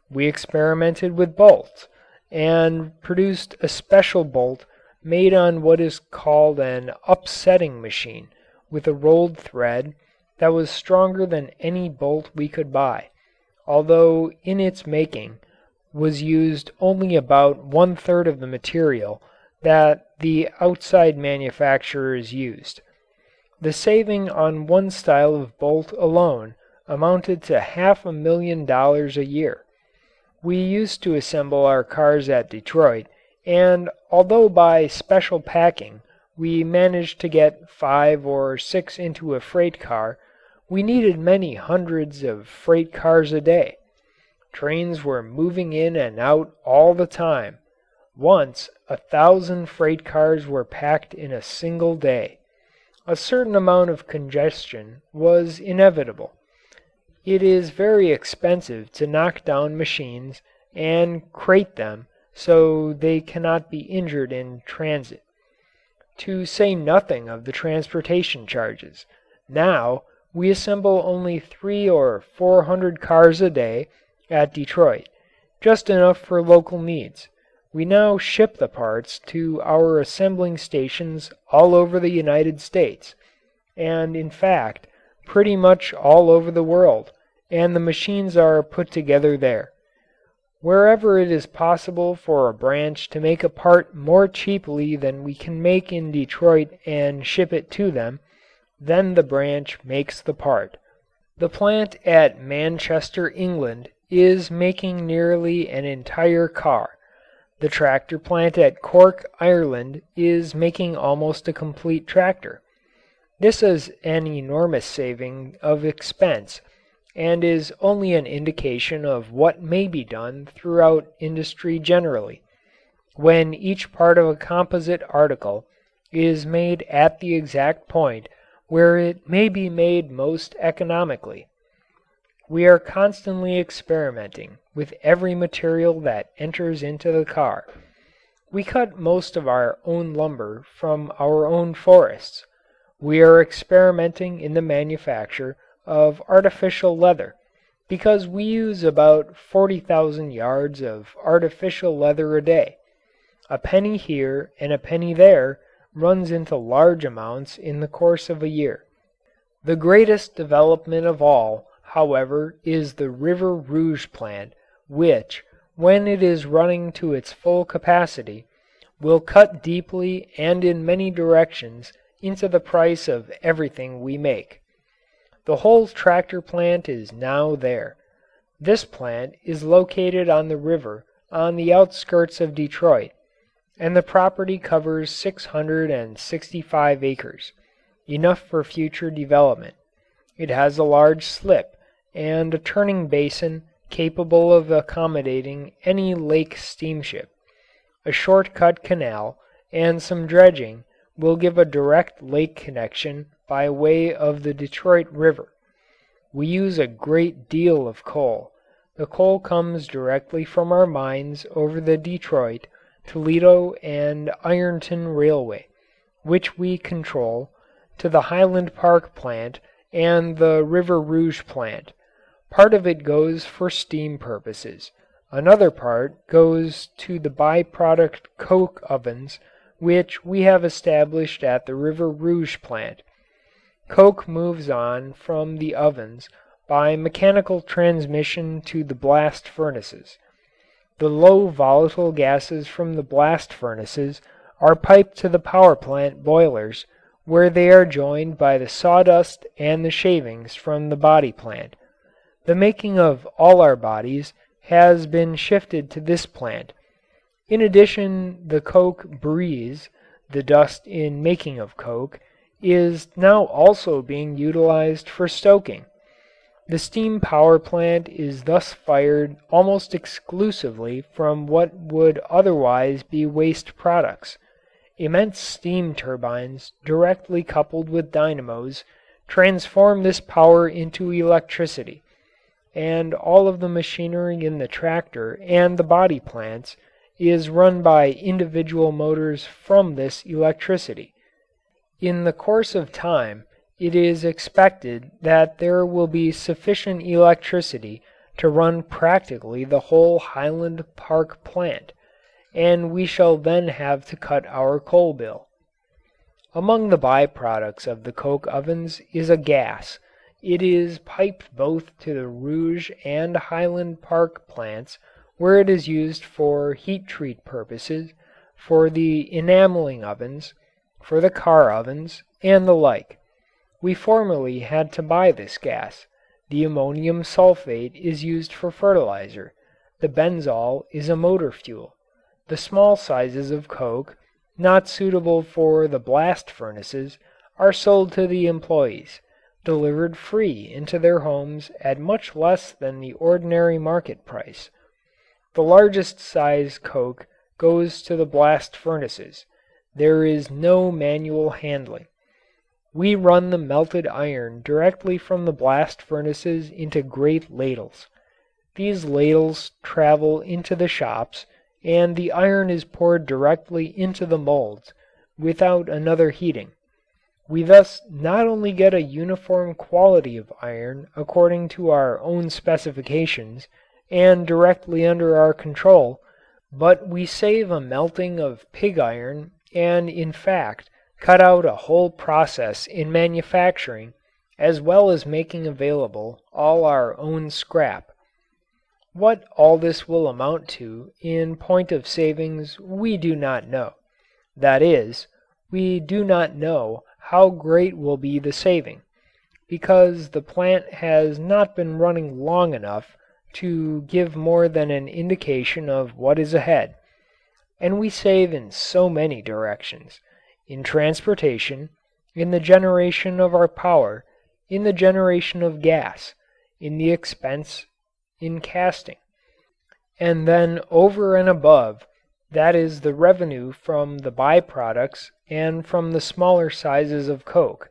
We experimented with bolts and produced a special bolt made on what is called an upsetting machine with a rolled thread that was stronger than any bolt we could buy, although in its making was used only about 1/3 of the material that the outside manufacturers used. The saving on one style of bolt alone amounted to $500,000 a year. We used to assemble our cars at Detroit, and although by special packing we managed to get 5 or 6 into a freight car, we needed many hundreds of freight cars a day. Trains were moving in and out all the time. Once 1,000 freight cars were packed in a single day. A certain amount of congestion was inevitable. It is very expensive to knock down machines and crate them so they cannot be injured in transit. To say nothing of the transportation charges. Now, we assemble only 300 or 400 cars a day at Detroit, just enough for local needs. We now ship the parts to our assembling stations all over the United States, and in fact, pretty much all over the world, and the machines are put together there. Wherever it is possible for a branch to make a part more cheaply than we can make in Detroit and ship it to them, then the branch makes the part. The plant at Manchester, England, is making nearly an entire car. The tractor plant at Cork, Ireland, is making almost a complete tractor. This is an enormous saving of expense and is only an indication of what may be done throughout industry generally, when each part of a composite article is made at the exact point where it may be made most economically. We are constantly experimenting with every material that enters into the car. We cut most of our own lumber from our own forests. We are experimenting in the manufacture of artificial leather because we use about 40,000 yards of artificial leather a day. A penny here and a penny there runs into large amounts in the course of a year. The greatest development of all, however, is the River Rouge plant, which, when it is running to its full capacity, will cut deeply and in many directions into the price of everything we make. The whole tractor plant is now there. This plant is located on the river on the outskirts of Detroit, and the property covers 665 acres, enough for future development. It has a large slip and a turning basin capable of accommodating any lake steamship. A short-cut canal and some dredging will give a direct lake connection by way of the Detroit River. We use a great deal of coal. The coal comes directly from our mines over the Detroit, Toledo and Ironton Railway, which we control, to the Highland Park plant and the River Rouge plant. Part of it goes for steam purposes. Another part goes to the byproduct coke ovens, which we have established at the River Rouge plant. Coke moves on from the ovens by mechanical transmission to the blast furnaces. The low volatile gases from the blast furnaces are piped to the power plant boilers, where they are joined by the sawdust and the shavings from the body plant. The making of all our bodies has been shifted to this plant. In addition, the coke breeze, the dust in making of coke, is now also being utilized for stoking. The steam power plant is thus fired almost exclusively from what would otherwise be waste products. Immense steam turbines directly coupled with dynamos transform this power into electricity, and all of the machinery in the tractor and the body plants is run by individual motors from this electricity. In the course of time, it is expected that there will be sufficient electricity to run practically the whole Highland Park plant, and we shall then have to cut our coal bill. Among the byproducts of the coke ovens is a gas. It is piped both to the Rouge and Highland Park plants, where it is used for heat treat purposes, for the enameling ovens, for the car ovens, and the like. We formerly had to buy this gas. The ammonium sulfate is used for fertilizer. The benzol is a motor fuel. The small sizes of coke, not suitable for the blast furnaces, are sold to the employees, delivered free into their homes at much less than the ordinary market price. The largest size coke goes to the blast furnaces. There is no manual handling. We run the melted iron directly from the blast furnaces into great ladles. These ladles travel into the shops, and the iron is poured directly into the molds without another heating. We thus not only get a uniform quality of iron according to our own specifications and directly under our control, but we save a melting of pig iron and in fact cut out a whole process in manufacturing as well as making available all our own scrap. What all this will amount to in point of savings we do not know. That is, we do not know how great will be the saving. because the plant has not been running long enough to give more than an indication of what is ahead. And we save in so many directions: in transportation, in the generation of our power, in the generation of gas, in the expense in casting. And then over and above that is the revenue from the byproducts and from the smaller sizes of coke.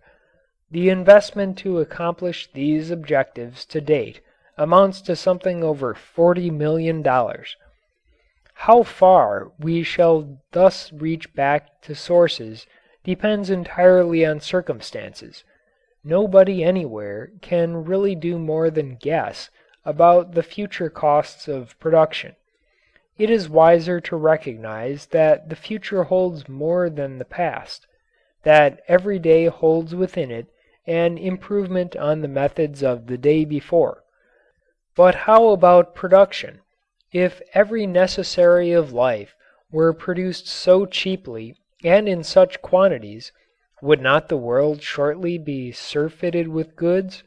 The investment to accomplish these objectives to date amounts to something over $40 million. How far we shall thus reach back to sources depends entirely on circumstances. Nobody anywhere can really do more than guess about the future costs of production. It is wiser to recognize that the future holds more than the past, that every day holds within it an improvement on the methods of the day before. But how about production? If every necessary of life were produced so cheaply and in such quantities, would not the world shortly be surfeited with goods?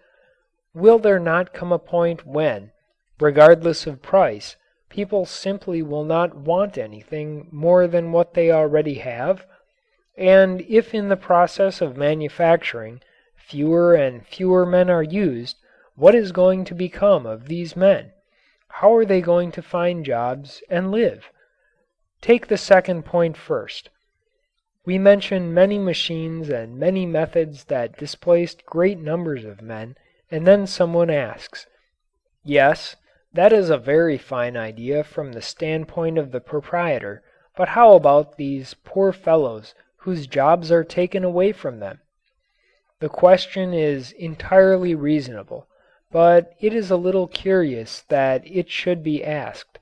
Will there not come a point when, regardless of price, people simply will not want anything more than what they already have? And if in the process of manufacturing fewer and fewer men are used, what is going to become of these men? How are they going to find jobs and live? Take the second point first. We mention many machines and many methods that displaced great numbers of men, and then someone asks, "Yes, that is a very fine idea from the standpoint of the proprietor, but how about these poor fellows whose jobs are taken away from them?" The question is entirely reasonable, but it is a little curious that it should be asked.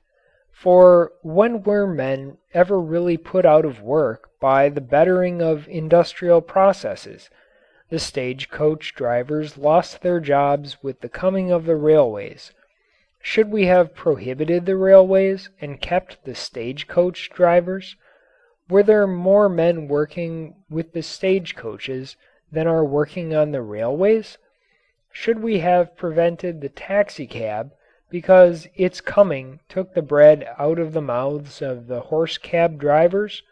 For when were men ever really put out of work by the bettering of industrial processes? The stagecoach drivers lost their jobs with the coming of the railways. Should we have prohibited the railways and kept the stagecoach drivers? Were there more men working with the stagecoaches than are working on the railways? Should we have prevented the taxicab because its coming took the bread out of the mouths of the horse cab drivers?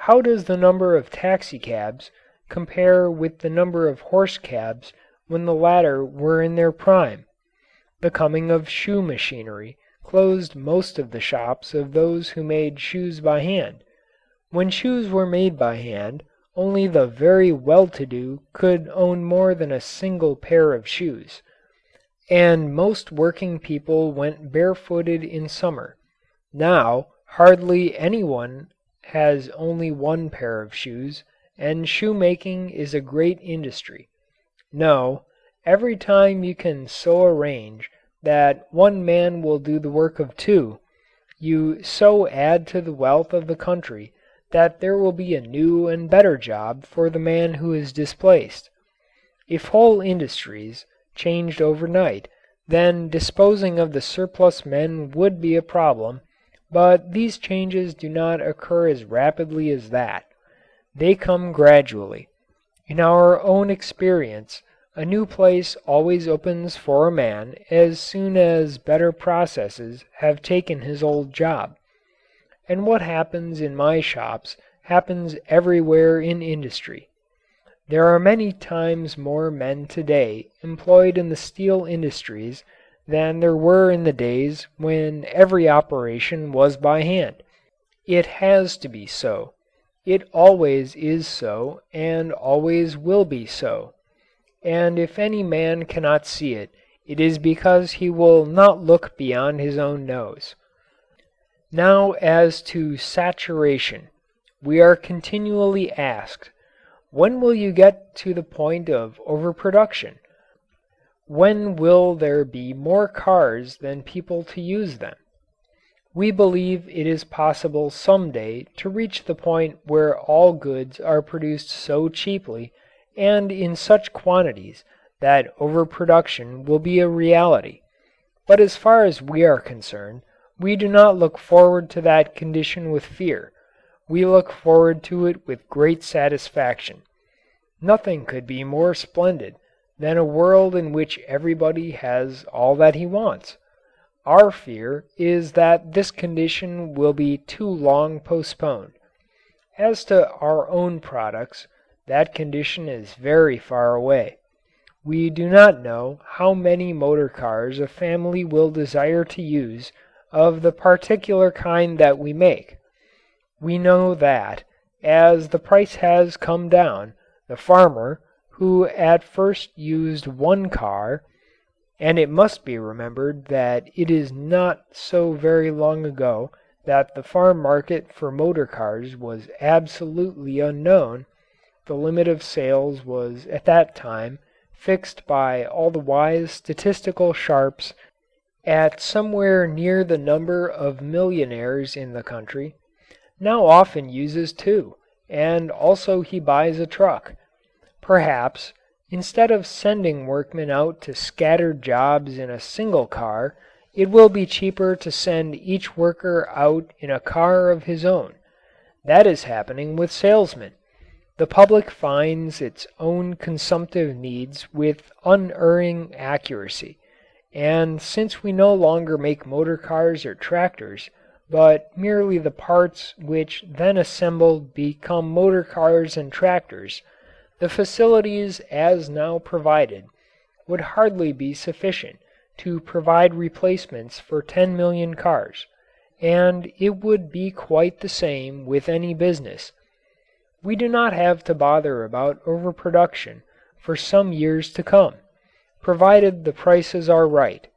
How does the number of taxicabs compare with the number of horse cabs when the latter were in their prime? The coming of shoe machinery closed most of the shops of those who made shoes by hand. When shoes were made by hand, only the very well-to-do could own more than a single pair of shoes. And most working people went barefooted in summer. Now, hardly anyone has only one pair of shoes, and shoemaking is a great industry. No, every time you can so arrange that one man will do the work of two, you so add to the wealth of the country that there will be a new and better job for the man who is displaced. If whole industries changed overnight, then disposing of the surplus men would be a problem, but these changes do not occur as rapidly as that. They come gradually. In our own experience, a new place always opens for a man as soon as better processes have taken his old job. And what happens in my shops happens everywhere in industry. There are many times more men today employed in the steel industries than there were in the days when every operation was by hand. It has to be so. It always is so and always will be so. And if any man cannot see it, it is because he will not look beyond his own nose. Now as to saturation, we are continually asked, when will you get to the point of overproduction? When will there be more cars than people to use them? We believe it is possible some day to reach the point where all goods are produced so cheaply and in such quantities that overproduction will be a reality. But as far as we are concerned, we do not look forward to that condition with fear. We look forward to it with great satisfaction. Nothing could be more splendid than a world in which everybody has all that he wants. Our fear is that this condition will be too long postponed. As to our own products, that condition is very far away. We do not know how many motor cars a family will desire to use of the particular kind that we make. We know that, as the price has come down, the farmer, who at first used one car, and it must be remembered that it is not so very long ago that the farm market for motor cars was absolutely unknown, the limit of sales was at that time fixed by all the wise statistical sharps at somewhere near the number of millionaires in the country, now often uses two, and also he buys a truck. Perhaps, instead of sending workmen out to scattered jobs in a single car, it will be cheaper to send each worker out in a car of his own. That is happening with salesmen. The public finds its own consumptive needs with unerring accuracy, and since we no longer make motor cars or tractors, but merely the parts which then assembled become motor cars and tractors, the facilities as now provided would hardly be sufficient to provide replacements for 10 million cars, and it would be quite the same with any business. We do not have to bother about overproduction for some years to come, provided the prices are right.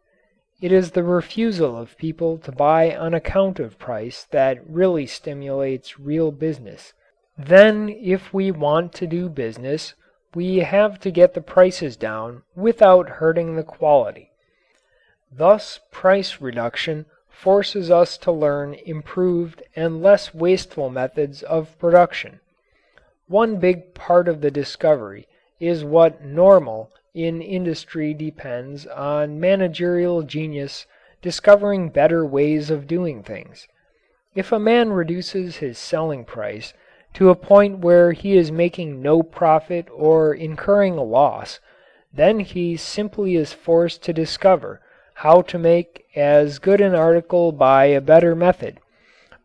It is the refusal of people to buy on account of price that really stimulates real business. Then if we want to do business, we have to get the prices down without hurting the quality. Thus price reduction forces us to learn improved and less wasteful methods of production. One big part of the discovery is what normal in industry depends on managerial genius discovering better ways of doing things. If a man reduces his selling price to a point where he is making no profit or incurring a loss, then he simply is forced to discover how to make as good an article by a better method,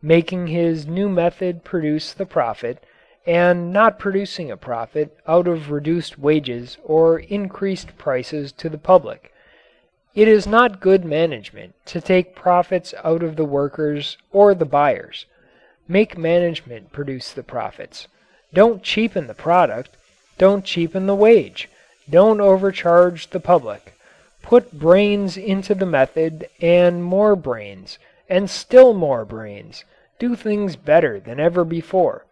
making his new method produce the profit, and not producing a profit out of reduced wages or increased prices to the public. It is not good management to take profits out of the workers or the buyers. Make management produce the profits. Don't cheapen the product. Don't cheapen the wage. Don't overcharge the public. Put brains into the method and more brains and still more brains. Do things better than ever before.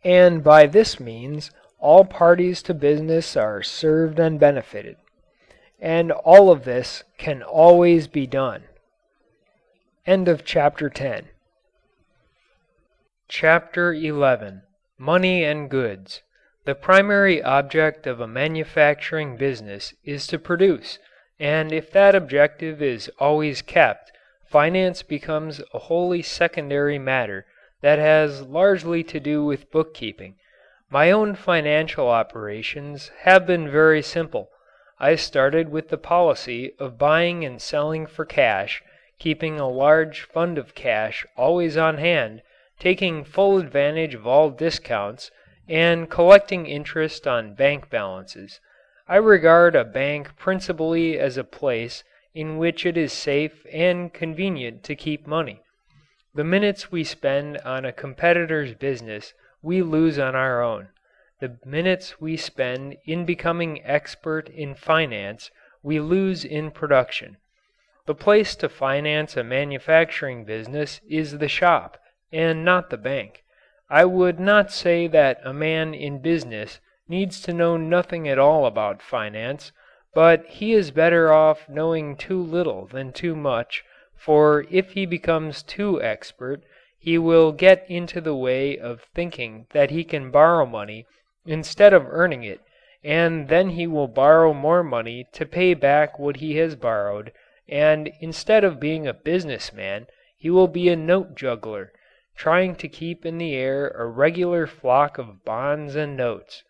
And by this means all parties to business are served and benefited. And all of this can always be done. End of chapter 10. Chapter 11. Money and Goods. The primary object of a manufacturing business is to produce, and if that objective is always kept, finance becomes a wholly secondary matter that has largely to do with bookkeeping. My own financial operations have been very simple. I started with the policy of buying and selling for cash, keeping a large fund of cash always on hand, taking full advantage of all discounts, and collecting interest on bank balances. I regard a bank principally as a place in which it is safe and convenient to keep money. The minutes we spend on a competitor's business we lose on our own. The minutes we spend in becoming expert in finance we lose in production. The place to finance a manufacturing business is the shop, and not the bank. I would not say that a man in business needs to know nothing at all about finance, but he is better off knowing too little than too much, for if he becomes too expert he will get into the way of thinking that he can borrow money instead of earning it, and then he will borrow more money to pay back what he has borrowed, and instead of being a businessman he will be a note juggler, trying to keep in the air a regular flock of bonds and notes.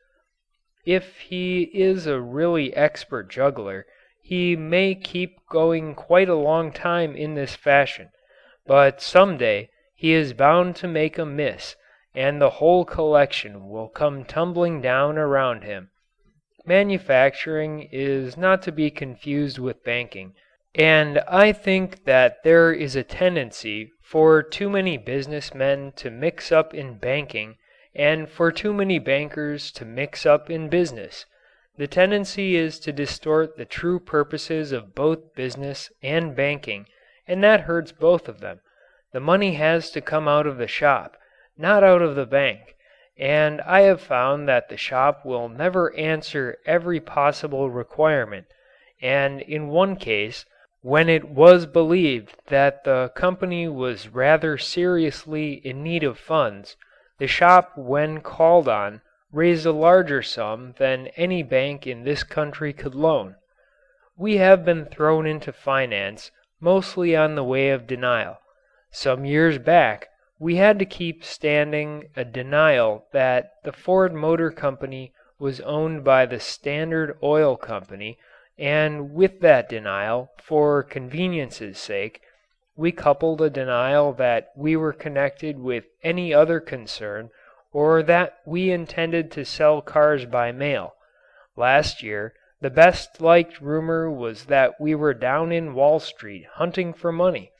If he is a really expert juggler, he may keep going quite a long time in this fashion, but some day he is bound to make a miss and the whole collection will come tumbling down around him. Manufacturing is not to be confused with banking, and I think that there is a tendency for too many businessmen to mix up in banking and for too many bankers to mix up in business. The tendency is to distort the true purposes of both business and banking, and that hurts both of them. The money has to come out of the shop, not out of the bank, and I have found that the shop will never answer every possible requirement, and in one case, when it was believed that the company was rather seriously in need of funds, the shop when called on raised a larger sum than any bank in this country could loan. We have been thrown into finance mostly on the way of denial. Some years back we had to keep standing a denial that the Ford Motor Company was owned by the Standard Oil Company, and with that denial, for convenience's sake, we coupled a denial that we were connected with any other concern or that we intended to sell cars by mail. Last year, the best liked rumor was that we were down in Wall Street hunting for money.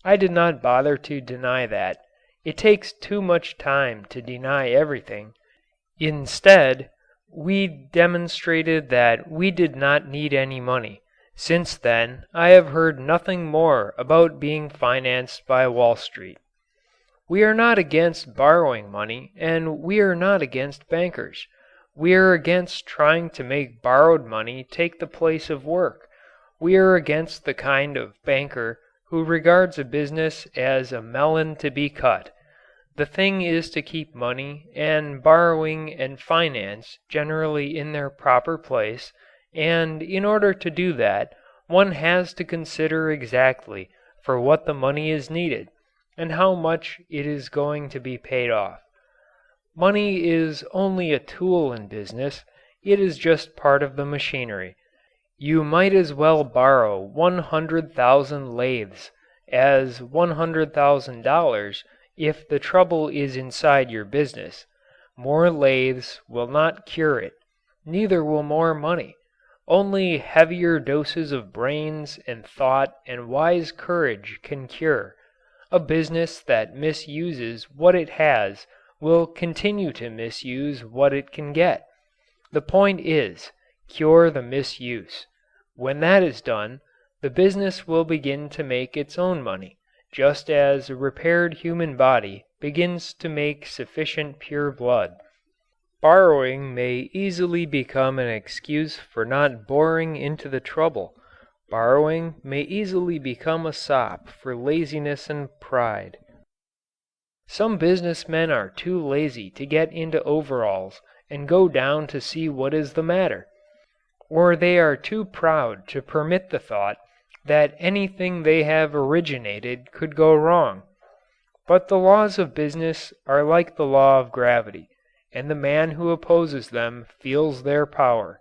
I did not bother to deny that. It takes too much time to deny everything. Instead, we demonstrated that we did not need any money. Since then, I have heard nothing more about being financed by Wall Street. We are not against borrowing money, and we are not against bankers. We are against trying to make borrowed money take the place of work. We are against the kind of banker who regards a business as a melon to be cut. The thing is to keep money and borrowing and finance generally in their proper place, and in order to do that one has to consider exactly for what the money is needed and how much it is going to be paid off. Money is only a tool in business, it is just part of the machinery. You might as well borrow 100,000 lathes as $100,000 if the trouble is inside your business. More lathes will not cure it. Neither will more money. Only heavier doses of brains and thought and wise courage can cure. A business that misuses what it has will continue to misuse what it can get. The point is, cure the misuse. When that is done, the business will begin to make its own money, just as a repaired human body begins to make sufficient pure blood. Borrowing may easily become an excuse for not boring into the trouble. Borrowing may easily become a sop for laziness and pride. Some businessmen are too lazy to get into overalls and go down to see what is the matter. Or they are too proud to permit the thought that anything they have originated could go wrong. But the laws of business are like the law of gravity, and the man who opposes them feels their power.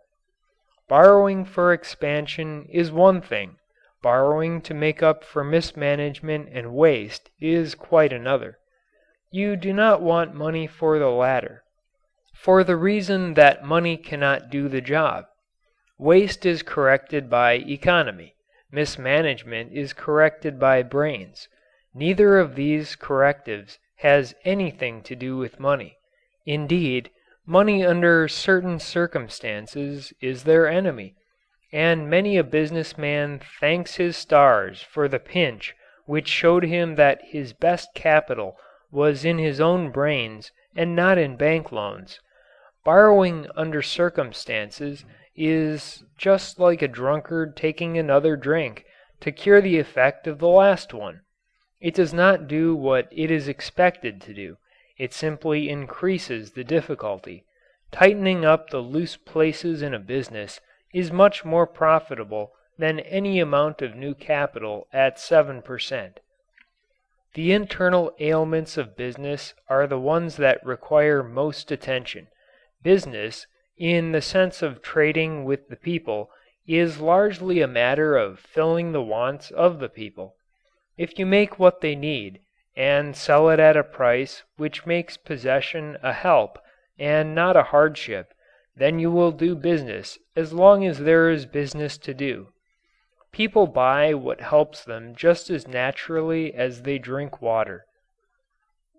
Borrowing for expansion is one thing, borrowing to make up for mismanagement and waste is quite another. You do not want money for the latter, for the reason that money cannot do the job. Waste is corrected by economy. Mismanagement is corrected by brains. Neither of these correctives has anything to do with money. Indeed, money under certain circumstances is their enemy, and many a businessman thanks his stars for the pinch which showed him that his best capital was in his own brains and not in bank loans. Borrowing under circumstances is just like a drunkard taking another drink to cure the effect of the last one. It does not do what it is expected to do. It simply increases the difficulty. Tightening up the loose places in a business is much more profitable than any amount of new capital at 7%. The internal ailments of business are the ones that require most attention. Business in the sense of trading with the people, is largely a matter of filling the wants of the people. If you make what they need, and sell it at a price which makes possession a help and not a hardship, then you will do business as long as there is business to do. People buy what helps them just as naturally as they drink water.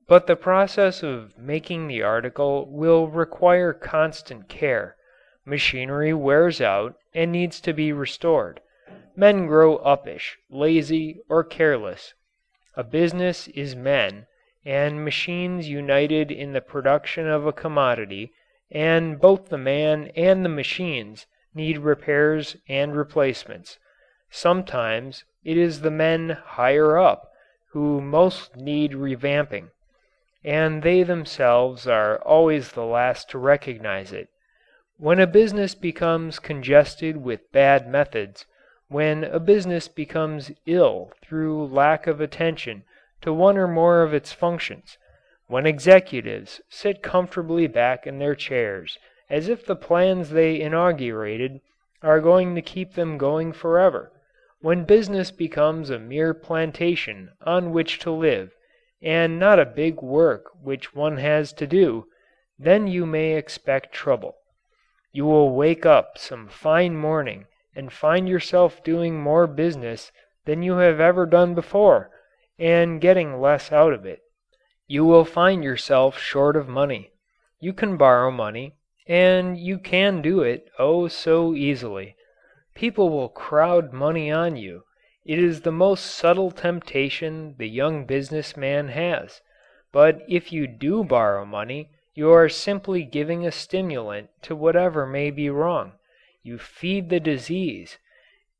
But the process of making the article will require constant care. Machinery wears out and needs to be restored. Men grow uppish, lazy, or careless. A business is men and machines united in the production of a commodity, and both the man and the machines need repairs and replacements. Sometimes it is the men higher up who most need revamping, and they themselves are always the last to recognize it. When a business becomes congested with bad methods, when a business becomes ill through lack of attention to one or more of its functions, when executives sit comfortably back in their chairs as if the plans they inaugurated are going to keep them going forever, when business becomes a mere plantation on which to live, and not a big work which one has to do, then you may expect trouble. You will wake up some fine morning and find yourself doing more business than you have ever done before, and getting less out of it. You will find yourself short of money. You can borrow money, and you can do it, oh, so easily. People will crowd money on you. It is the most subtle temptation the young businessman has. But if you do borrow money, you are simply giving a stimulant to whatever may be wrong. You feed the disease.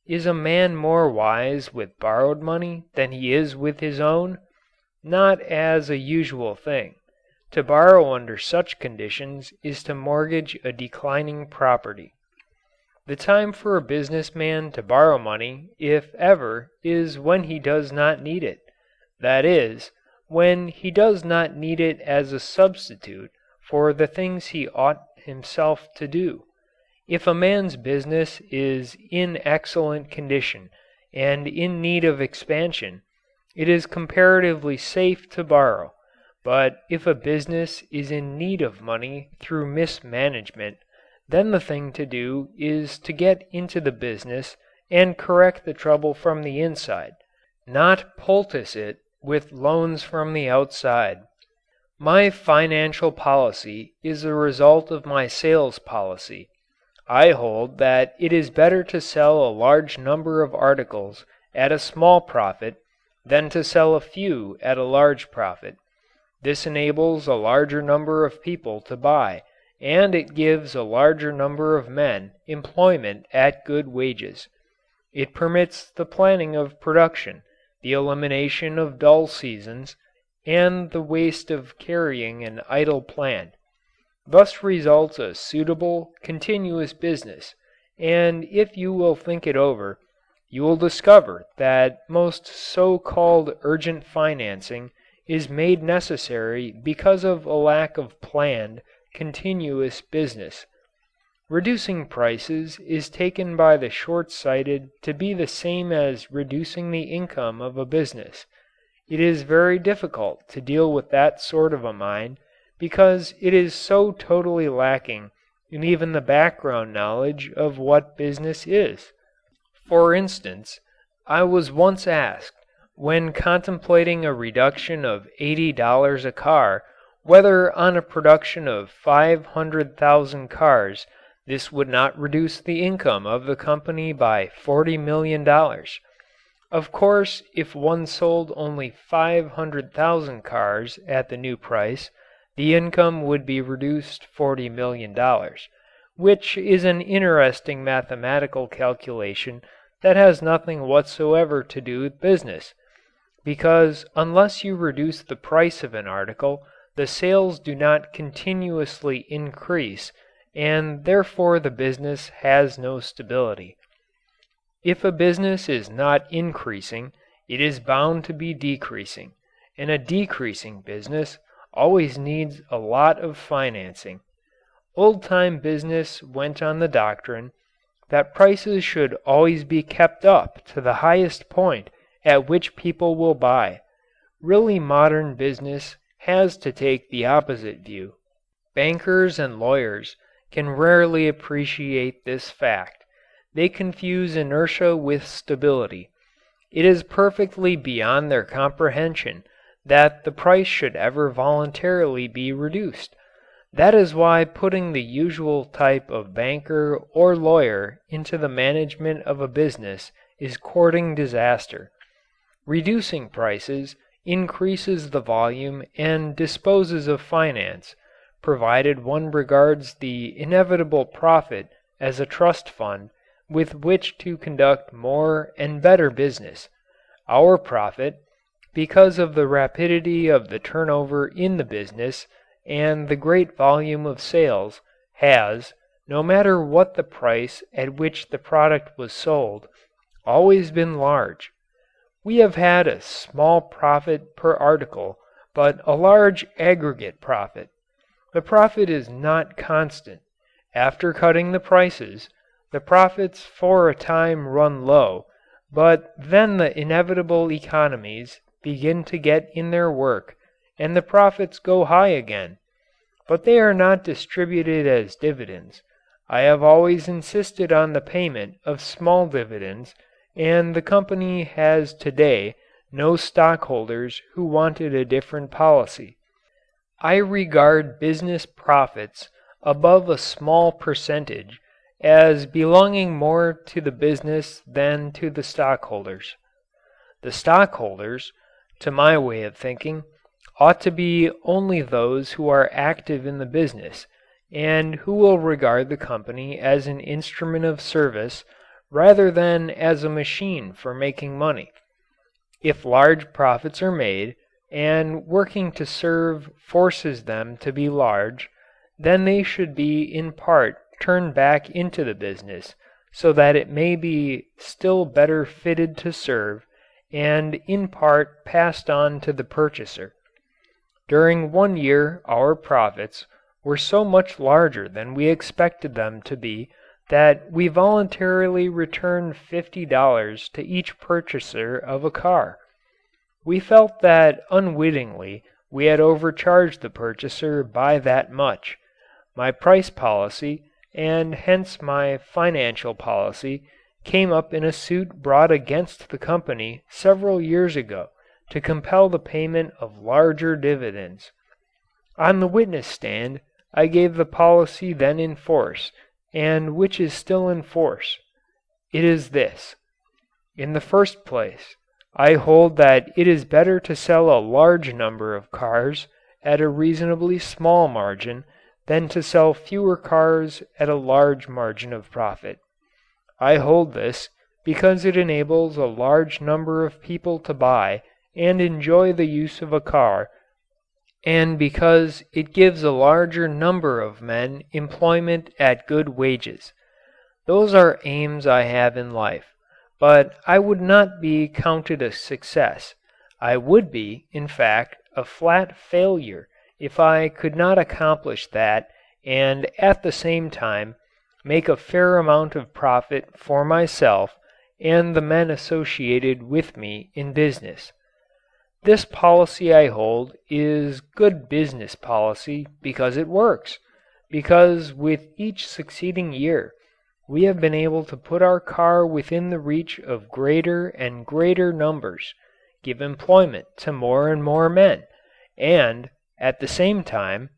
Is a man more wise with borrowed money than he is with his own? Not as a usual thing. To borrow under such conditions is to mortgage a declining property. The time for a businessman to borrow money, if ever, is when he does not need it. That is, when he does not need it as a substitute for the things he ought himself to do. If a man's business is in excellent condition and in need of expansion, it is comparatively safe to borrow, but if a business is in need of money through mismanagement, then the thing to do is to get into the business and correct the trouble from the inside, not poultice it with loans from the outside. My financial policy is the result of my sales policy. I hold that it is better to sell a large number of articles at a small profit than to sell a few at a large profit. This enables a larger number of people to buy, and it gives a larger number of men employment at good wages. It permits the planning of production, the elimination of dull seasons, and the waste of carrying an idle plant. Thus results a suitable, continuous business, and if you will think it over, you will discover that most so-called urgent financing is made necessary because of a lack of planned, continuous business. Reducing prices is taken by the short-sighted to be the same as reducing the income of a business. It is very difficult to deal with that sort of a mind because it is so totally lacking in even the background knowledge of what business is. For instance, I was once asked, when contemplating a reduction of $80 a car, whether on a production of 500,000 cars this would not reduce the income of the company by $40 million. Of course, if one sold only 500,000 cars at the new price, the income would be reduced $40 million, which is an interesting mathematical calculation that has nothing whatsoever to do with business, because unless you reduce the price of an article, the sales do not continuously increase, and therefore the business has no stability. If a business is not increasing, it is bound to be decreasing, and a decreasing business always needs a lot of financing. Old-time business went on the doctrine that prices should always be kept up to the highest point at which people will buy. Really modern business has to take the opposite view. Bankers and lawyers can rarely appreciate this fact. They confuse inertia with stability. It is perfectly beyond their comprehension that the price should ever voluntarily be reduced. That is why putting the usual type of banker or lawyer into the management of a business is courting disaster. Reducing prices increases the volume and disposes of finance, provided one regards the inevitable profit as a trust fund with which to conduct more and better business. Our profit, because of the rapidity of the turnover in the business and the great volume of sales, has, no matter what the price at which the product was sold, always been large. We have had a small profit per article, but a large aggregate profit. The profit is not constant. After cutting the prices, the profits for a time run low, but then the inevitable economies begin to get in their work and the profits go high again. But they are not distributed as dividends. I have always insisted on the payment of small dividends, and the company has today no stockholders who wanted a different policy. I regard business profits above a small percentage as belonging more to the business than to the stockholders. The stockholders, to my way of thinking, ought to be only those who are active in the business and who will regard the company as an instrument of service rather than as a machine for making money. If large profits are made, and working to serve forces them to be large, then they should be in part turned back into the business so that it may be still better fitted to serve, and in part passed on to the purchaser. During 1 year our profits were so much larger than we expected them to be that we voluntarily returned $50 to each purchaser of a car. We felt that unwittingly we had overcharged the purchaser by that much. My price policy, and hence my financial policy, came up in a suit brought against the company several years ago to compel the payment of larger dividends. On the witness stand I gave the policy then in force, and which is still in force. It is this. In the first place, I hold that it is better to sell a large number of cars at a reasonably small margin than to sell fewer cars at a large margin of profit. I hold this because it enables a large number of people to buy and enjoy the use of a car, and because it gives a larger number of men employment at good wages. Those are aims I have in life, but I would not be counted a success. I would be, in fact, a flat failure if I could not accomplish that and at the same time make a fair amount of profit for myself and the men associated with me in business. This policy I hold is good business policy because it works, because with each succeeding year we have been able to put our car within the reach of greater and greater numbers, give employment to more and more men, and, at the same time,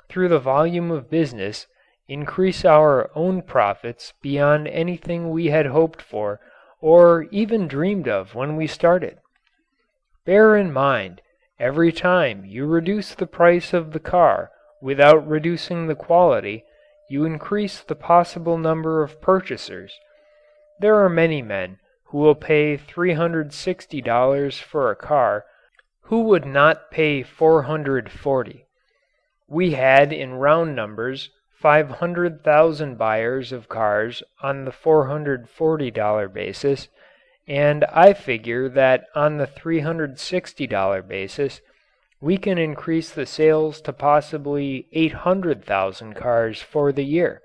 through the volume of business, increase our own profits beyond anything we had hoped for or even dreamed of when we started. Bear in mind, every time you reduce the price of the car without reducing the quality, you increase the possible number of purchasers. There are many men who will pay $360 for a car who would not pay $440. We had in round numbers 500,000 buyers of cars on the $440 basis, and I figure that on the $360 basis we can increase the sales to possibly 800,000 cars for the year.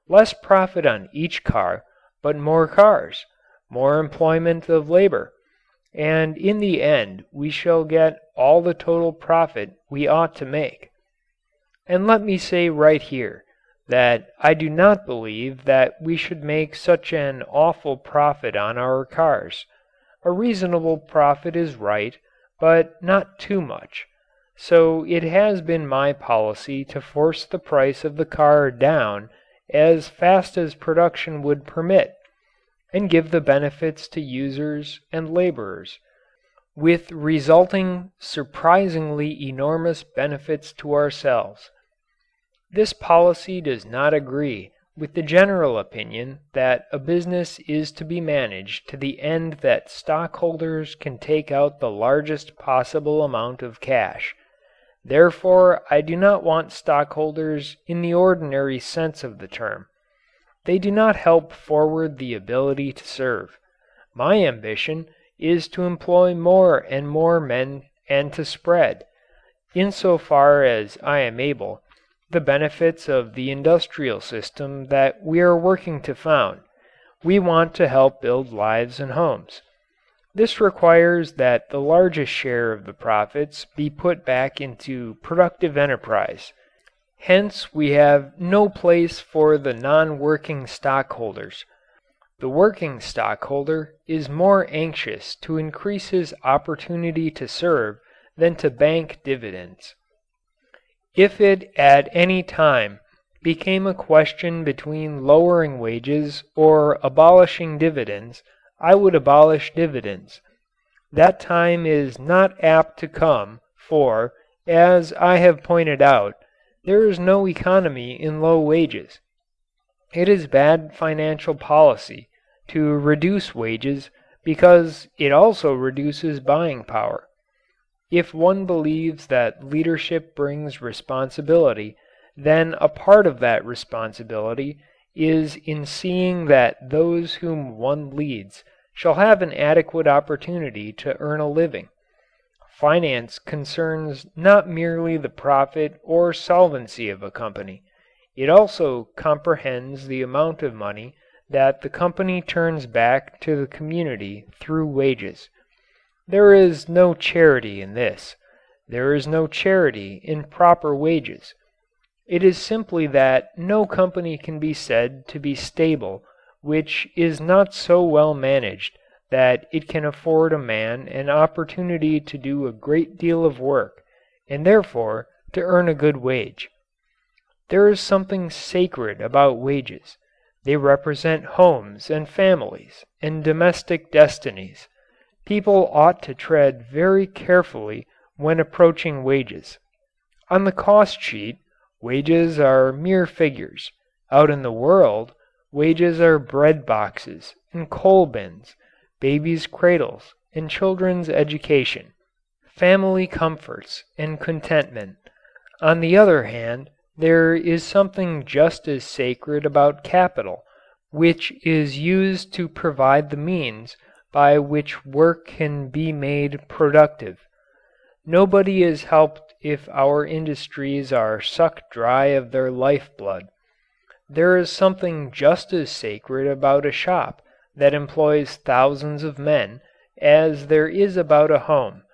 Less profit on each car, but more cars, more employment of labor, and in the end we shall get all the total profit we ought to make. And let me say right here that I do not believe that we should make such an awful profit on our cars. A reasonable profit is right, but not too much. So it has been my policy to force the price of the car down as fast as production would permit, and give the benefits to users and laborers, with resulting surprisingly enormous benefits to ourselves. This policy does not agree with the general opinion that a business is to be managed to the end that stockholders can take out the largest possible amount of cash. Therefore, I do not want stockholders in the ordinary sense of the term. They do not help forward the ability to serve. My ambition is to employ more and more men and to spread, insofar as I am able, the benefits of the industrial system that we are working to found. We want to help build lives and homes. This requires that the largest share of the profits be put back into productive enterprise. Hence we have no place for the non-working stockholders. The working stockholder is more anxious to increase his opportunity to serve than to bank dividends. If it at any time became a question between lowering wages or abolishing dividends, I would abolish dividends. That time is not apt to come, for, as I have pointed out, there is no economy in low wages. It is bad financial policy to reduce wages because it also reduces buying power. If one believes that leadership brings responsibility, then a part of that responsibility is in seeing that those whom one leads shall have an adequate opportunity to earn a living. Finance concerns not merely the profit or solvency of a company. It also comprehends the amount of money that the company turns back to the community through wages. There is no charity in this. There is no charity in proper wages. It is simply that no company can be said to be stable which is not so well managed that it can afford a man an opportunity to do a great deal of work and therefore to earn a good wage. There is something sacred about wages. They represent homes and families and domestic destinies. People ought to tread very carefully when approaching wages. On the cost sheet, wages are mere figures. Out in the world, wages are bread boxes and coal bins, babies' cradles and children's education, family comforts and contentment. On the other hand, there is something just as sacred about capital, which is used to provide the means by which work can be made productive. Nobody is helped if our industries are sucked dry of their lifeblood. There is something just as sacred about a shop that employs thousands of men as there is about a home.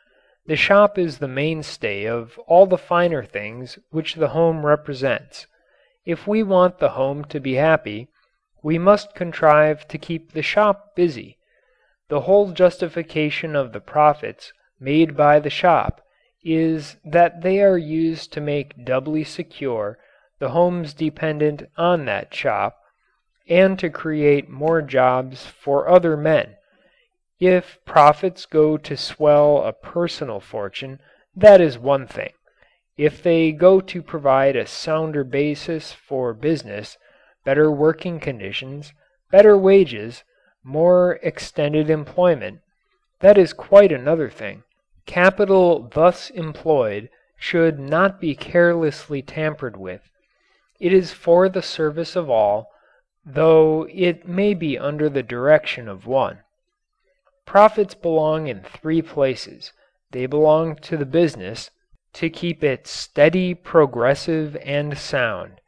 The shop is the mainstay of all the finer things which the home represents. If we want the home to be happy, we must contrive to keep the shop busy. The whole justification of the profits made by the shop is that they are used to make doubly secure the homes dependent on that shop and to create more jobs for other men. If profits go to swell a personal fortune, that is one thing. If they go to provide a sounder basis for business, better working conditions, better wages, more extended employment, that is quite another thing. Capital thus employed should not be carelessly tampered with. It is for the service of all, though it may be under the direction of one. Profits belong in three places. They belong to the business, to keep it steady, progressive, and sound.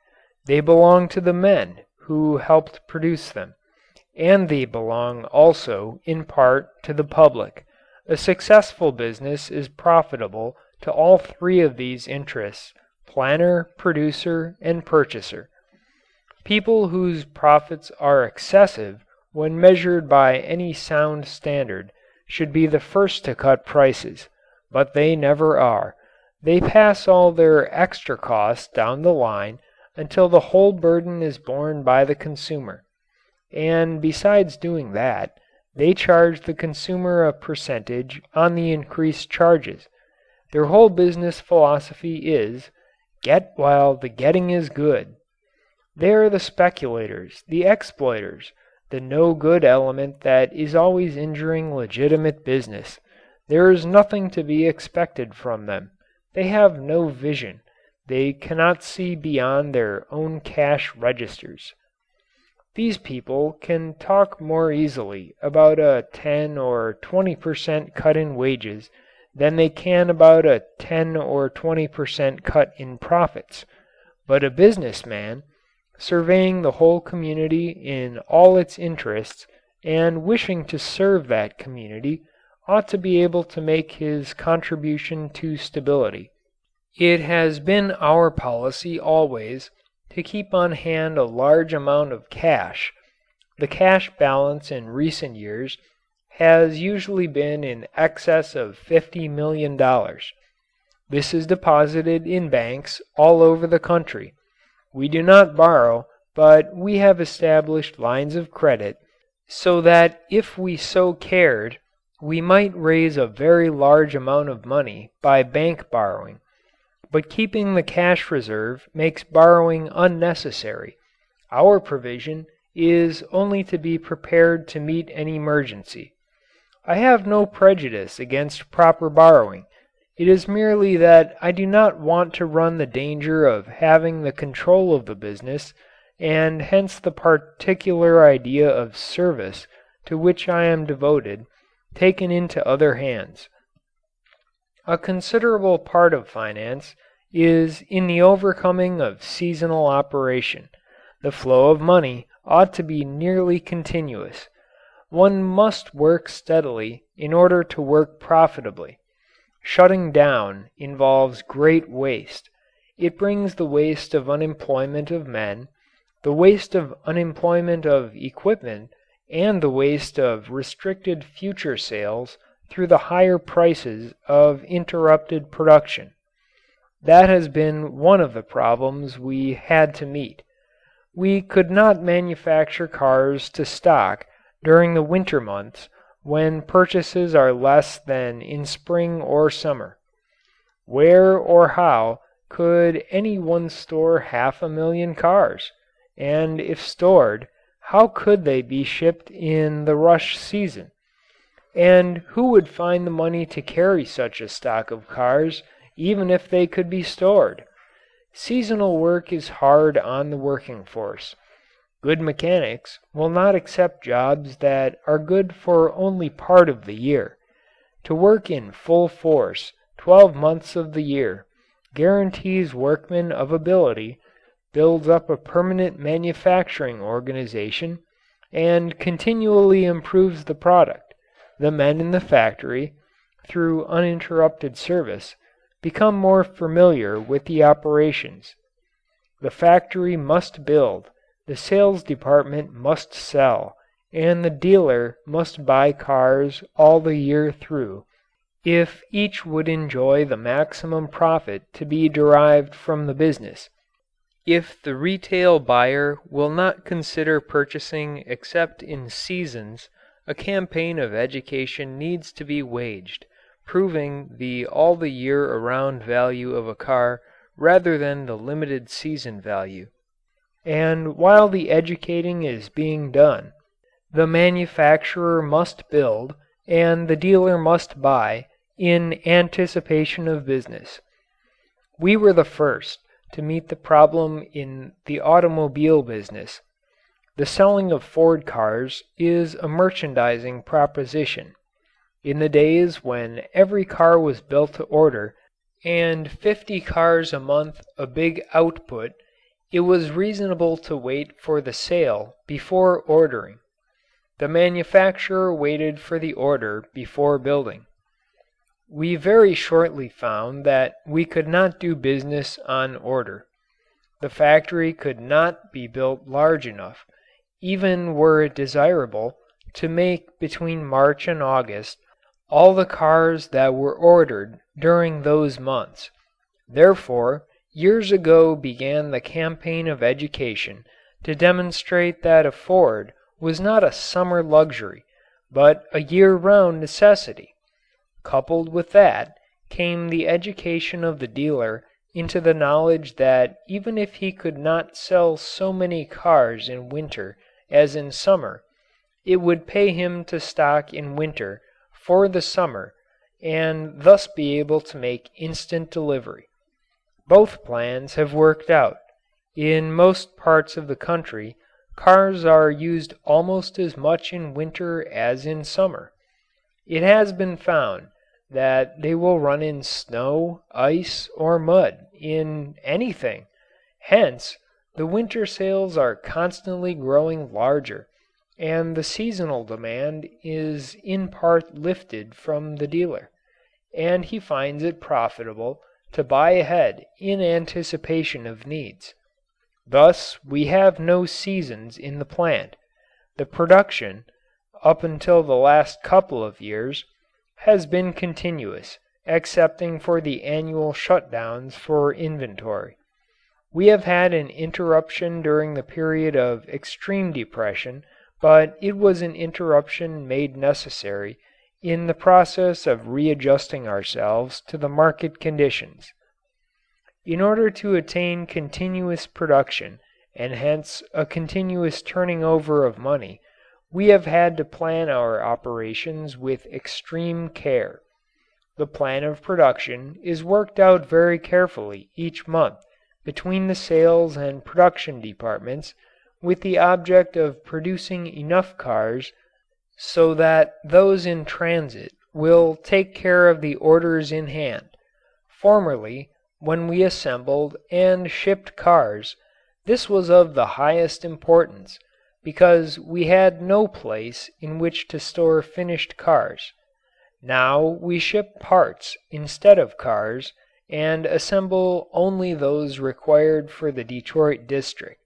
They belong to the men who helped produce them, and they belong also, in part, to the public. A successful business is profitable to all three of these interests: planner, producer, and purchaser. People whose profits are excessive when measured by any sound standard should be the first to cut prices, but they never are. They pass all their extra costs down the line until the whole burden is borne by the consumer. And besides doing that, they charge the consumer a percentage on the increased charges. Their whole business philosophy is, get while the getting is good. They are the speculators, the exploiters, the no-good element that is always injuring legitimate business. There is nothing to be expected from them. They have no vision. They cannot see beyond their own cash registers. These people can talk more easily about a 10 or 20% cut in wages than they can about a 10 or 20% cut in profits. But a businessman, surveying the whole community in all its interests and wishing to serve that community, ought to be able to make his contribution to stability. It has been our policy always to keep on hand a large amount of cash. The cash balance in recent years has usually been in excess of $50 million. This is deposited in banks all over the country. We do not borrow, but we have established lines of credit so that if we so cared, we might raise a very large amount of money by bank borrowing. But keeping the cash reserve makes borrowing unnecessary. Our provision is only to be prepared to meet an emergency. I have no prejudice against proper borrowing. It is merely that I do not want to run the danger of having the control of the business, and hence the particular idea of service to which I am devoted, taken into other hands. A considerable part of finance is in the overcoming of seasonal operation. The flow of money ought to be nearly continuous. One must work steadily in order to work profitably. Shutting down involves great waste. It brings the waste of unemployment of men, the waste of unemployment of equipment, and the waste of restricted future sales through the higher prices of interrupted production. That has been one of the problems we had to meet. We could not manufacture cars to stock during the winter months when purchases are less than in spring or summer. Where or how could any one store 500,000 cars? And if stored, how could they be shipped in the rush season? And who would find the money to carry such a stock of cars, even if they could be stored? Seasonal work is hard on the working force. Good mechanics will not accept jobs that are good for only part of the year. To work in full force 12 months of the year guarantees workmen of ability, builds up a permanent manufacturing organization, and continually improves the product. The men in the factory, through uninterrupted service, become more familiar with the operations. The factory must build, the sales department must sell, and the dealer must buy cars all the year through, if each would enjoy the maximum profit to be derived from the business. If the retail buyer will not consider purchasing except in seasons, a campaign of education needs to be waged, proving the all the year around value of a car rather than the limited season value. And while the educating is being done, the manufacturer must build and the dealer must buy in anticipation of business. We were the first to meet the problem in the automobile business. The selling of Ford cars is a merchandising proposition. In the days when every car was built to order, and 50 cars a month a big output, it was reasonable to wait for the sale before ordering. The manufacturer waited for the order before building. We very shortly found that we could not do business on order. The factory could not be built large enough, even were it desirable, to make between March and August all the cars that were ordered during those months. Therefore, years ago began the campaign of education to demonstrate that a Ford was not a summer luxury, but a year-round necessity. Coupled with that came the education of the dealer into the knowledge that even if he could not sell so many cars in winter as in summer, it would pay him to stock in winter for the summer and thus be able to make instant delivery. Both plans have worked out. In most parts of the country, cars are used almost as much in winter as in summer. It has been found that they will run in snow, ice, or mud, in anything. Hence, the winter sales are constantly growing larger, and the seasonal demand is in part lifted from the dealer, and he finds it profitable to buy ahead in anticipation of needs. Thus we have no seasons in the plant. The production, up until the last couple of years, has been continuous, excepting for the annual shutdowns for inventory. We have had an interruption during the period of extreme depression, but it was an interruption made necessary in the process of readjusting ourselves to the market conditions. In order to attain continuous production and hence a continuous turning over of money, we have had to plan our operations with extreme care. The plan of production is worked out very carefully each month between the sales and production departments with the object of producing enough cars so that those in transit will take care of the orders in hand. Formerly, when we assembled and shipped cars, this was of the highest importance because we had no place in which to store finished cars. Now we ship parts instead of cars and assemble only those required for the Detroit district.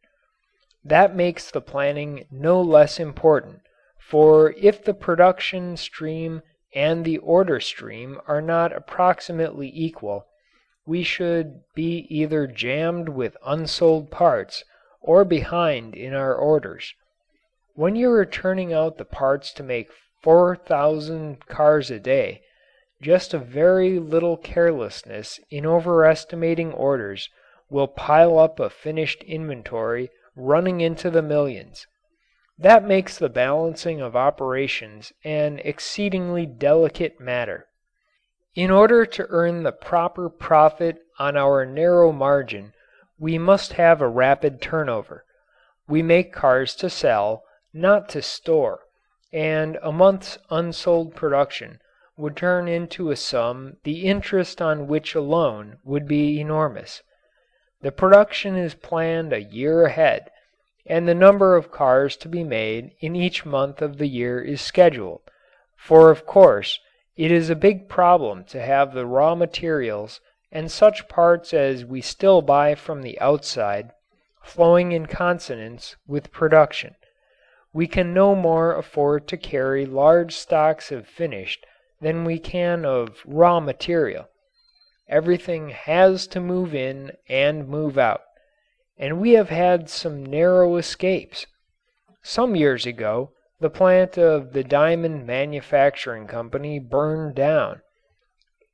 That makes the planning no less important, for if the production stream and the order stream are not approximately equal, we should be either jammed with unsold parts or behind in our orders. When you are turning out the parts to make 4,000 cars a day, just a very little carelessness in overestimating orders will pile up a finished inventory running into the millions. That makes the balancing of operations an exceedingly delicate matter. In order to earn the proper profit on our narrow margin, we must have a rapid turnover. We make cars to sell, not to store, and a month's unsold production would turn into a sum the interest on which alone would be enormous. The production is planned a year ahead, and the number of cars to be made in each month of the year is scheduled, for of course it is a big problem to have the raw materials and such parts as we still buy from the outside flowing in consonance with production. We can no more afford to carry large stocks of finished than we can of raw material. Everything has to move in and move out, and we have had some narrow escapes. Some years ago the plant of the Diamond Manufacturing Company burned down.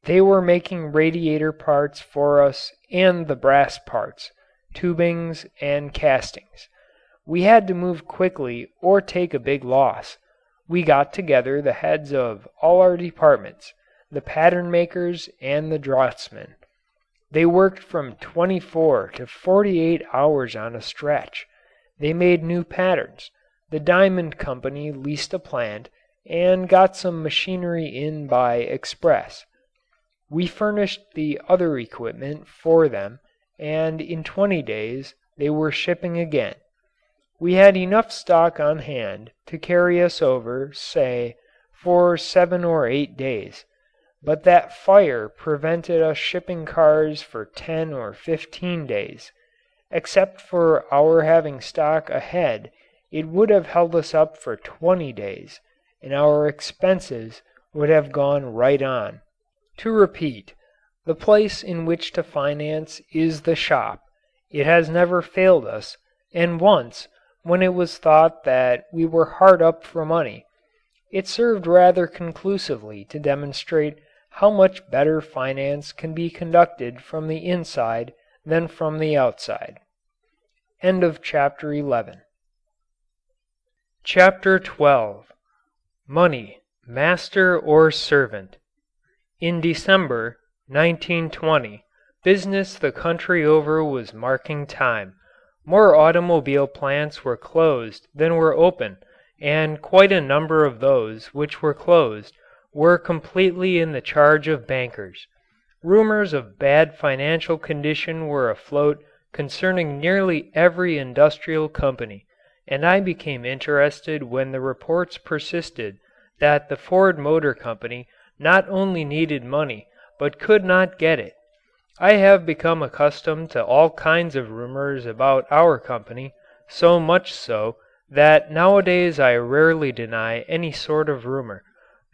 They were making radiator parts for us and the brass parts, tubings and castings. We had to move quickly or take a big loss. We got together the heads of all our departments, the pattern makers and the draughtsmen. They worked from 24 to 48 hours on a stretch. They made new patterns. The Diamond Company leased a plant and got some machinery in by express. We furnished the other equipment for them, and in 20 days they were shipping again. We had enough stock on hand to carry us over, say, for 7 or 8 days, but that fire prevented us shipping cars for 10 or 15 days. Except for our having stock ahead, it would have held us up for 20 days, and our expenses would have gone right on. To repeat, the place in which to finance is the shop. It has never failed us, and once, when it was thought that we were hard up for money, it served rather conclusively to demonstrate how much better finance can be conducted from the inside than from the outside. End of chapter 11. Chapter 12. Money, Master or Servant. In December 1920, business the country over was marking time. More automobile plants were closed than were open, and quite a number of those which were closed were completely in the charge of bankers. Rumors of bad financial condition were afloat concerning nearly every industrial company, and I became interested when the reports persisted that the Ford Motor Company not only needed money but could not get it. I have become accustomed to all kinds of rumors about our company, so much so that nowadays I rarely deny any sort of rumor,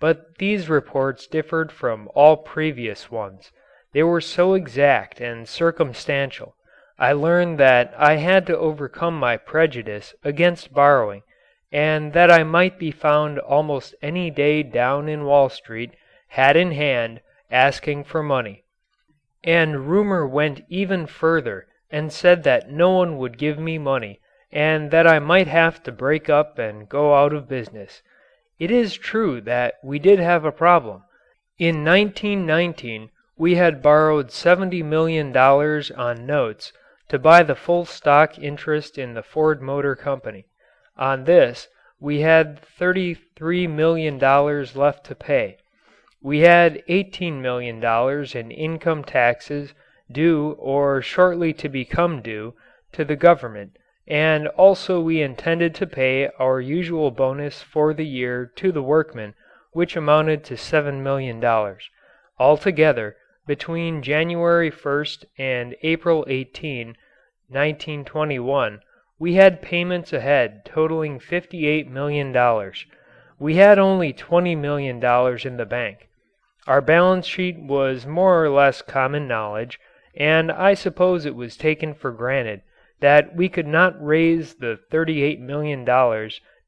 but these reports differed from all previous ones. They were so exact and circumstantial. I learned that I had to overcome my prejudice against borrowing, and that I might be found almost any day down in Wall Street, hat in hand, asking for money. And rumor went even further and said that no one would give me money and that I might have to break up and go out of business. It is true that we did have a problem. In 1919 we had borrowed $70 million on notes to buy the full stock interest in the Ford Motor Company. On this, we had $33 million left to pay. We had $18 million in income taxes due or shortly to become due to the government, and also we intended to pay our usual bonus for the year to the workmen, which amounted to $7 million. Altogether, between January 1st and April 18, 1921, we had payments ahead totaling $58 million. We had only $20 million in the bank. Our balance sheet was more or less common knowledge, and I suppose it was taken for granted that we could not raise the $38 million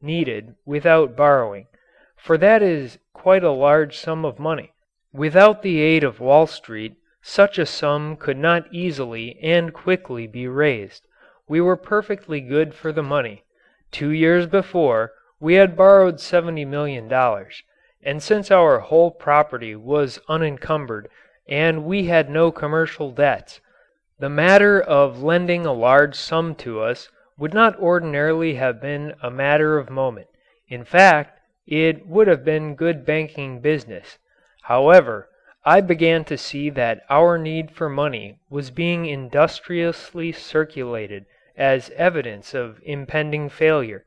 needed without borrowing, for that is quite a large sum of money. Without the aid of Wall Street, such a sum could not easily and quickly be raised. We were perfectly good for the money. 2 years before, we had borrowed $70 million, and since our whole property was unencumbered and we had no commercial debts, the matter of lending a large sum to us would not ordinarily have been a matter of moment. In fact, it would have been good banking business. However, I began to see that our need for money was being industriously circulated as evidence of impending failure.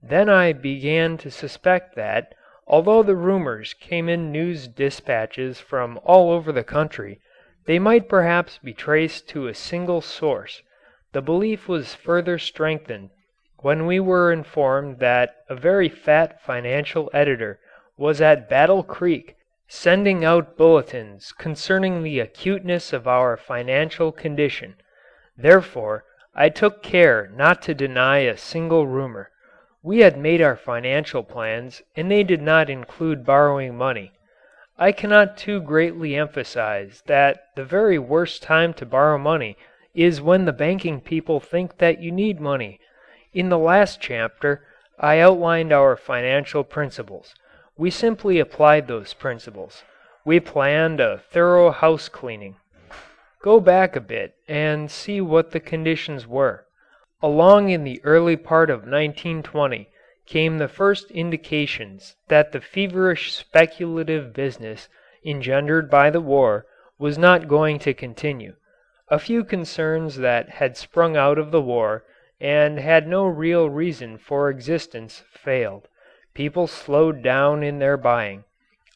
Then I began to suspect that, although the rumors came in news dispatches from all over the country, they might perhaps be traced to a single source. The belief was further strengthened when we were informed that a very fat financial editor was at Battle Creek sending out bulletins concerning the acuteness of our financial condition. Therefore, I took care not to deny a single rumor. We had made our financial plans and they did not include borrowing money. I cannot too greatly emphasize that the very worst time to borrow money is when the banking people think that you need money. In the last chapter, I outlined our financial principles. We simply applied those principles. We planned a thorough house cleaning. Go back a bit and see what the conditions were. Along in the early part of 1920 came the first indications that the feverish speculative business engendered by the war was not going to continue. A few concerns that had sprung out of the war and had no real reason for existence failed. People slowed down in their buying.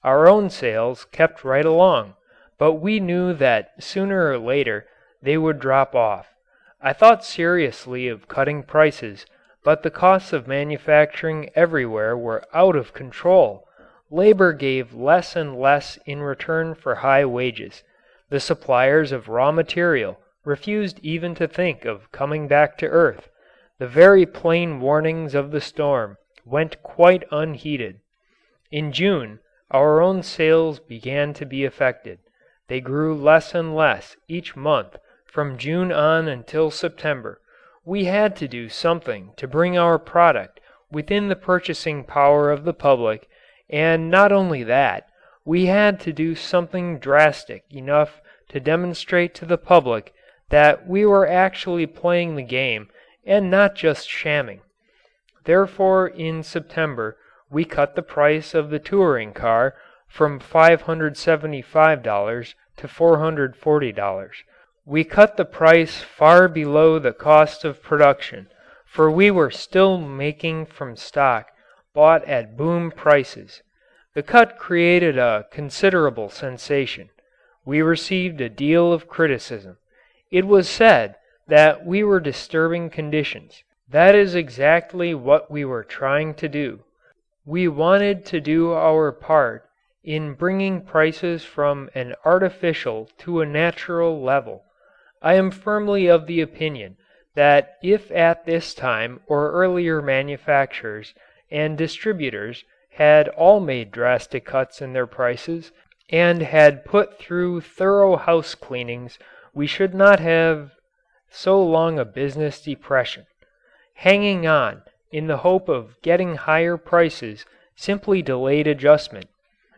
Our own sales kept right along, but we knew that sooner or later they would drop off. I thought seriously of cutting prices, but the costs of manufacturing everywhere were out of control. Labor gave less and less in return for high wages. The suppliers of raw material refused even to think of coming back to earth. The very plain warnings of the storm went quite unheeded. In June, our own sales began to be affected. They grew less and less each month from June on until September. We had to do something to bring our product within the purchasing power of the public, and not only that, we had to do something drastic enough to demonstrate to the public that we were actually playing the game and not just shamming. Therefore, in September, we cut the price of the touring car from $575 to $440. We cut the price far below the cost of production, for we were still making from stock bought at boom prices. The cut created a considerable sensation. We received a deal of criticism. It was said that we were disturbing conditions. That is exactly what we were trying to do. We wanted to do our part in bringing prices from an artificial to a natural level. I am firmly of the opinion that if at this time or earlier manufacturers and distributors had all made drastic cuts in their prices and had put through thorough house cleanings, we should not have so long a business depression. Hanging on in the hope of getting higher prices simply delayed adjustment.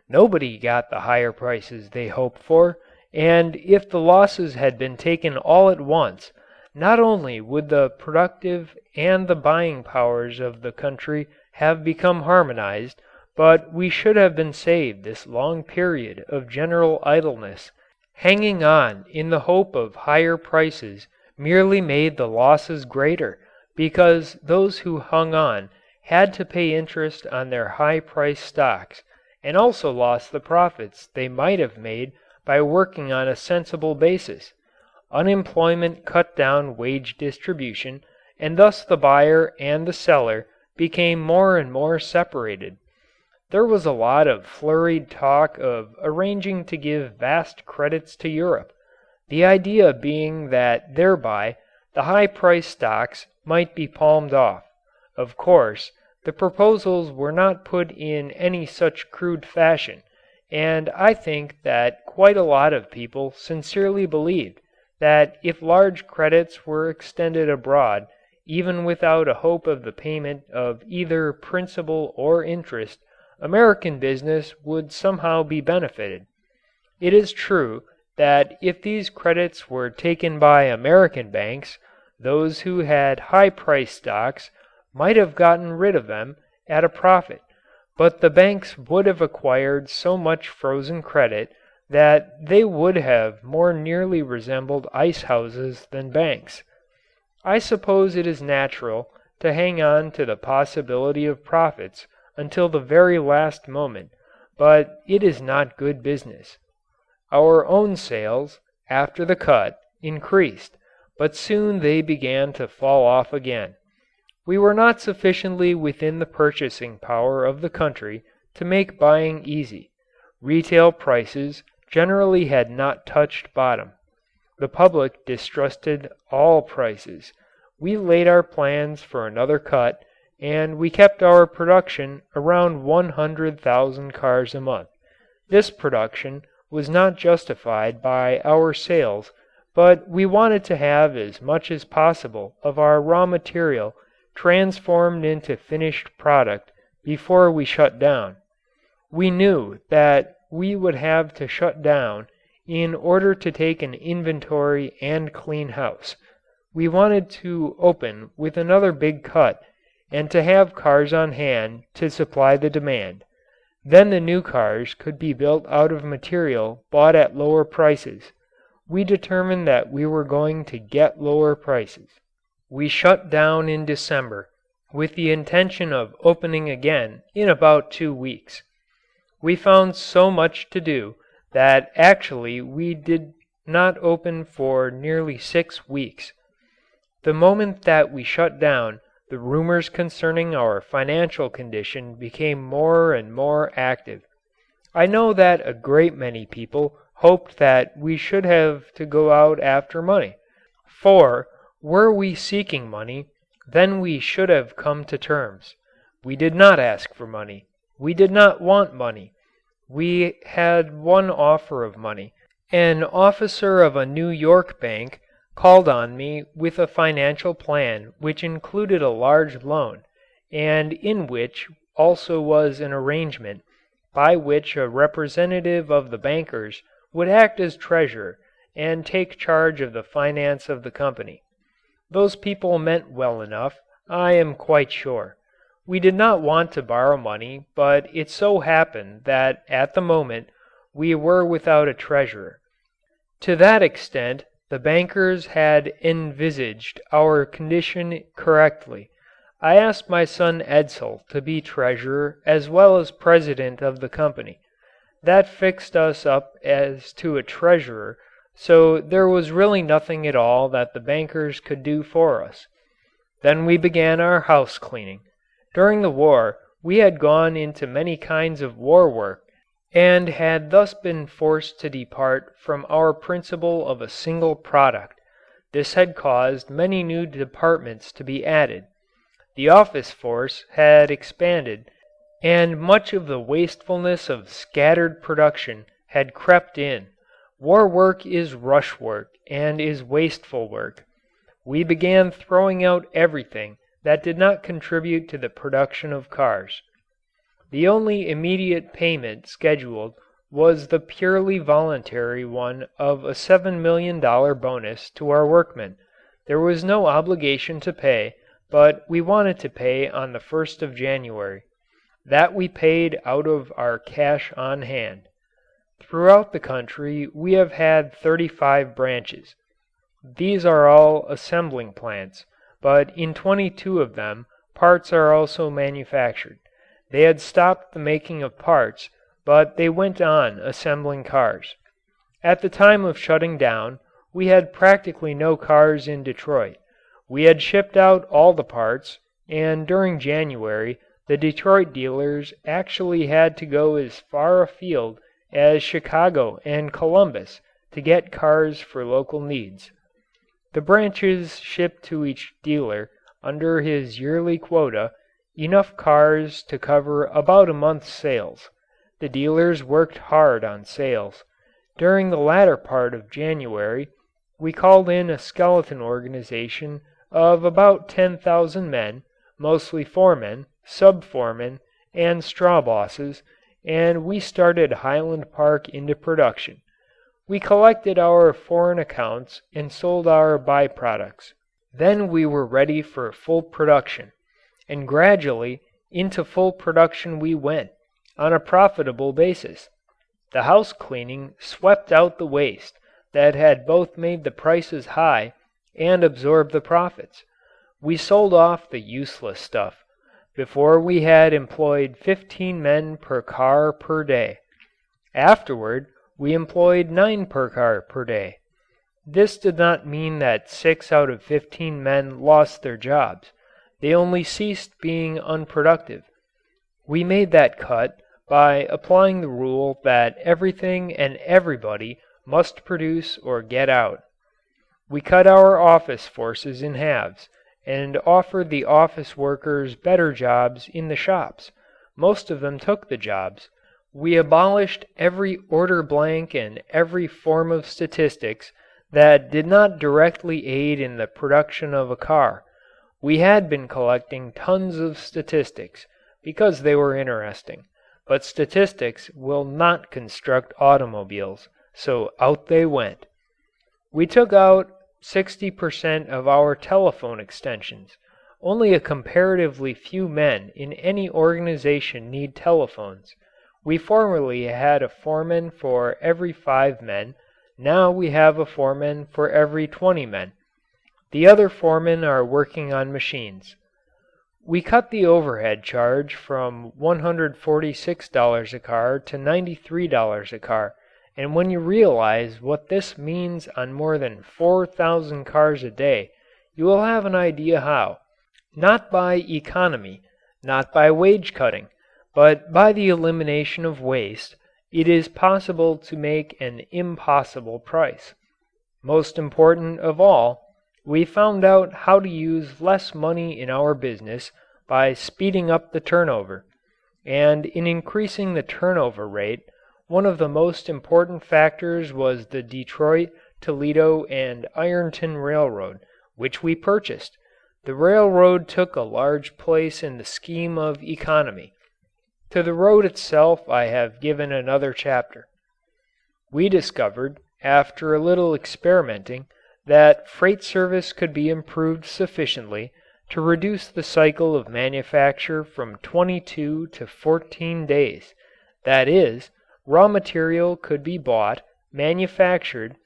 Nobody got the higher prices they hoped for, and if the losses had been taken all at once, not only would the productive and the buying powers of the country have become harmonized, but we should have been saved this long period of general idleness. Hanging on in the hope of higher prices merely made the losses greater, because those who hung on had to pay interest on their high-priced stocks, and also lost the profits they might have made by working on a sensible basis. Unemployment cut down wage distribution, and thus the buyer and the seller became more and more separated. There was a lot of flurried talk of arranging to give vast credits to Europe, the idea being that thereby the high-priced stocks might be palmed off. Of course, the proposals were not put in any such crude fashion, and I think that quite a lot of people sincerely believed that if large credits were extended abroad, even without a hope of the payment of either principal or interest, American business would somehow be benefited. It is true that if these credits were taken by American banks, those who had high-priced stocks might have gotten rid of them at a profit, but the banks would have acquired so much frozen credit that they would have more nearly resembled ice houses than banks. I suppose it is natural to hang on to the possibility of profits until the very last moment, but it is not good business. Our own sales, after the cut, increased, but soon they began to fall off again. We were not sufficiently within the purchasing power of the country to make buying easy. Retail prices generally had not touched bottom. The public distrusted all prices. We laid our plans for another cut, and we kept our production around 100,000 cars a month. This production was not justified by our sales, but we wanted to have as much as possible of our raw material transformed into finished product before we shut down. We knew that we would have to shut down in order to take an inventory and clean house. We wanted to open with another big cut and to have cars on hand to supply the demand. Then the new cars could be built out of material bought at lower prices. We determined that we were going to get lower prices. We shut down in December, with the intention of opening again in about 2 weeks. We found so much to do that actually we did not open for nearly 6 weeks. The moment that we shut down, the rumors concerning our financial condition became more and more active. I know that a great many people hoped that we should have to go out after money. For, were we seeking money, then we should have come to terms. We did not ask for money. We did not want money. We had one offer of money. An officer of a New York bank called on me with a financial plan which included a large loan, and in which also was an arrangement by which a representative of the bankers would act as treasurer and take charge of the finance of the company. Those people meant well enough, I am quite sure. We did not want to borrow money, but it so happened that at the moment we were without a treasurer. To that extent the bankers had envisaged our condition correctly. I asked my son Edsel to be treasurer as well as president of the company. That fixed us up as to a treasurer, so there was really nothing at all that the bankers could do for us. Then we began our house cleaning. During the war we had gone into many kinds of war work, and had thus been forced to depart from our principle of a single product. This had caused many new departments to be added. The office force had expanded, and much of the wastefulness of scattered production had crept in. War work is rush work and is wasteful work. We began throwing out everything that did not contribute to the production of cars. The only immediate payment scheduled was the purely voluntary one of a $7 million bonus to our workmen. There was no obligation to pay, but we wanted to pay on the 1st of January. That we paid out of our cash on hand. Throughout the country we have had 35 branches. These are all assembling plants, but in 22 of them parts are also manufactured. They had stopped the making of parts, but they went on assembling cars. At the time of shutting down, we had practically no cars in Detroit. We had shipped out all the parts, and during January the Detroit dealers actually had to go as far afield as Chicago and Columbus to get cars for local needs. The branches shipped to each dealer, under his yearly quota, enough cars to cover about a month's sales. The dealers worked hard on sales. During the latter part of January we called in a skeleton organization of about 10,000 men, mostly foremen, sub-foremen, and straw bosses, and we started Highland Park into production. We collected our foreign accounts and sold our byproducts. Then we were ready for full production. And gradually into full production we went, on a profitable basis. The house cleaning swept out the waste that had both made the prices high and absorbed the profits. We sold off the useless stuff. Before we had employed 15 men per car per day. Afterward we employed 9 per car per day. This did not mean that 6 out of 15 men lost their jobs. They only ceased being unproductive. We made that cut by applying the rule that everything and everybody must produce or get out. We cut our office forces in halves, and offered the office workers better jobs in the shops. Most of them took the jobs. We abolished every order blank and every form of statistics that did not directly aid in the production of a car. We had been collecting tons of statistics because they were interesting, but statistics will not construct automobiles, so out they went. We took out 60% of our telephone extensions. Only a comparatively few men in any organization need telephones. We formerly had a foreman for every 5 men, now we have a foreman for every 20 men. The other foremen are working on machines. We cut the overhead charge from $146 a car to $93 a car, and when you realize what this means on more than 4,000 cars a day, you will have an idea how, not by economy, not by wage cutting, but by the elimination of waste, it is possible to make an impossible price. Most important of all, we found out how to use less money in our business by speeding up the turnover. And in increasing the turnover rate, one of the most important factors was the Detroit, Toledo, and Ironton Railroad, which we purchased. The railroad took a large place in the scheme of economy. To the road itself I have given another chapter. We discovered, after a little experimenting, that freight service could be improved sufficiently to reduce the cycle of manufacture from 22 to 14 days. That is, raw material could be bought, manufactured,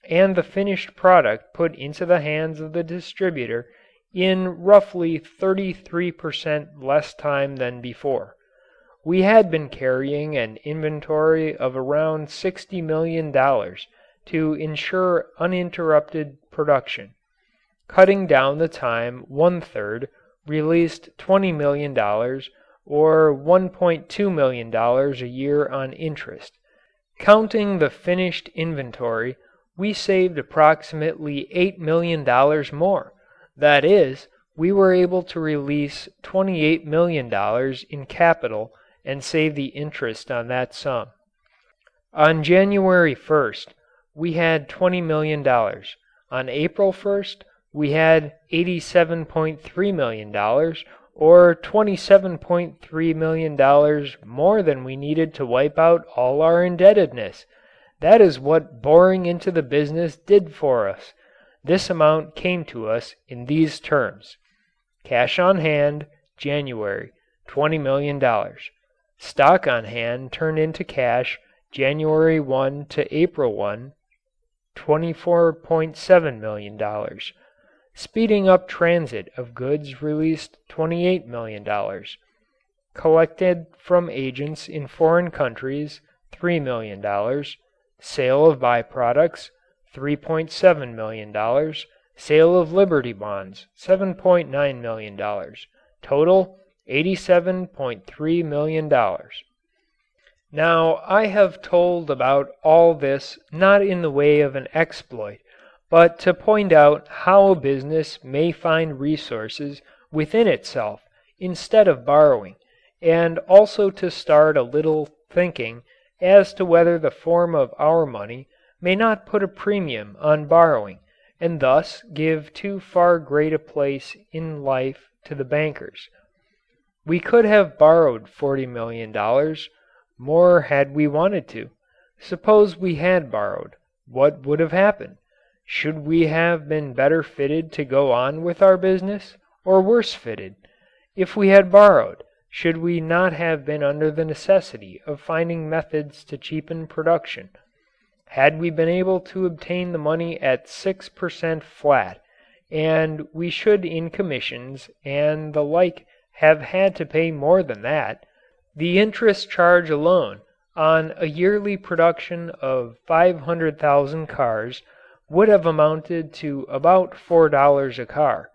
and the finished product put into the hands of the distributor in roughly 33% less time than before. We had been carrying an inventory of around $60 million to ensure uninterrupted production. Cutting down the time one-third released $20 million or $1.2 million a year on interest. Counting the finished inventory, we saved approximately $8 million more. That is, we were able to release $28 million in capital and save the interest on that sum. On January 1st, we had $20 million. On April 1st, we had $87.3 million or $27.3 million more than we needed to wipe out all our indebtedness. That is what boring into the business did for us. This amount came to us in these terms. Cash on hand, January, $20 million. Stock on hand turned into cash January 1 to April 1, $24.7 million. Speeding up transit of goods released $28 million. Collected from agents in foreign countries, $3 million. Sale of byproducts, $3.7 million. Sale of Liberty bonds, $7.9 million. Total, $87.3 million. Now, I have told about all this not in the way of an exploit, but to point out how a business may find resources within itself instead of borrowing, and also to start a little thinking as to whether the form of our money may not put a premium on borrowing, and thus give too far great a place in life to the bankers. We could have borrowed $40 million, more had we wanted to. Suppose we had borrowed, what would have happened? Should we have been better fitted to go on with our business, or worse fitted? If we had borrowed, should we not have been under the necessity of finding methods to cheapen production? Had we been able to obtain the money at 6% flat, and we should in commissions and the like have had to pay more than that, the interest charge alone on a yearly production of 500,000 cars would have amounted to about $4 a car.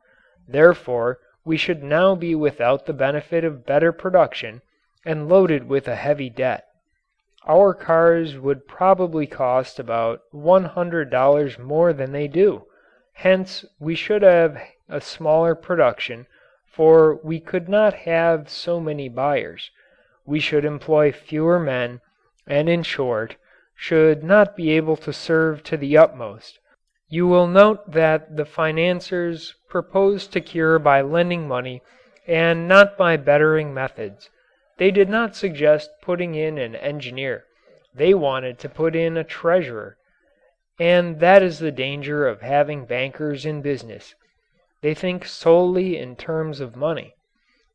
Therefore, we should now be without the benefit of better production and loaded with a heavy debt. Our cars would probably cost about $100 more than they do. Hence, we should have a smaller production, for we could not have so many buyers. We should employ fewer men, and in short, should not be able to serve to the utmost. You will note that the financiers proposed to cure by lending money and not by bettering methods. They did not suggest putting in an engineer. They wanted to put in a treasurer. And that is the danger of having bankers in business. They think solely in terms of money.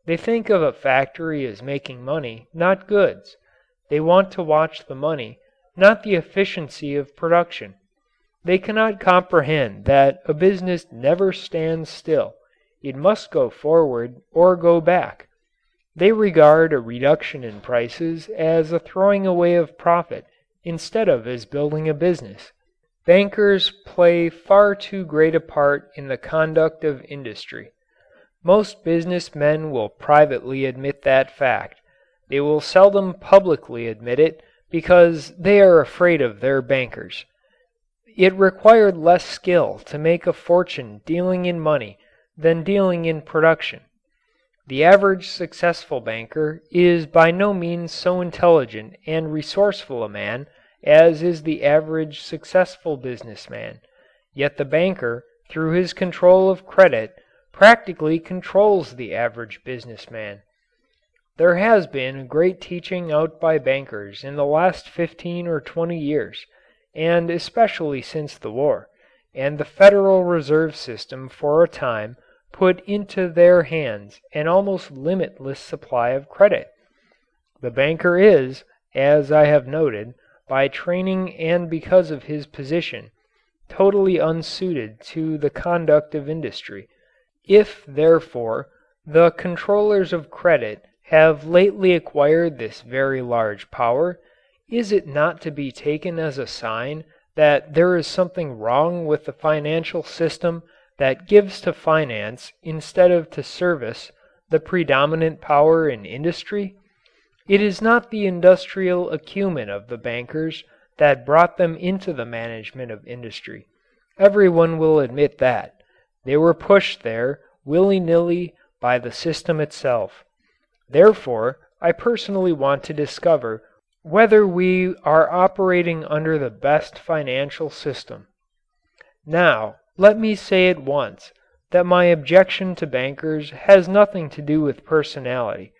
They think of a factory as making money, not goods. They want to watch the money, not the efficiency of production. They cannot comprehend that a business never stands still. It must go forward or go back. They regard a reduction in prices as a throwing away of profit instead of as building a business. Bankers play far too great a part in the conduct of industry. Most business men will privately admit that fact. They will seldom publicly admit it because they are afraid of their bankers. It required less skill to make a fortune dealing in money than dealing in production. The average successful banker is by no means so intelligent and resourceful a man as is the average successful businessman. Yet the banker, through his control of credit, practically controls the average businessman. There has been a great teaching out by bankers in the last 15 or 20 years, and especially since the war, and the Federal Reserve System for a time put into their hands an almost limitless supply of credit. The banker is, as I have noted, by training and because of his position, totally unsuited to the conduct of industry. If, therefore, the controllers of credit have lately acquired this very large power, is it not to be taken as a sign that there is something wrong with the financial system that gives to finance instead of to service the predominant power in industry? It is not the industrial acumen of the bankers that brought them into the management of industry. Everyone will admit that. They were pushed there, willy-nilly, by the system itself. Therefore, I personally want to discover whether we are operating under the best financial system. Now, let me say at once that my objection to bankers has nothing to do with personality.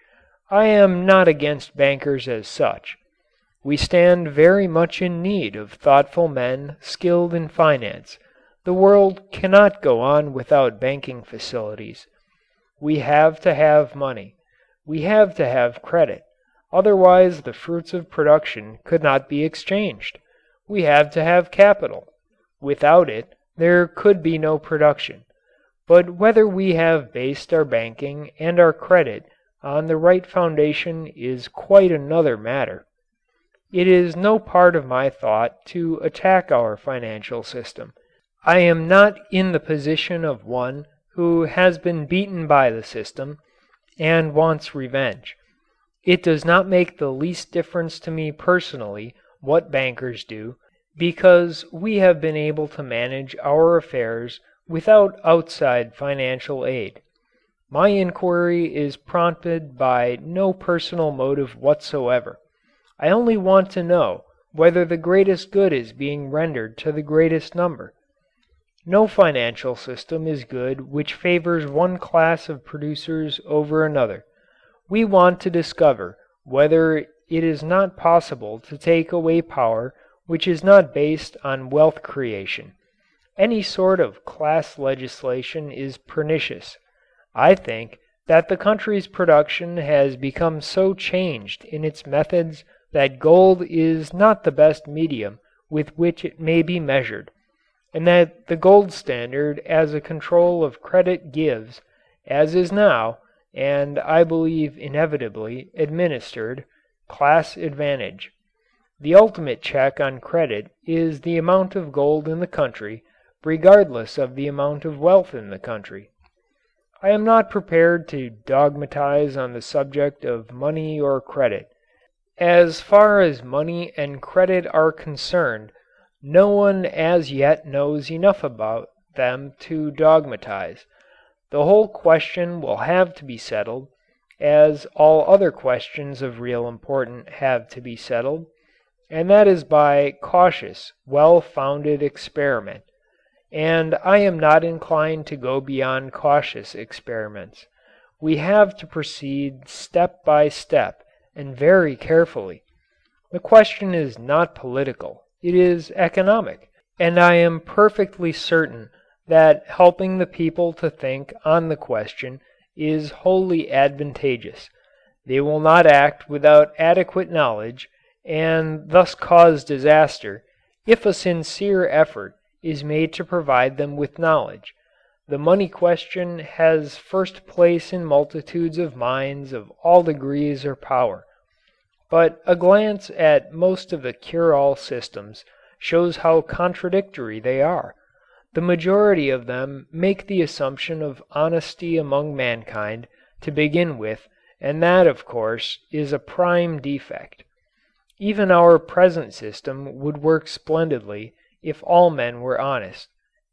I am not against bankers as such. We stand very much in need of thoughtful men skilled in finance. The world cannot go on without banking facilities. We have to have money. We have to have credit. Otherwise the fruits of production could not be exchanged. We have to have capital. Without it, there could be no production. But whether we have based our banking and our credit on the right foundation is quite another matter. It is no part of my thought to attack our financial system. I am not in the position of one who has been beaten by the system and wants revenge. It does not make the least difference to me personally what bankers do, because we have been able to manage our affairs without outside financial aid. My inquiry is prompted by no personal motive whatsoever. I only want to know whether the greatest good is being rendered to the greatest number. No financial system is good which favors one class of producers over another. We want to discover whether it is not possible to take away power which is not based on wealth creation. Any sort of class legislation is pernicious. I think that the country's production has become so changed in its methods that gold is not the best medium with which it may be measured, and that the gold standard as a control of credit gives, as is now, and I believe inevitably administered, class advantage. The ultimate check on credit is the amount of gold in the country, regardless of the amount of wealth in the country. I am not prepared to dogmatize on the subject of money or credit. As far as money and credit are concerned, no one as yet knows enough about them to dogmatize. The whole question will have to be settled, as all other questions of real importance have to be settled, and that is by cautious, well-founded experiment. And I am not inclined to go beyond cautious experiments. We have to proceed step by step and very carefully. The question is not political, it is economic, and I am perfectly certain that helping the people to think on the question is wholly advantageous. They will not act without adequate knowledge, and thus cause disaster, if a sincere effort is made to provide them with knowledge. The money question has first place in multitudes of minds of all degrees or power. But a glance at most of the cure-all systems shows how contradictory they are. The majority of them make the assumption of honesty among mankind to begin with, and that, of course, is a prime defect. Even our present system would work splendidly if all men were honest.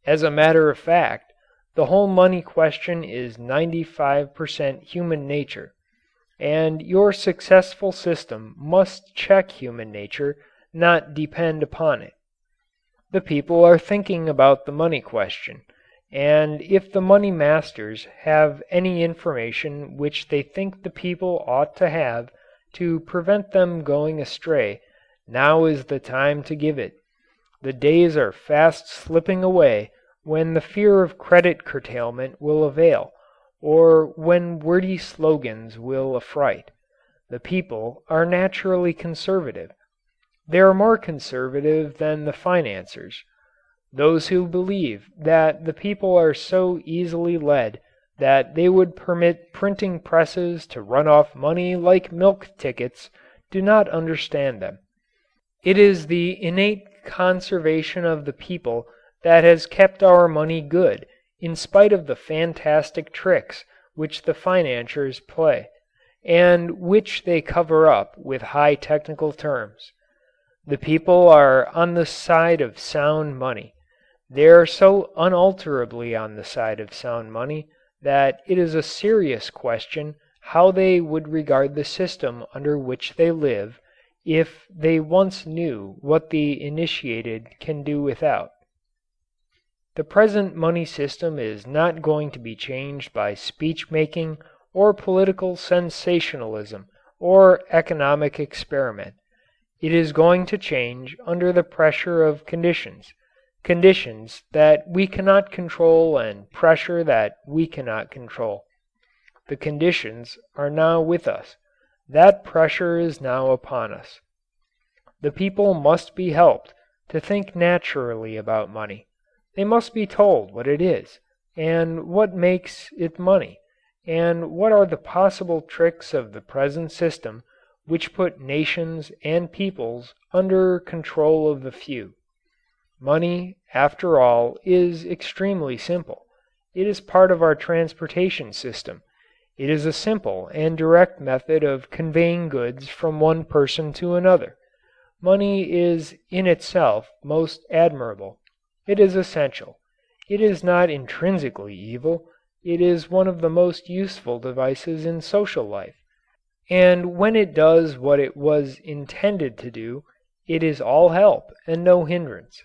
As a matter of fact, the whole money question is 95% human nature, and your successful system must check human nature, not depend upon it. The people are thinking about the money question, and if the money masters have any information which they think the people ought to have to prevent them going astray, now is the time to give it. The days are fast slipping away when the fear of credit curtailment will avail, or when wordy slogans will affright. The people are naturally conservative. They are more conservative than the financiers. Those who believe that the people are so easily led that they would permit printing presses to run off money like milk tickets do not understand them. It is the innate conservation of the people that has kept our money good in spite of the fantastic tricks which the financiers play, and which they cover up with high technical terms. The people are on the side of sound money. They are so unalterably on the side of sound money that it is a serious question how they would regard the system under which they live if they once knew what the initiated can do without. The present money system is not going to be changed by speech making or political sensationalism or economic experiment. It is going to change under the pressure of conditions that we cannot control and pressure that we cannot control. The conditions are now with us. That pressure is now upon us. The people must be helped to think naturally about money. They must be told what it is, and what makes it money, and what are the possible tricks of the present system which put nations and peoples under control of the few. Money, after all, is extremely simple. It is part of our transportation system. It is a simple and direct method of conveying goods from one person to another. Money is in itself most admirable. It is essential. It is not intrinsically evil. It is one of the most useful devices in social life. And when it does what it was intended to do, it is all help and no hindrance.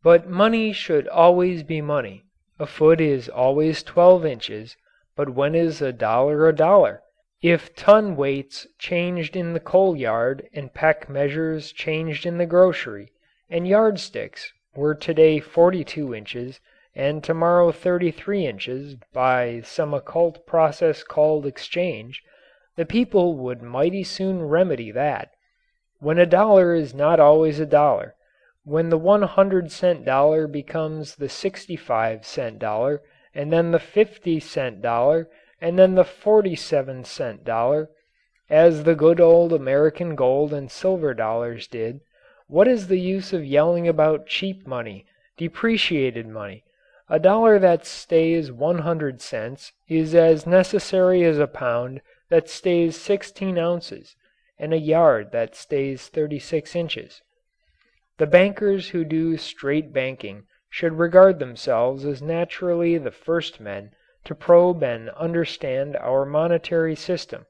But money should always be money. A foot is always 12 inches, but when is a dollar a dollar? If ton weights changed in the coal yard and peck measures changed in the grocery, and yardsticks were today 42 inches and tomorrow 33 inches by some occult process called exchange, the people would mighty soon remedy that. When a dollar is not always a dollar, when the 100-cent dollar becomes the 65-cent dollar, and then the 50-cent dollar, and then the 47-cent dollar, as the good old American gold and silver dollars did, what is the use of yelling about cheap money, depreciated money? A dollar that stays 100 cents is as necessary as a pound that stays 16 ounces, and a yard that stays 36 inches. The bankers who do straight banking should regard themselves as naturally the first men to probe and understand our monetary system.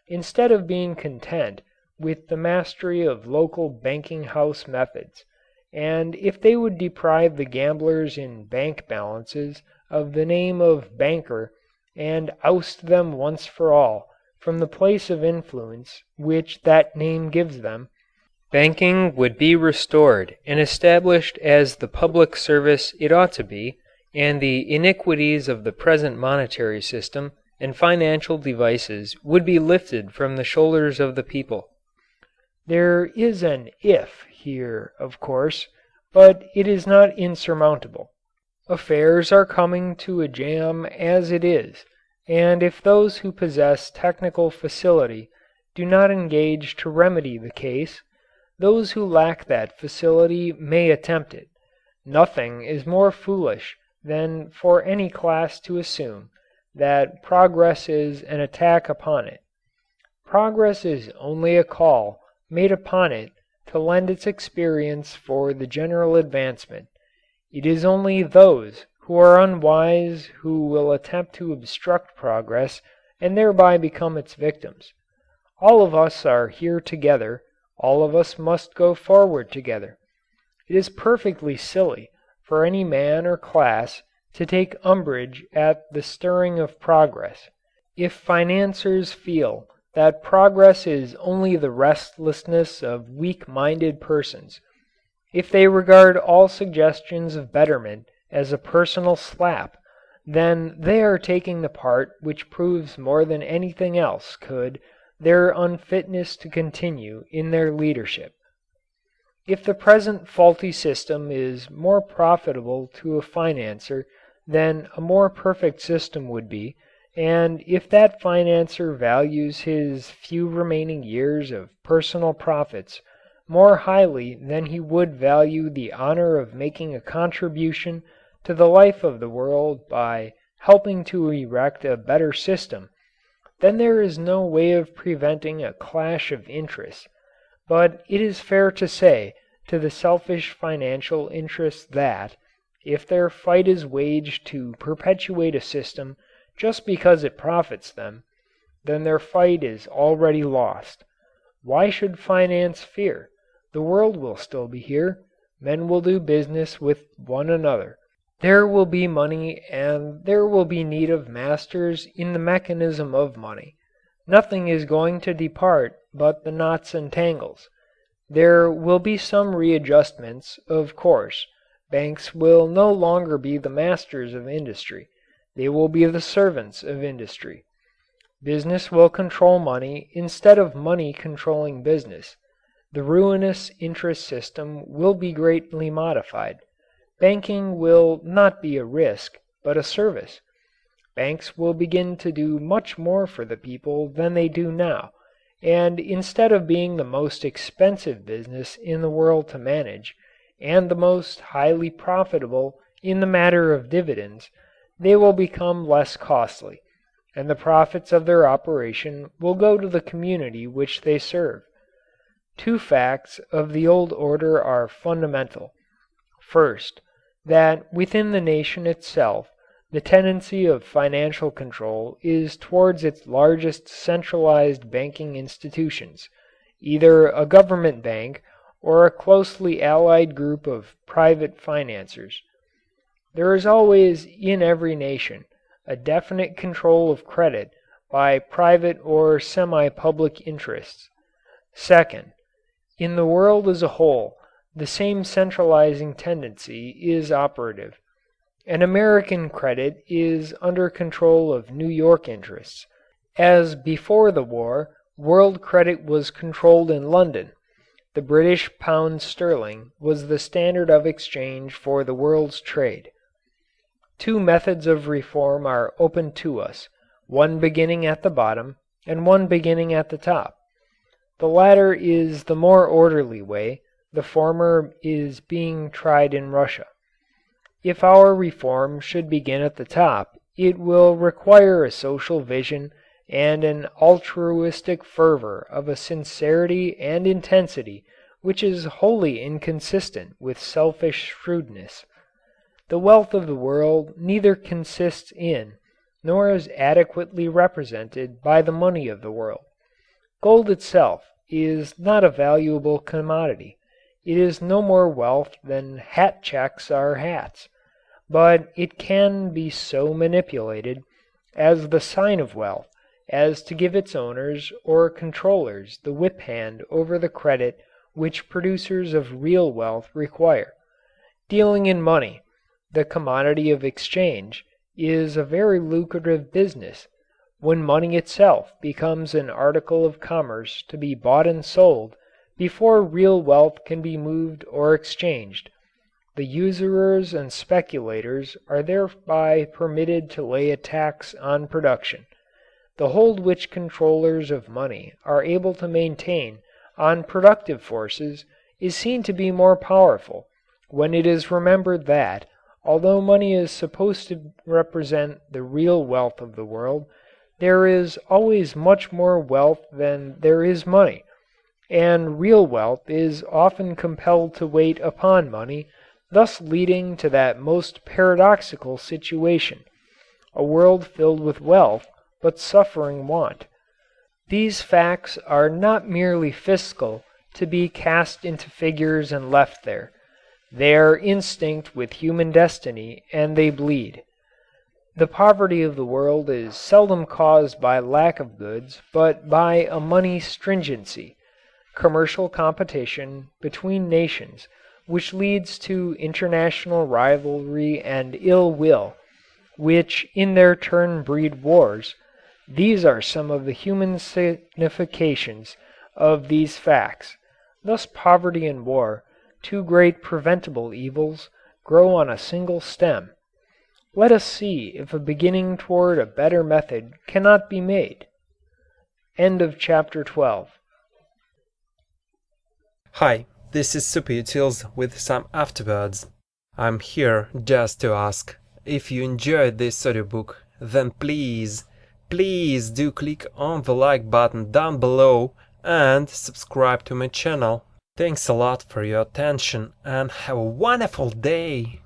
Instead of being content with the mastery of local banking house methods, and if they would deprive the gamblers in bank balances of the name of banker and oust them once for all from the place of influence which that name gives them, banking would be restored and established as the public service it ought to be, and the iniquities of the present monetary system and financial devices would be lifted from the shoulders of the people. There is an "if" here, of course, but it is not insurmountable. Affairs are coming to a jam as it is, and if those who possess technical facility do not engage to remedy the case, those who lack that facility may attempt it. Nothing is more foolish than for any class to assume that progress is an attack upon it. Progress is only a call made upon it to lend its experience for the general advancement. It is only those who are unwise who will attempt to obstruct progress and thereby become its victims. All of us are here together, all of us must go forward together. It is perfectly silly for any man or class to take umbrage at the stirring of progress. If financiers feel that progress is only the restlessness of weak-minded persons, if they regard all suggestions of betterment as a personal slap, then they are taking the part which proves more than anything else could their unfitness to continue in their leadership. If the present faulty system is more profitable to a financer than a more perfect system would be, and if that financer values his few remaining years of personal profits more highly than he would value the honor of making a contribution to the life of the world by helping to erect a better system, then there is no way of preventing a clash of interests. But it is fair to say to the selfish financial interests that, if their fight is waged to perpetuate a system just because it profits them, then their fight is already lost. Why should finance fear? The world will still be here. Men will do business with one another. There will be money and there will be need of masters in the mechanism of money. Nothing is going to depart but the knots and tangles. There will be some readjustments, of course. Banks will no longer be the masters of industry. They will be the servants of industry. Business will control money instead of money controlling business. The ruinous interest system will be greatly modified. Banking will not be a risk, but a service. Banks will begin to do much more for the people than they do now, and instead of being the most expensive business in the world to manage, and the most highly profitable in the matter of dividends, they will become less costly, and the profits of their operation will go to the community which they serve. Two facts of the old order are fundamental. First, that within the nation itself the tendency of financial control is towards its largest centralized banking institutions, either a government bank or a closely allied group of private financiers. There is always in every nation a definite control of credit by private or semi-public interests. Second, in the world as a whole, the same centralizing tendency is operative. An American credit is under control of New York interests, as before the war world credit was controlled in London. The British pound sterling was the standard of exchange for the world's trade. Two methods of reform are open to us, one beginning at the bottom and one beginning at the top. The latter is the more orderly way, the former is being tried in Russia. If our reform should begin at the top, it will require a social vision and an altruistic fervor of a sincerity and intensity which is wholly inconsistent with selfish shrewdness. The wealth of the world neither consists in nor is adequately represented by the money of the world. Gold itself is not a valuable commodity. It is no more wealth than hat checks are hats. But it can be so manipulated as the sign of wealth as to give its owners or controllers the whip hand over the credit which producers of real wealth require. Dealing in money, the commodity of exchange, is a very lucrative business. When money itself becomes an article of commerce to be bought and sold, before real wealth can be moved or exchanged. The usurers and speculators are thereby permitted to lay a tax on production. The hold which controllers of money are able to maintain on productive forces is seen to be more powerful when it is remembered that, although money is supposed to represent the real wealth of the world, there is always much more wealth than there is money, and real wealth is often compelled to wait upon money, thus leading to that most paradoxical situation, a world filled with wealth but suffering want. These facts are not merely fiscal to be cast into figures and left there. They are instinct with human destiny and they bleed. The poverty of the world is seldom caused by lack of goods but by a money stringency, commercial competition between nations which leads to international rivalry and ill will, which in their turn breed wars. These are some of the human significations of these facts. Thus poverty and war, two great preventable evils, grow on a single stem. Let us see if a beginning toward a better method cannot be made. End of chapter 12. Hi, this is Super Utils with some afterbirds. I'm here just to ask, if you enjoyed this audiobook, then please do click on the like button down below and subscribe to my channel. Thanks a lot for your attention and have a wonderful day!